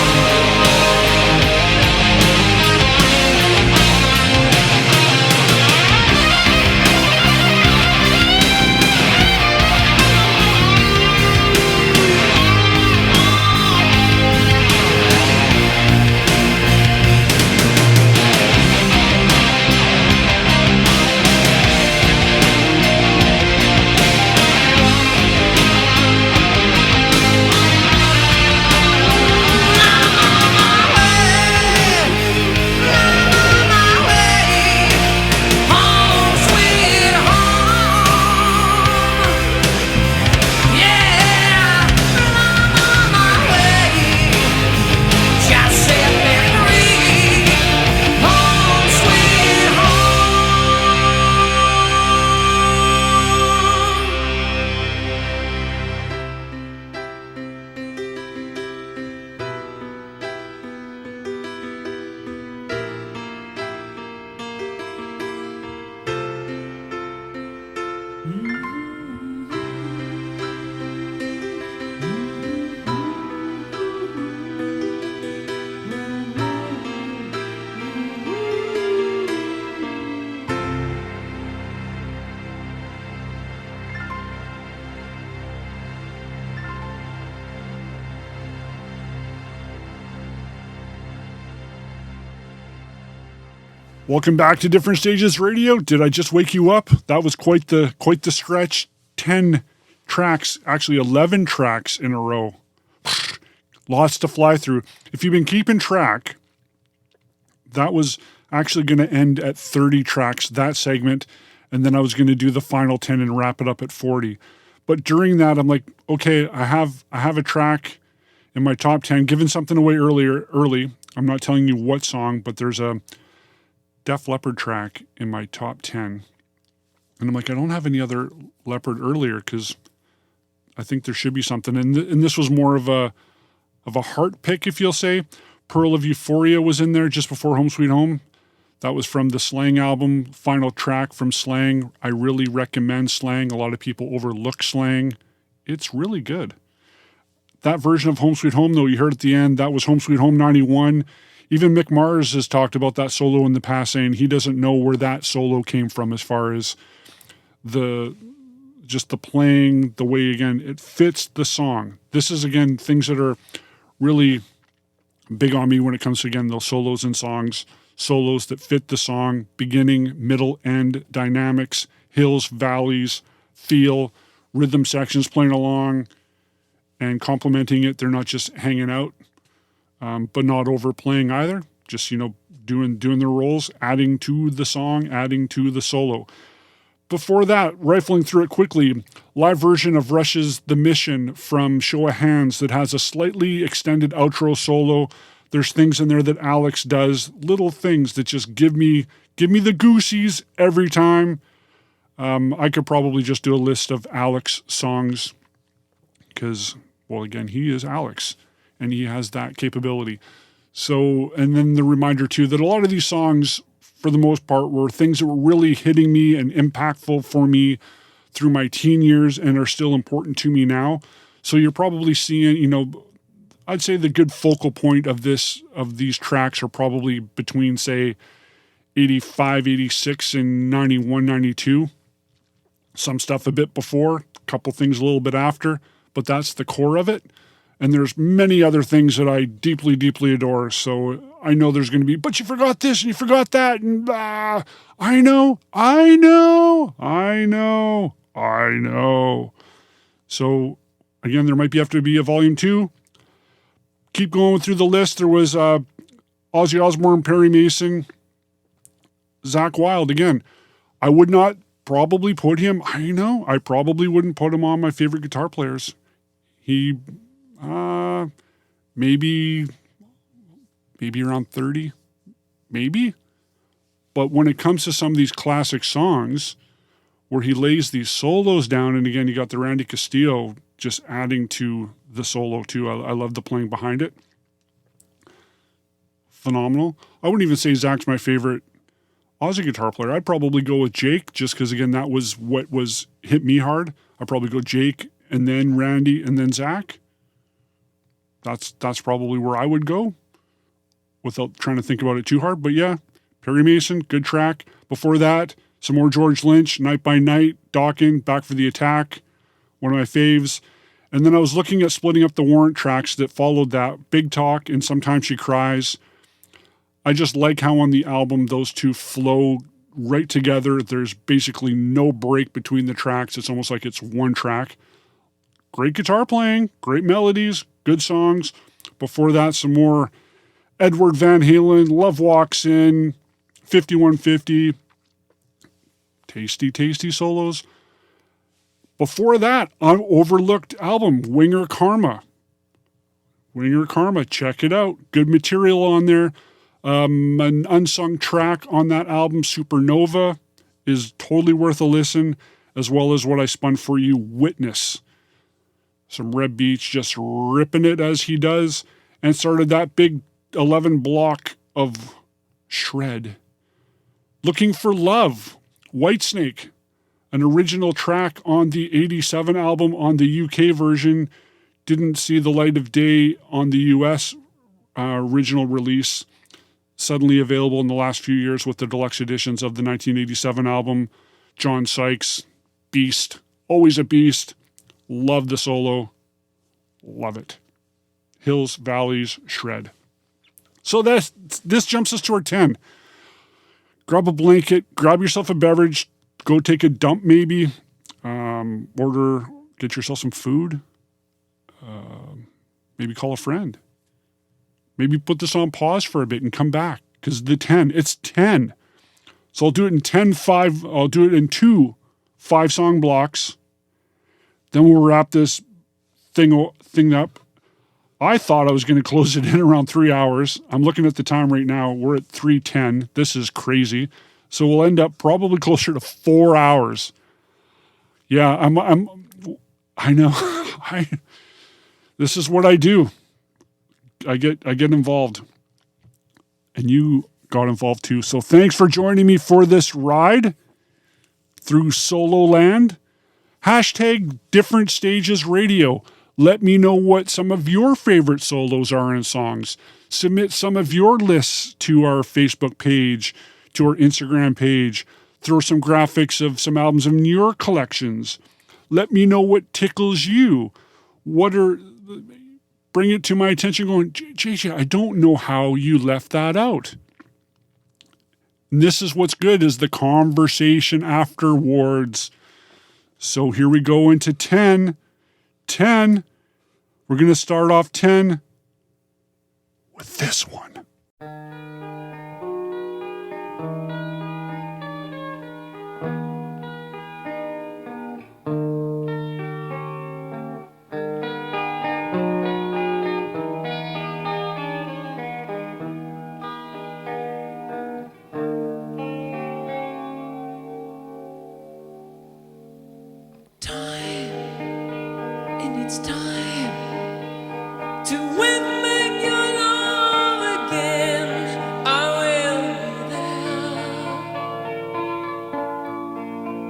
S1: Welcome back to Different Stages Radio. Did I just wake you up? That was quite the stretch. 10 tracks, actually 11 tracks in a row. Lots to fly through. If you've been keeping track, that was actually going to end at 30 tracks, that segment, and then I was going to do the final 10 and wrap it up at 40. But during that, I'm like, okay, I have a track in my top 10, given something away early. I'm not telling you what song, but there's a Def Leppard track in my top 10. And I'm like, I don't have any other Leppard earlier because I think there should be something. And this was more of a heart pick, if you'll say. Pearl of Euphoria was in there just before Home Sweet Home. That was from the Slang album, final track from Slang. I really recommend Slang. A lot of people overlook Slang. It's really good. That version of Home Sweet Home, though, you heard at the end, that was Home Sweet Home 91. Even Mick Mars has talked about that solo in the past, saying he doesn't know where that solo came from as far as the playing, the way, again, it fits the song. This is, again, things that are really big on me when it comes to, again, those solos and songs. solos that fit the song, beginning, middle, end, dynamics, hills, valleys, feel, rhythm sections playing along and complementing it. They're not just hanging out, but not overplaying either. Just, doing their roles, adding to the song, adding to the solo. Before that, rifling through it quickly, live version of Rush's The Mission from Show of Hands that has a slightly extended outro solo. There's things in there that Alex does, little things that just give me the goosies every time. I could probably just do a list of Alex songs because, well, again, he is Alex and he has that capability. So, and then the reminder too that a lot of these songs, for the most part, were things that were really hitting me and impactful for me through my teen years and are still important to me now. So you're probably seeing, I'd say the good focal point of these tracks are probably between, say, 85, 86 and 91, 92. Some stuff a bit before, a couple things a little bit after, but that's the core of it. And there's many other things that I deeply, deeply adore. So I know there's going to be, but you forgot this and you forgot that. And I know. So again, there might have to be a volume 2. Keep going through the list. There was Ozzy Osbourne, Perry Mason, Zakk Wylde. Again, I would not probably put him, I probably wouldn't put him on my favorite guitar players. He... maybe around 30, maybe. But when it comes to some of these classic songs where he lays these solos down, and again, you got the Randy Castillo just adding to the solo too. I love the playing behind it. Phenomenal. I wouldn't even say Zakk's my favorite Aussie guitar player. I'd probably go with Jake just because, again, that was what was hit me hard. I'd probably go Jake and then Randy and then Zakk. That's probably where I would go without trying to think about it too hard. But yeah, Perry Mason, good track. Before that, some more George Lynch, Night by Night, Dawkins, Back for the Attack, one of my faves. And then I was looking at splitting up the Warrant tracks that followed that, Big Talk and Sometimes She Cries. I just like how on the album those two flow right together. There's basically no break between the tracks. It's almost like it's one track. Great guitar playing, great melodies, good songs. Before that, some more Edward Van Halen, Love Walks In, 5150. Tasty solos. Before that, unoverlooked album, Winger Karma. Check it out. Good material on there. An unsung track on that album, Supernova, is totally worth a listen, as well as what I spun for you, Witness. Some Red Beach just ripping it as he does, and started that big 11 block of shred. Looking for Love, Whitesnake, an original track on the 87 album on the UK version, didn't see the light of day on the US original release, suddenly available in the last few years with the deluxe editions of the 1987 album. John Sykes, beast, always a beast. Love the solo. Love it. Hills, valleys, shred. So this jumps us to our 10. Grab a blanket, grab yourself a beverage, go take a dump maybe, get yourself some food, maybe call a friend. Maybe put this on pause for a bit and come back because it's 10. So I'll do it in 2 5-song blocks. Then we'll wrap this thing up. I thought I was going to close it in around 3 hours. I'm looking at the time right now. We're at 3:10. This is crazy. So we'll end up probably closer to 4 hours. Yeah, I know. This is what I do. I get involved. And you got involved too. So thanks for joining me for this ride through Solo Land. Hashtag Different Stages Radio. Let me know what some of your favorite solos are in songs. Submit some of your lists to our Facebook page, to our Instagram page. Throw some graphics of some albums in your collections. Let me know what tickles you. Bring it to my attention going, JJ, I don't know how you left that out. And this is what's good, is the conversation afterwards. So here we go into 10. 10. We're going to start off 10 with this one.
S7: It's time to win back your love again. I will be there.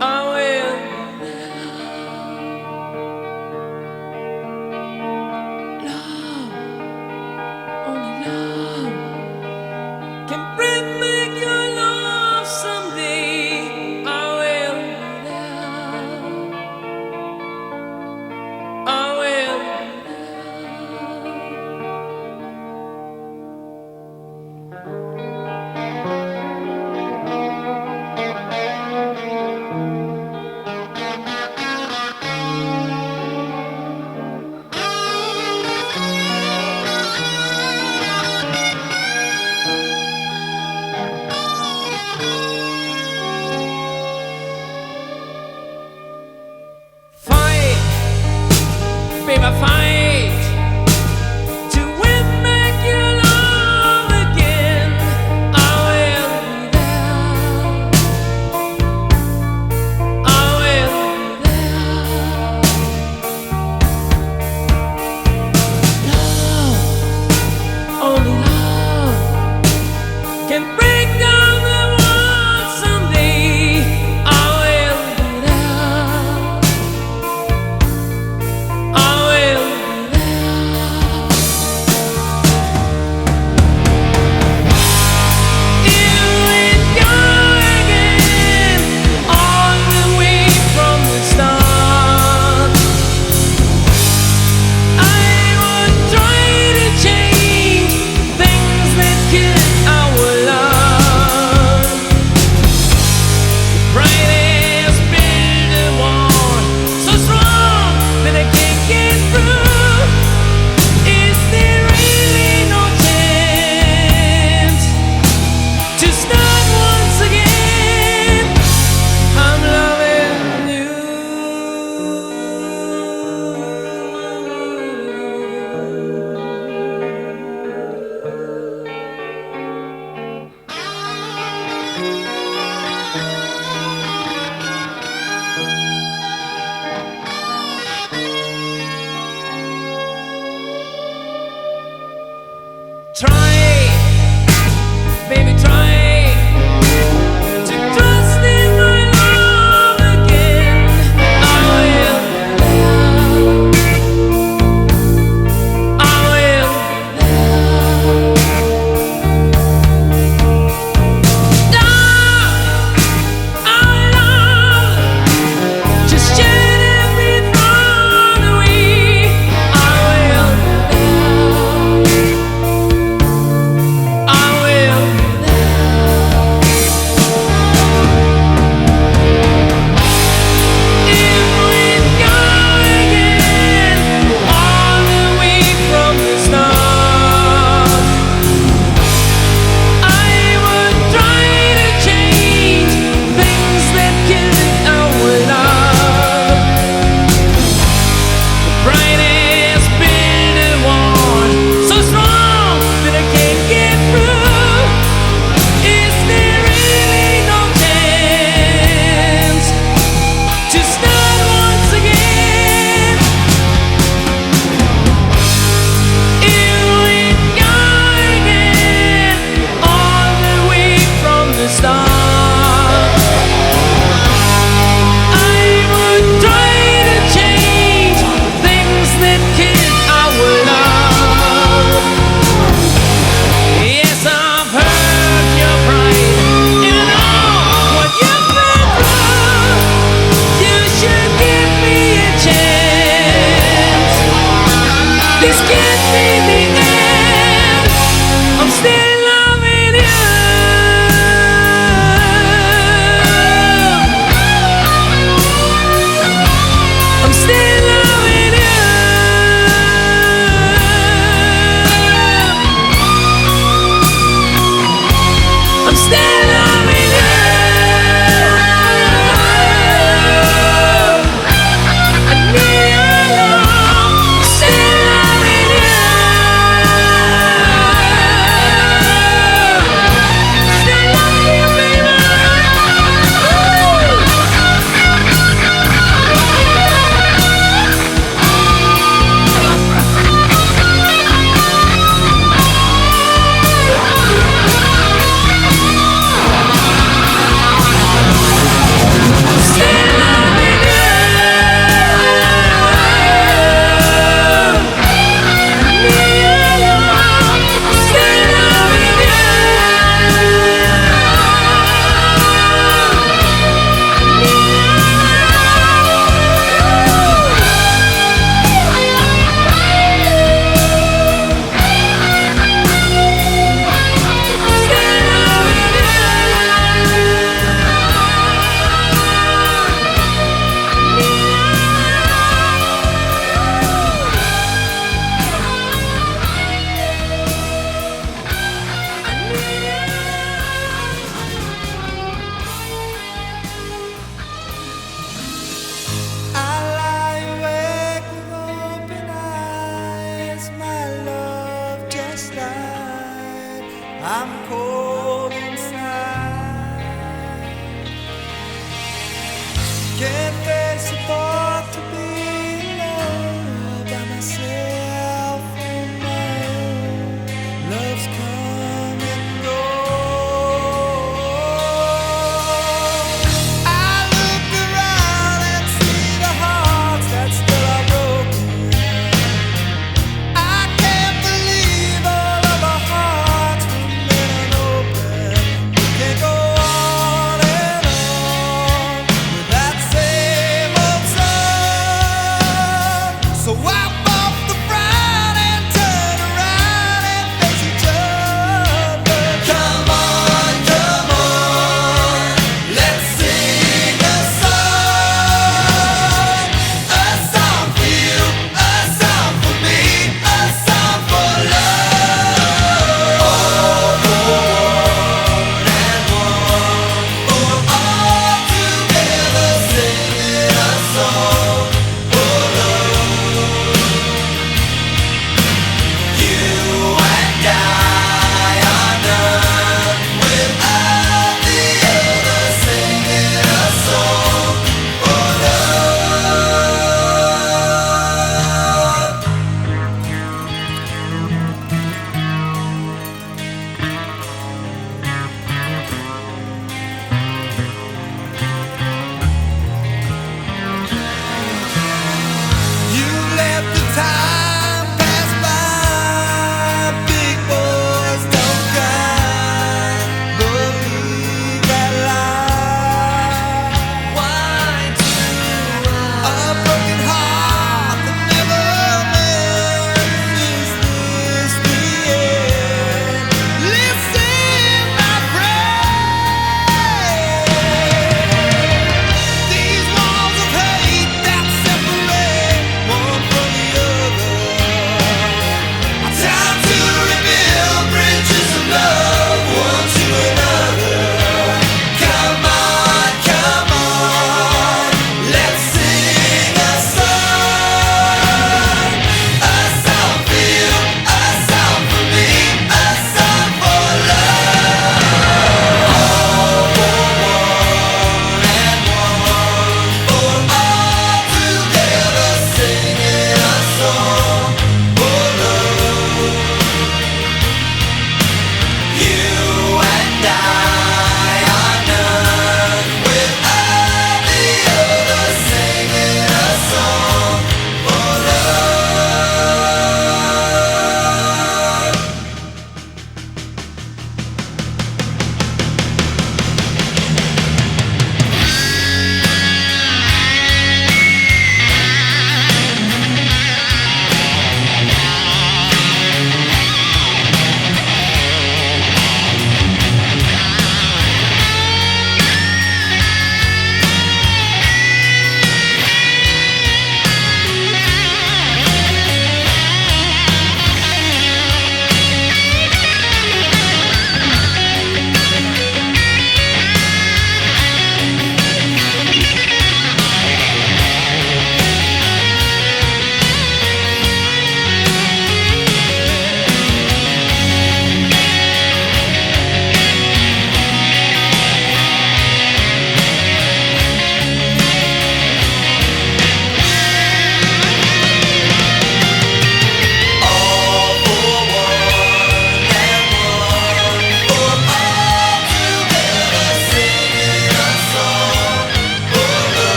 S7: I will be there. Love, only love can bring back your love someday. I will be there. I will. Fight to win back your love again.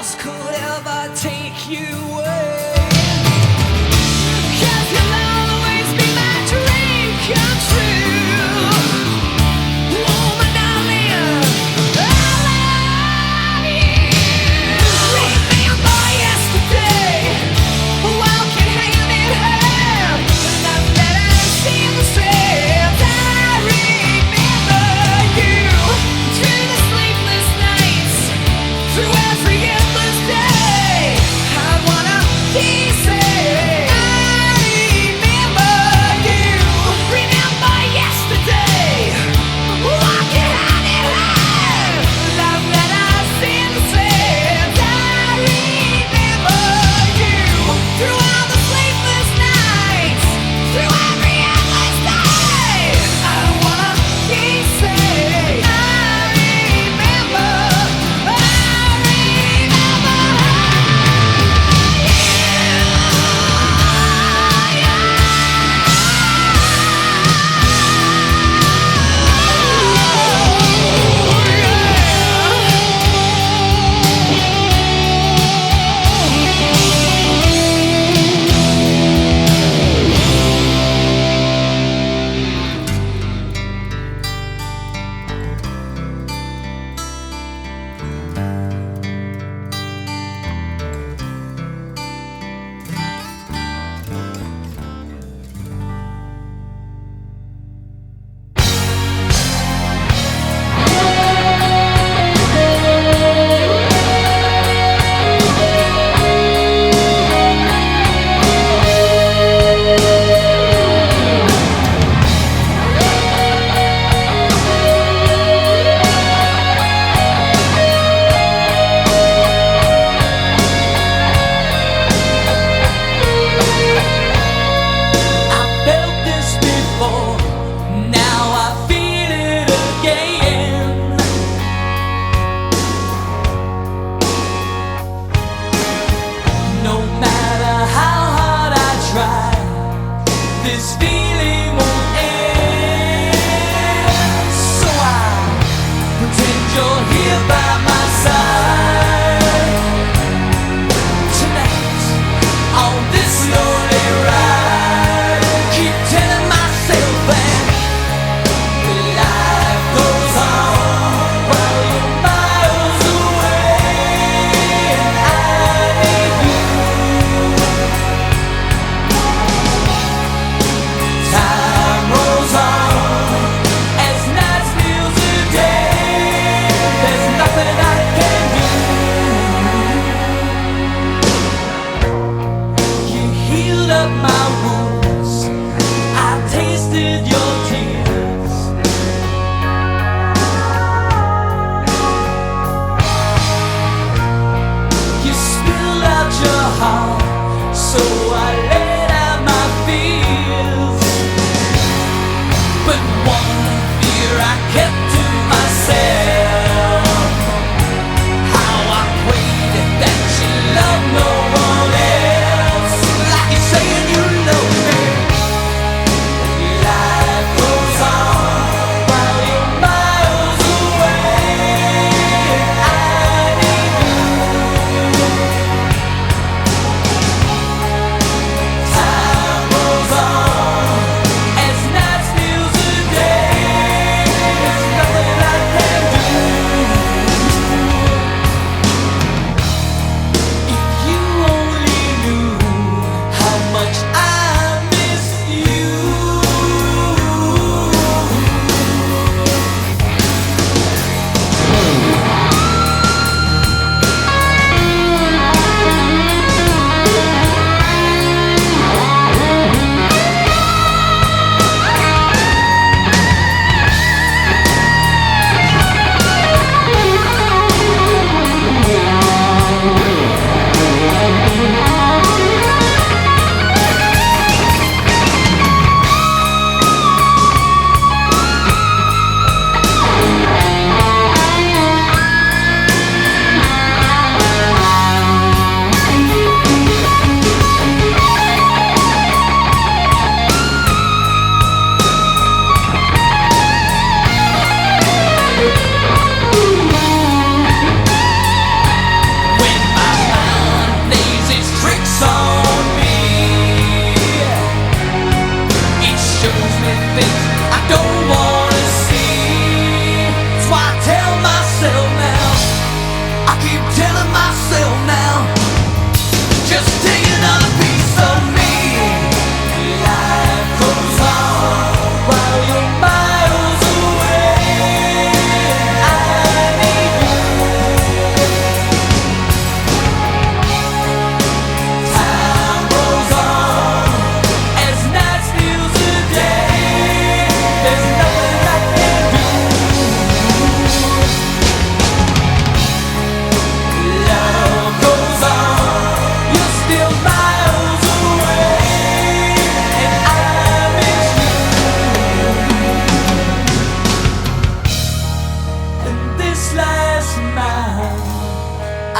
S7: else could ever take you away. 'Cause you'll always be my dream come true. Woman, darling, I love you. Remember yesterday, walking hand in hand, love letters in the sand. I remember you through the sleepless nights, through every endless day. I wanna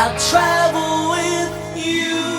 S7: I'll travel with you.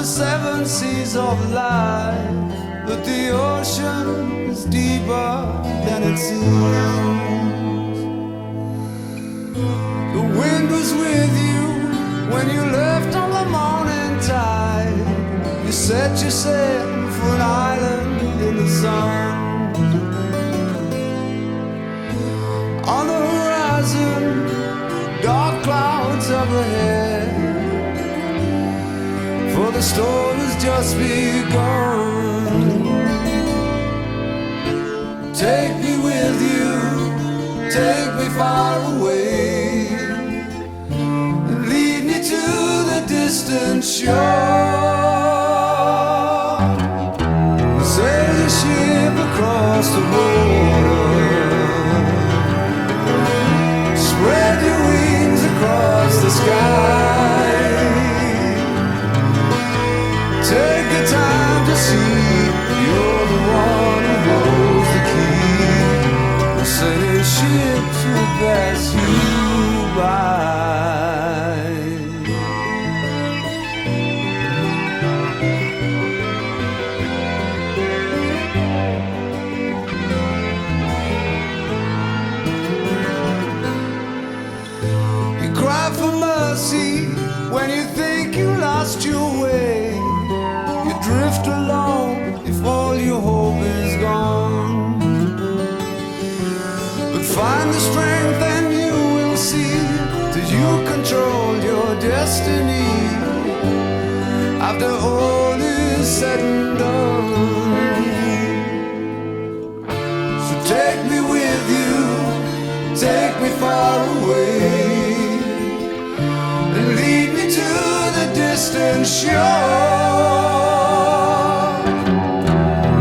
S4: the seven seas of life, but the ocean is deeper than it seems. The wind was with you when you left on the morning tide. You set yourself for an island in the sun.
S7: clouds up ahead, for the storm has just begun. Take me with you, take me far away, and lead me to the distant shore. Sail your ship across the water, spread your wings across the sky. Take the time to see you're the one who holds the key. The sailing ships will pass you by. You cry for mercy when you think you lost your way. You drift along if all your hope is gone. But find the strength and you will see that you control your destiny. After all is said and done, so take me with you, take me far away, and lead me to the distant shore.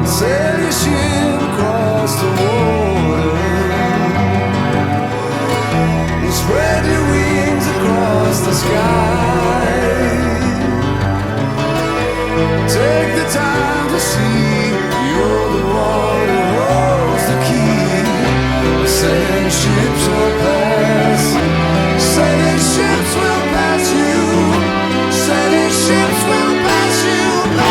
S7: Sail your ship across the water, and spread your wings across the sky. Take the time to see you're the one who holds the key. Sailing ships will pass, sailing ships will pass you, sailing ships will pass you by.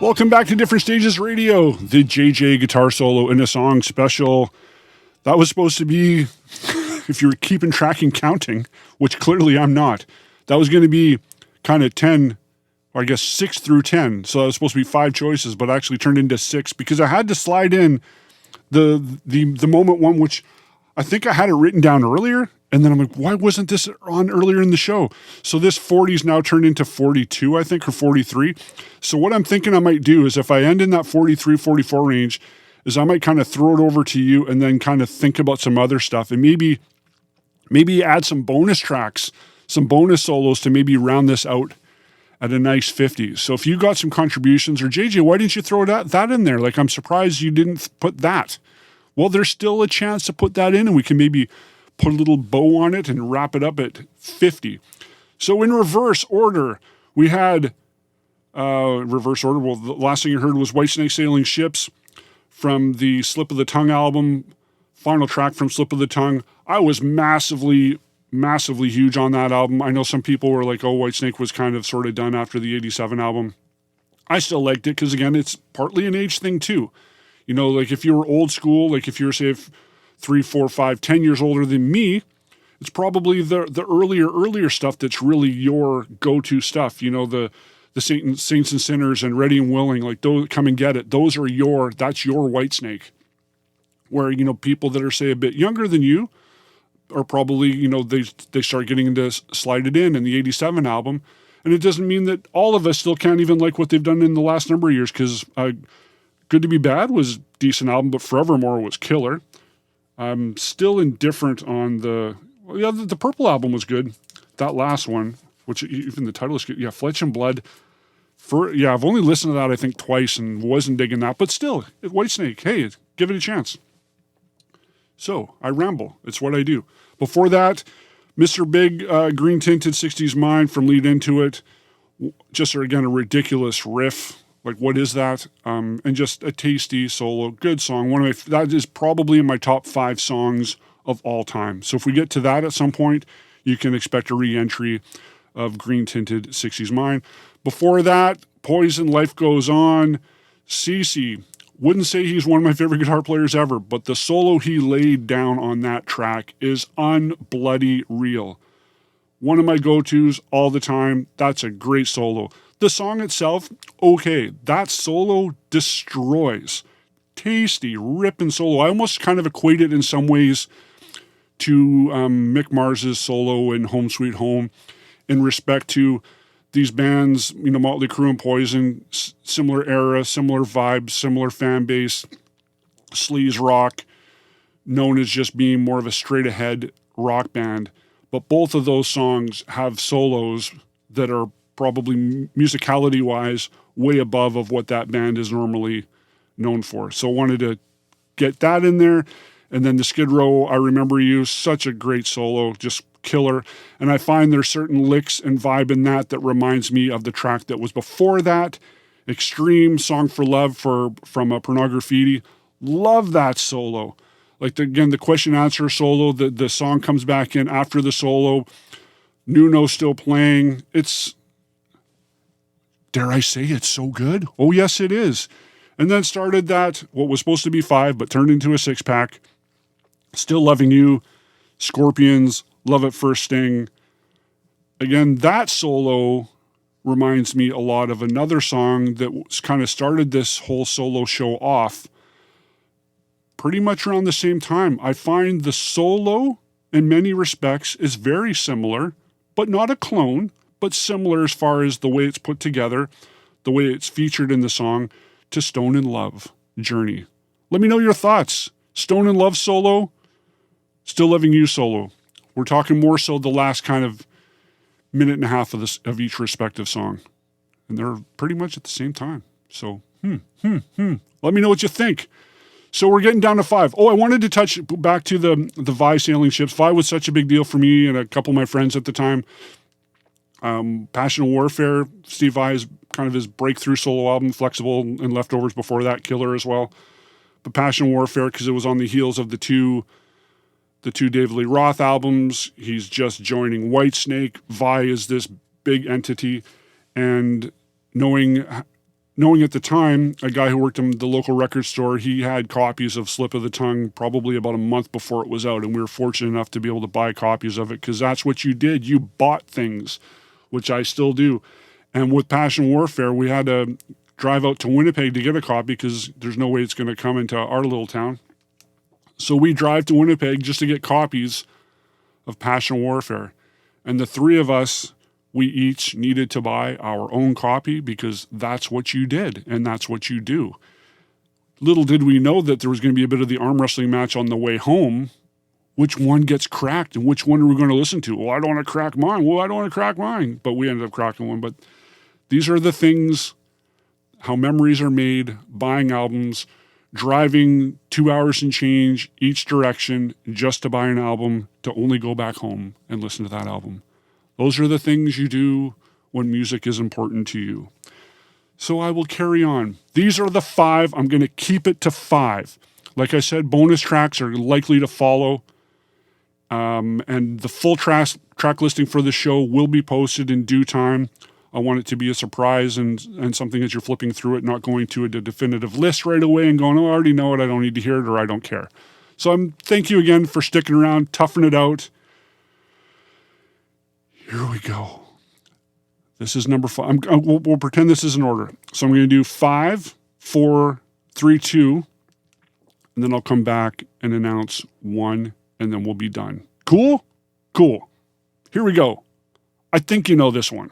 S1: Welcome back to Different Stages Radio, the JJ guitar solo in a song special. That was supposed to be, if you were keeping track and counting, which clearly I'm not, that was going to be kind of 10, or I guess 6 through 10. So that was supposed to be 5 choices, but actually turned into 6 because I had to slide in the moment one, which I think I had it written down earlier, and then I'm like, why wasn't this on earlier in the show? So this 40 is now turned into 42, I think, or 43. So what I'm thinking I might do is if I end in that 43, 44 range, is I might kind of throw it over to you and then kind of think about some other stuff and maybe add some bonus tracks, some bonus solos to maybe round this out at a nice 50. So if you got some contributions, or JJ, why didn't you throw that in there? Like, I'm surprised you didn't put that. Well, there's still a chance to put that in, and we can maybe put a little bow on it and wrap it up at 50. So in reverse order, we had well, the last thing you heard was Whitesnake Sailing Ships from the Slip of the Tongue album, final track from Slip of the Tongue. I was massively huge on that album. I know some people were like, oh, Whitesnake was kind of sort of done after the 87 album. I still liked it because, again, it's partly an age thing too. You know, like if you were old school, like if you're, say, 3, 4, 5, 10 years older than me, it's probably the earlier stuff that's really your go-to stuff. You know, the Saints and Sinners and Ready and Willing, like those, Come and Get It. That's your Whitesnake. Where, you know, people that are, say, a bit younger than you are probably, you know, they start getting into Slide It In the 87 album. And it doesn't mean that all of us still can't even like what they've done in the last number of years, because Good to Be Bad was a decent album, but Forevermore was killer. I'm still indifferent on the Purple album was good. That last one, which even the title is good. Yeah, Flesh and Blood. I've only listened to that, I think, twice and wasn't digging that, but still, Whitesnake, hey, give it a chance. So, I ramble. It's what I do. Before that, Mr. Big, Green Tinted 60s Mind from Lead Into It. Just, again, a ridiculous riff. Like, what is that? And just a tasty solo. Good song. That is probably in my top 5 songs of all time. So if we get to that at some point, you can expect a re-entry of Green Tinted 60s Mind. Before that, Poison, Life Goes On. CeCe. Wouldn't say he's one of my favorite guitar players ever, but the solo he laid down on that track is unbloody real. One of my go-tos all the time. That's a great solo. The song itself, okay. That solo destroys. Tasty, ripping solo. I almost kind of equate it in some ways to Mick Mars's solo in Home Sweet Home in respect to these bands, you know, Motley Crue and Poison, similar era, similar vibes, similar fan base, sleaze rock, known as just being more of a straight-ahead rock band. But both of those songs have solos that are probably musicality-wise way above of what that band is normally known for. So I wanted to get that in there. And then the Skid Row, I Remember You, such a great solo, just killer. And I find there's certain licks and vibe in that reminds me of the track that was before that, Extreme, Song for Love from Pornography. Love that solo. Like, again, the question answer solo, the song comes back in after the solo. Nuno still playing. It's, dare I say, it's so good? Oh, yes, it is. And then started that, what was supposed to be 5, but turned into a 6-pack. Still Loving You, Scorpions, Love at First Sting. Again, that solo reminds me a lot of another song that kind of started this whole solo show off pretty much around the same time. I find the solo, in many respects, is very similar, but not a clone, but similar as far as the way it's put together, the way it's featured in the song, to Stone in Love, Journey. Let me know your thoughts. Stone in Love solo, Still Loving You solo. We're talking more so the last kind of minute and a half of each respective song. And they're pretty much at the same time. So, let me know what you think. So we're getting down to 5. Oh, I wanted to touch back to the Vi Sailing Ships. Vi was such a big deal for me and a couple of my friends at the time. Passion Warfare, Steve Vai's kind of his breakthrough solo album, Flexible, and Leftovers before that, killer as well. But Passion Warfare, because it was on the heels of the two David Lee Roth albums. He's just joining Whitesnake. Vi is this big entity, and knowing at the time, a guy who worked in the local record store, he had copies of Slip of the Tongue probably about a month before it was out, and we were fortunate enough to be able to buy copies of it, because that's what you did. You bought things, which I still do. And with Passion Warfare, we had to drive out to Winnipeg to get a copy, because there's no way it's going to come into our little town. So we drive to Winnipeg just to get copies of Passion Warfare. And the three of us, we each needed to buy our own copy because that's what you did and that's what you do. Little did we know that there was going to be a bit of the arm wrestling match on the way home. Which one gets cracked and which one are we going to listen to? Well, I don't want to crack mine. Well, I don't want to crack mine. But we ended up cracking one. But these are the things, how memories are made, buying albums, driving 2 hours and change each direction just to buy an album, to only go back home and listen to that album. Those are the things you do when music is important to you. So I will carry on. These are the 5. I'm going to keep it to 5. Like I said, bonus tracks are likely to follow. And the full track listing for the show will be posted in due time. I want it to be a surprise and something as you're flipping through it, not going to a definitive list right away and going, oh, I already know it, I don't need to hear it, or I don't care. So thank you again for sticking around, toughing it out. Here we go. This is number 5. We'll pretend this is in order. So I'm going to do 5, 4, 3, 2, and then I'll come back and announce 1, and then we'll be done. Cool? Cool. Here we go. I think you know this one.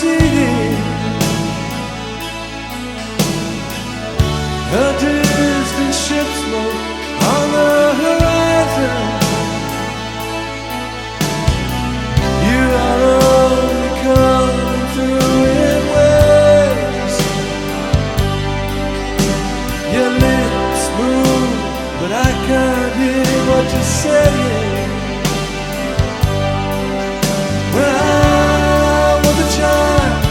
S7: CD. A distant ship smoke on the horizon. You are only coming through in waves. Your lips move, but I can't hear what you're saying. When I was a child,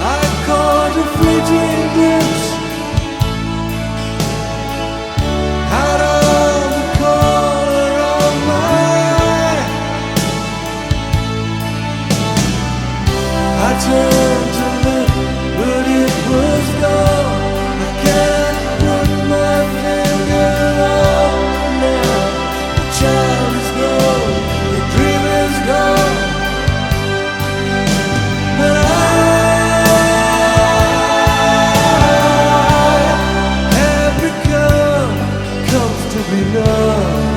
S7: I caught a fleeting glimpse out of the corner of my eye. I turned to look, but it was gone. I can't put my finger on now. The child is gone, the dream is gone, and I have become comfortably numb.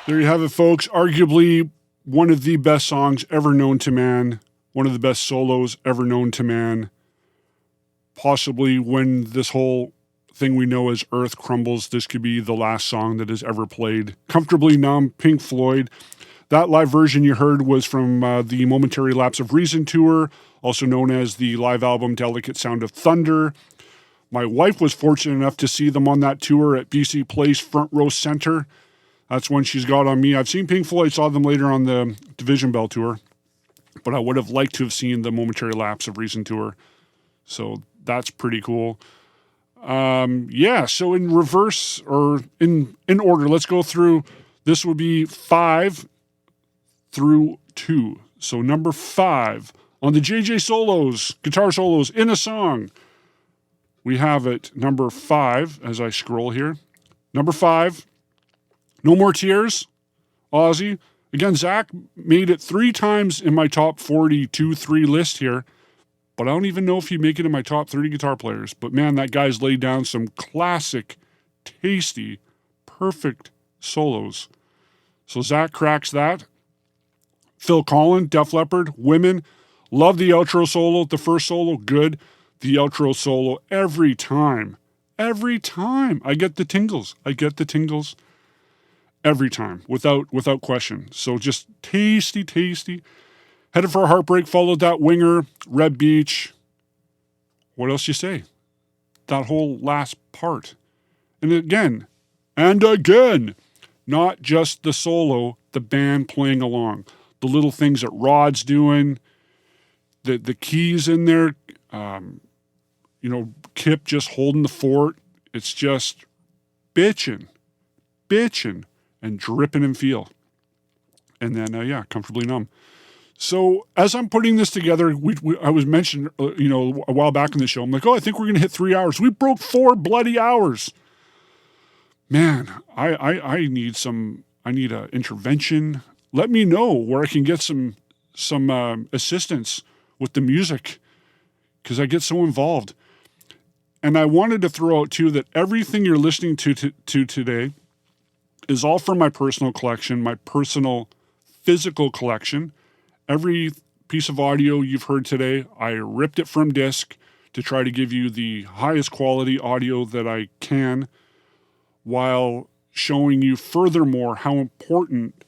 S1: There you have it, folks. Arguably one of the best songs ever known to man. One of the best solos ever known to man. Possibly when this whole thing we know as Earth crumbles, this could be the last song that is ever played. Comfortably Numb, Pink Floyd. That live version you heard was from the Momentary Lapse of Reason tour, also known as the live album Delicate Sound of Thunder. My wife was fortunate enough to see them on that tour at BC Place Front Row Center. That's one she's got on me. I've seen Pink Floyd, saw them later on the Division Bell tour, but I would have liked to have seen the Momentary Lapse of Reason tour. So that's pretty cool. So in reverse or in order, let's go through. This would be 5 through 2. So number 5 on the JJ solos, guitar solos in a song. We have it number 5 as I scroll here. Number 5, No More Tears, Ozzy. Again, Zakk made it 3 times in my top 42-3 list here, but I don't even know if he'd make it in my top 30 guitar players. But man, that guy's laid down some classic, tasty, perfect solos. So Zakk cracks that. Phil Collins, Def Leppard, Women. Love the outro solo. The first solo, good. The outro solo, every time I get the tingles. Every time, without question. So just tasty. Headed for a Heartbreak, followed that Winger, Red Beach. What else you say? That whole last part. And again, not just the solo, the band playing along. The little things that Rod's doing, the keys in there, Kip just holding the fort. It's just bitching, and dripping in feel. And then, Comfortably Numb. So as I'm putting this together, I was mentioned, a while back in the show, I'm like, I think we're going to hit 3 hours. We broke 4 bloody hours. Man, I need an intervention. Let me know where I can get some assistance with the music, because I get so involved. And I wanted to throw out too that everything you're listening to today is all from my personal collection, my personal physical collection. Every piece of audio you've heard today, I ripped it from disc to try to give you the highest quality audio that I can, while showing you furthermore how important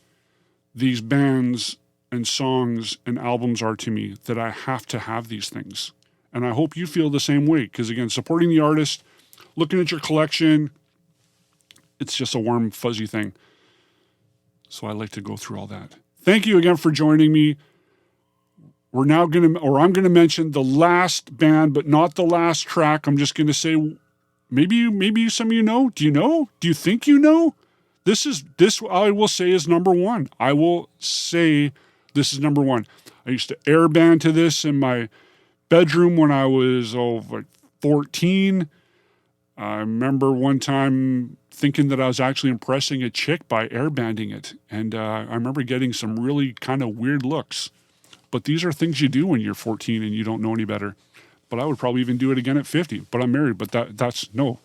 S1: these bands and songs and albums are to me, that I have to have these things. And I hope you feel the same way, because again, supporting the artist, looking at your collection, it's just a warm, fuzzy thing. So I like to go through all that. Thank you again for joining me. I'm going to mention the last band, but not the last track. I'm just going to say, maybe some of you know. Do you know? Do you think you know? This I will say is number 1. I will say this is number 1. I used to air band to this in my bedroom when I was 14. I remember one time thinking that I was actually impressing a chick by airbanding it. And I remember getting some really kind of weird looks. But these are things you do when you're 14 and you don't know any better. But I would probably even do it again at 50. But I'm married, but that's no.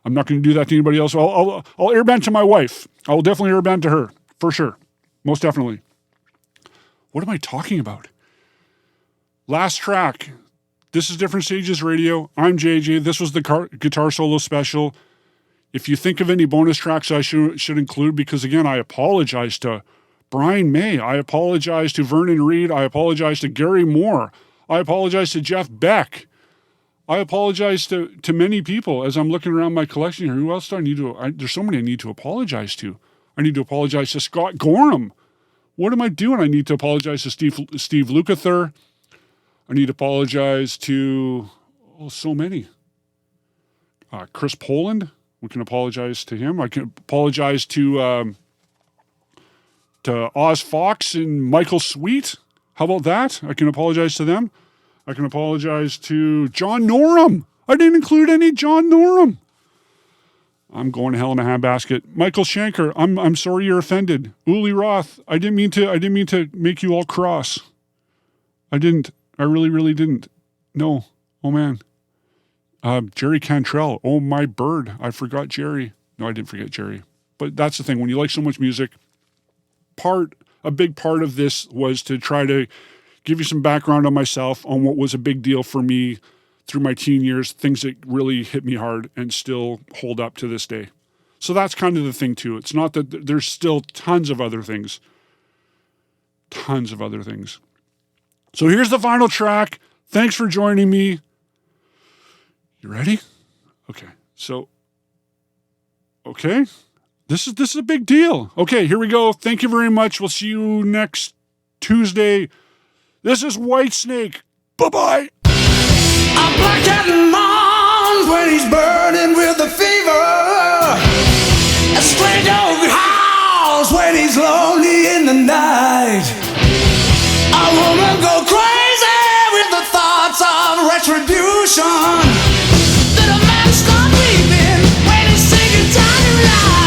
S1: I'm not going to do that to anybody else. I'll airband to my wife. I will definitely airband to her, for sure. Most definitely. What am I talking about? Last track. This is Different Stages Radio. I'm JJ. This was the guitar solo special. If you think of any bonus tracks I should include, because again, I apologize to Brian May. I apologize to Vernon Reed. I apologize to Gary Moore. I apologize to Jeff Beck. I apologize to many people as I'm looking around my collection here. Who else do I need to? There's so many I need to apologize to. I need to apologize to Scott Gorham. What am I doing? I need to apologize to Steve Lukather. I need to apologize to so many. Chris Poland. We can apologize to him. I can apologize to Oz Fox and Michael Sweet. How about that? I can apologize to them. I can apologize to John Norum. I didn't include any John Norum. I'm going to hell in a handbasket. Michael Shanker. I'm sorry you're offended. Uli Roth. I didn't mean to make you all cross. I didn't. I really didn't. No. Oh man. Jerry Cantrell. Oh my bird. I forgot Jerry. No, I didn't forget Jerry. But that's the thing. When you like so much music, a big part of this was to try to give you some background on myself, on what was a big deal for me through my teen years, things that really hit me hard and still hold up to this day. So that's kind of the thing too. It's not that there's still tons of other things. Tons of other things. So here's the final track. Thanks for joining me. You ready? Okay. Okay. This is a big deal. Okay, here we go. Thank you very much. We'll see you next Tuesday. This is Whitesnake. Bye-bye.
S6: A black cat mourns when he's burning with a fever. A stray dog howls when he's lonely in the night. A woman go crazy with the thoughts of retribution. Did a man start weeping when he's sick and tired of life?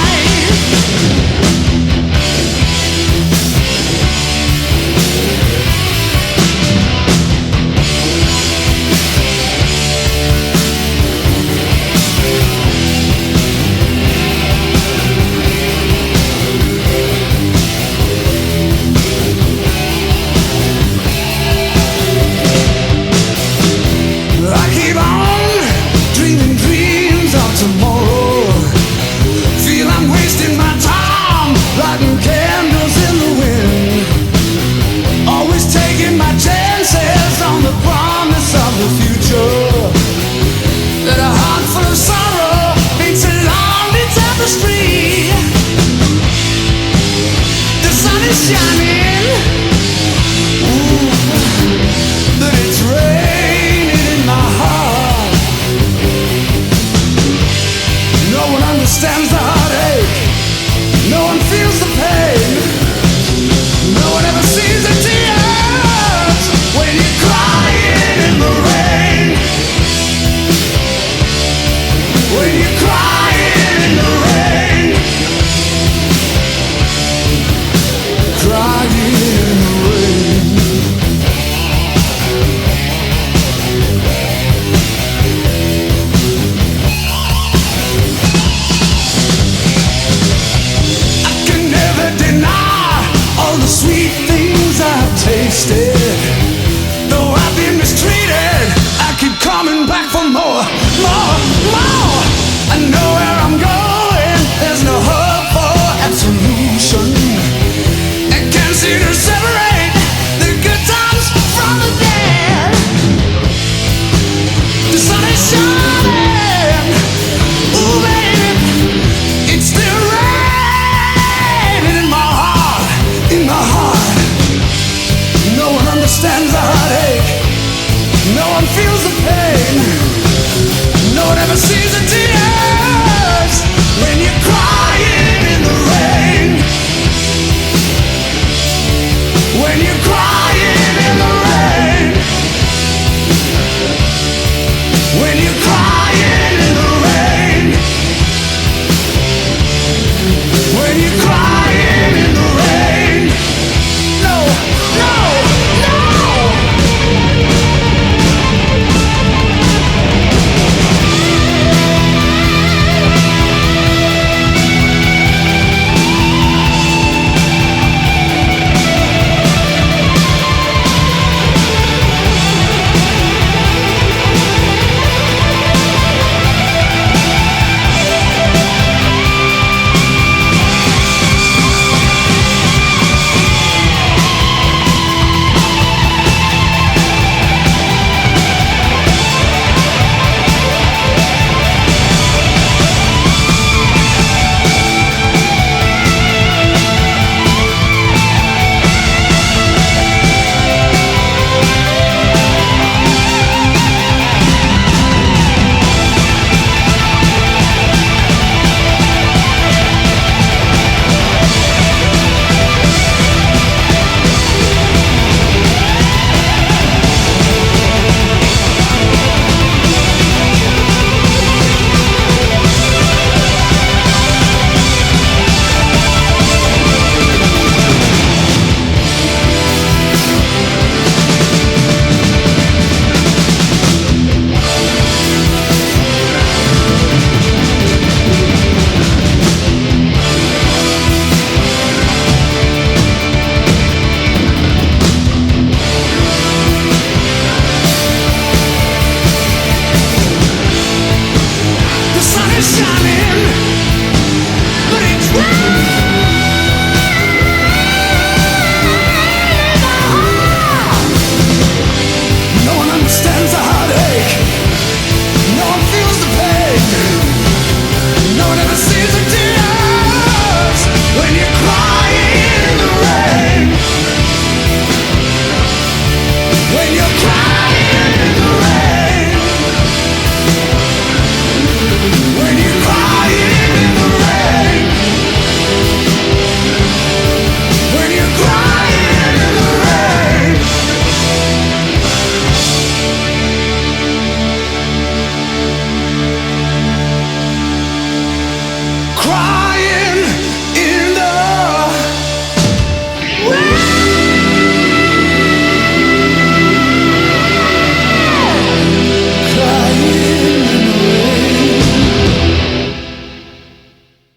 S7: Never sees the tears when you cry.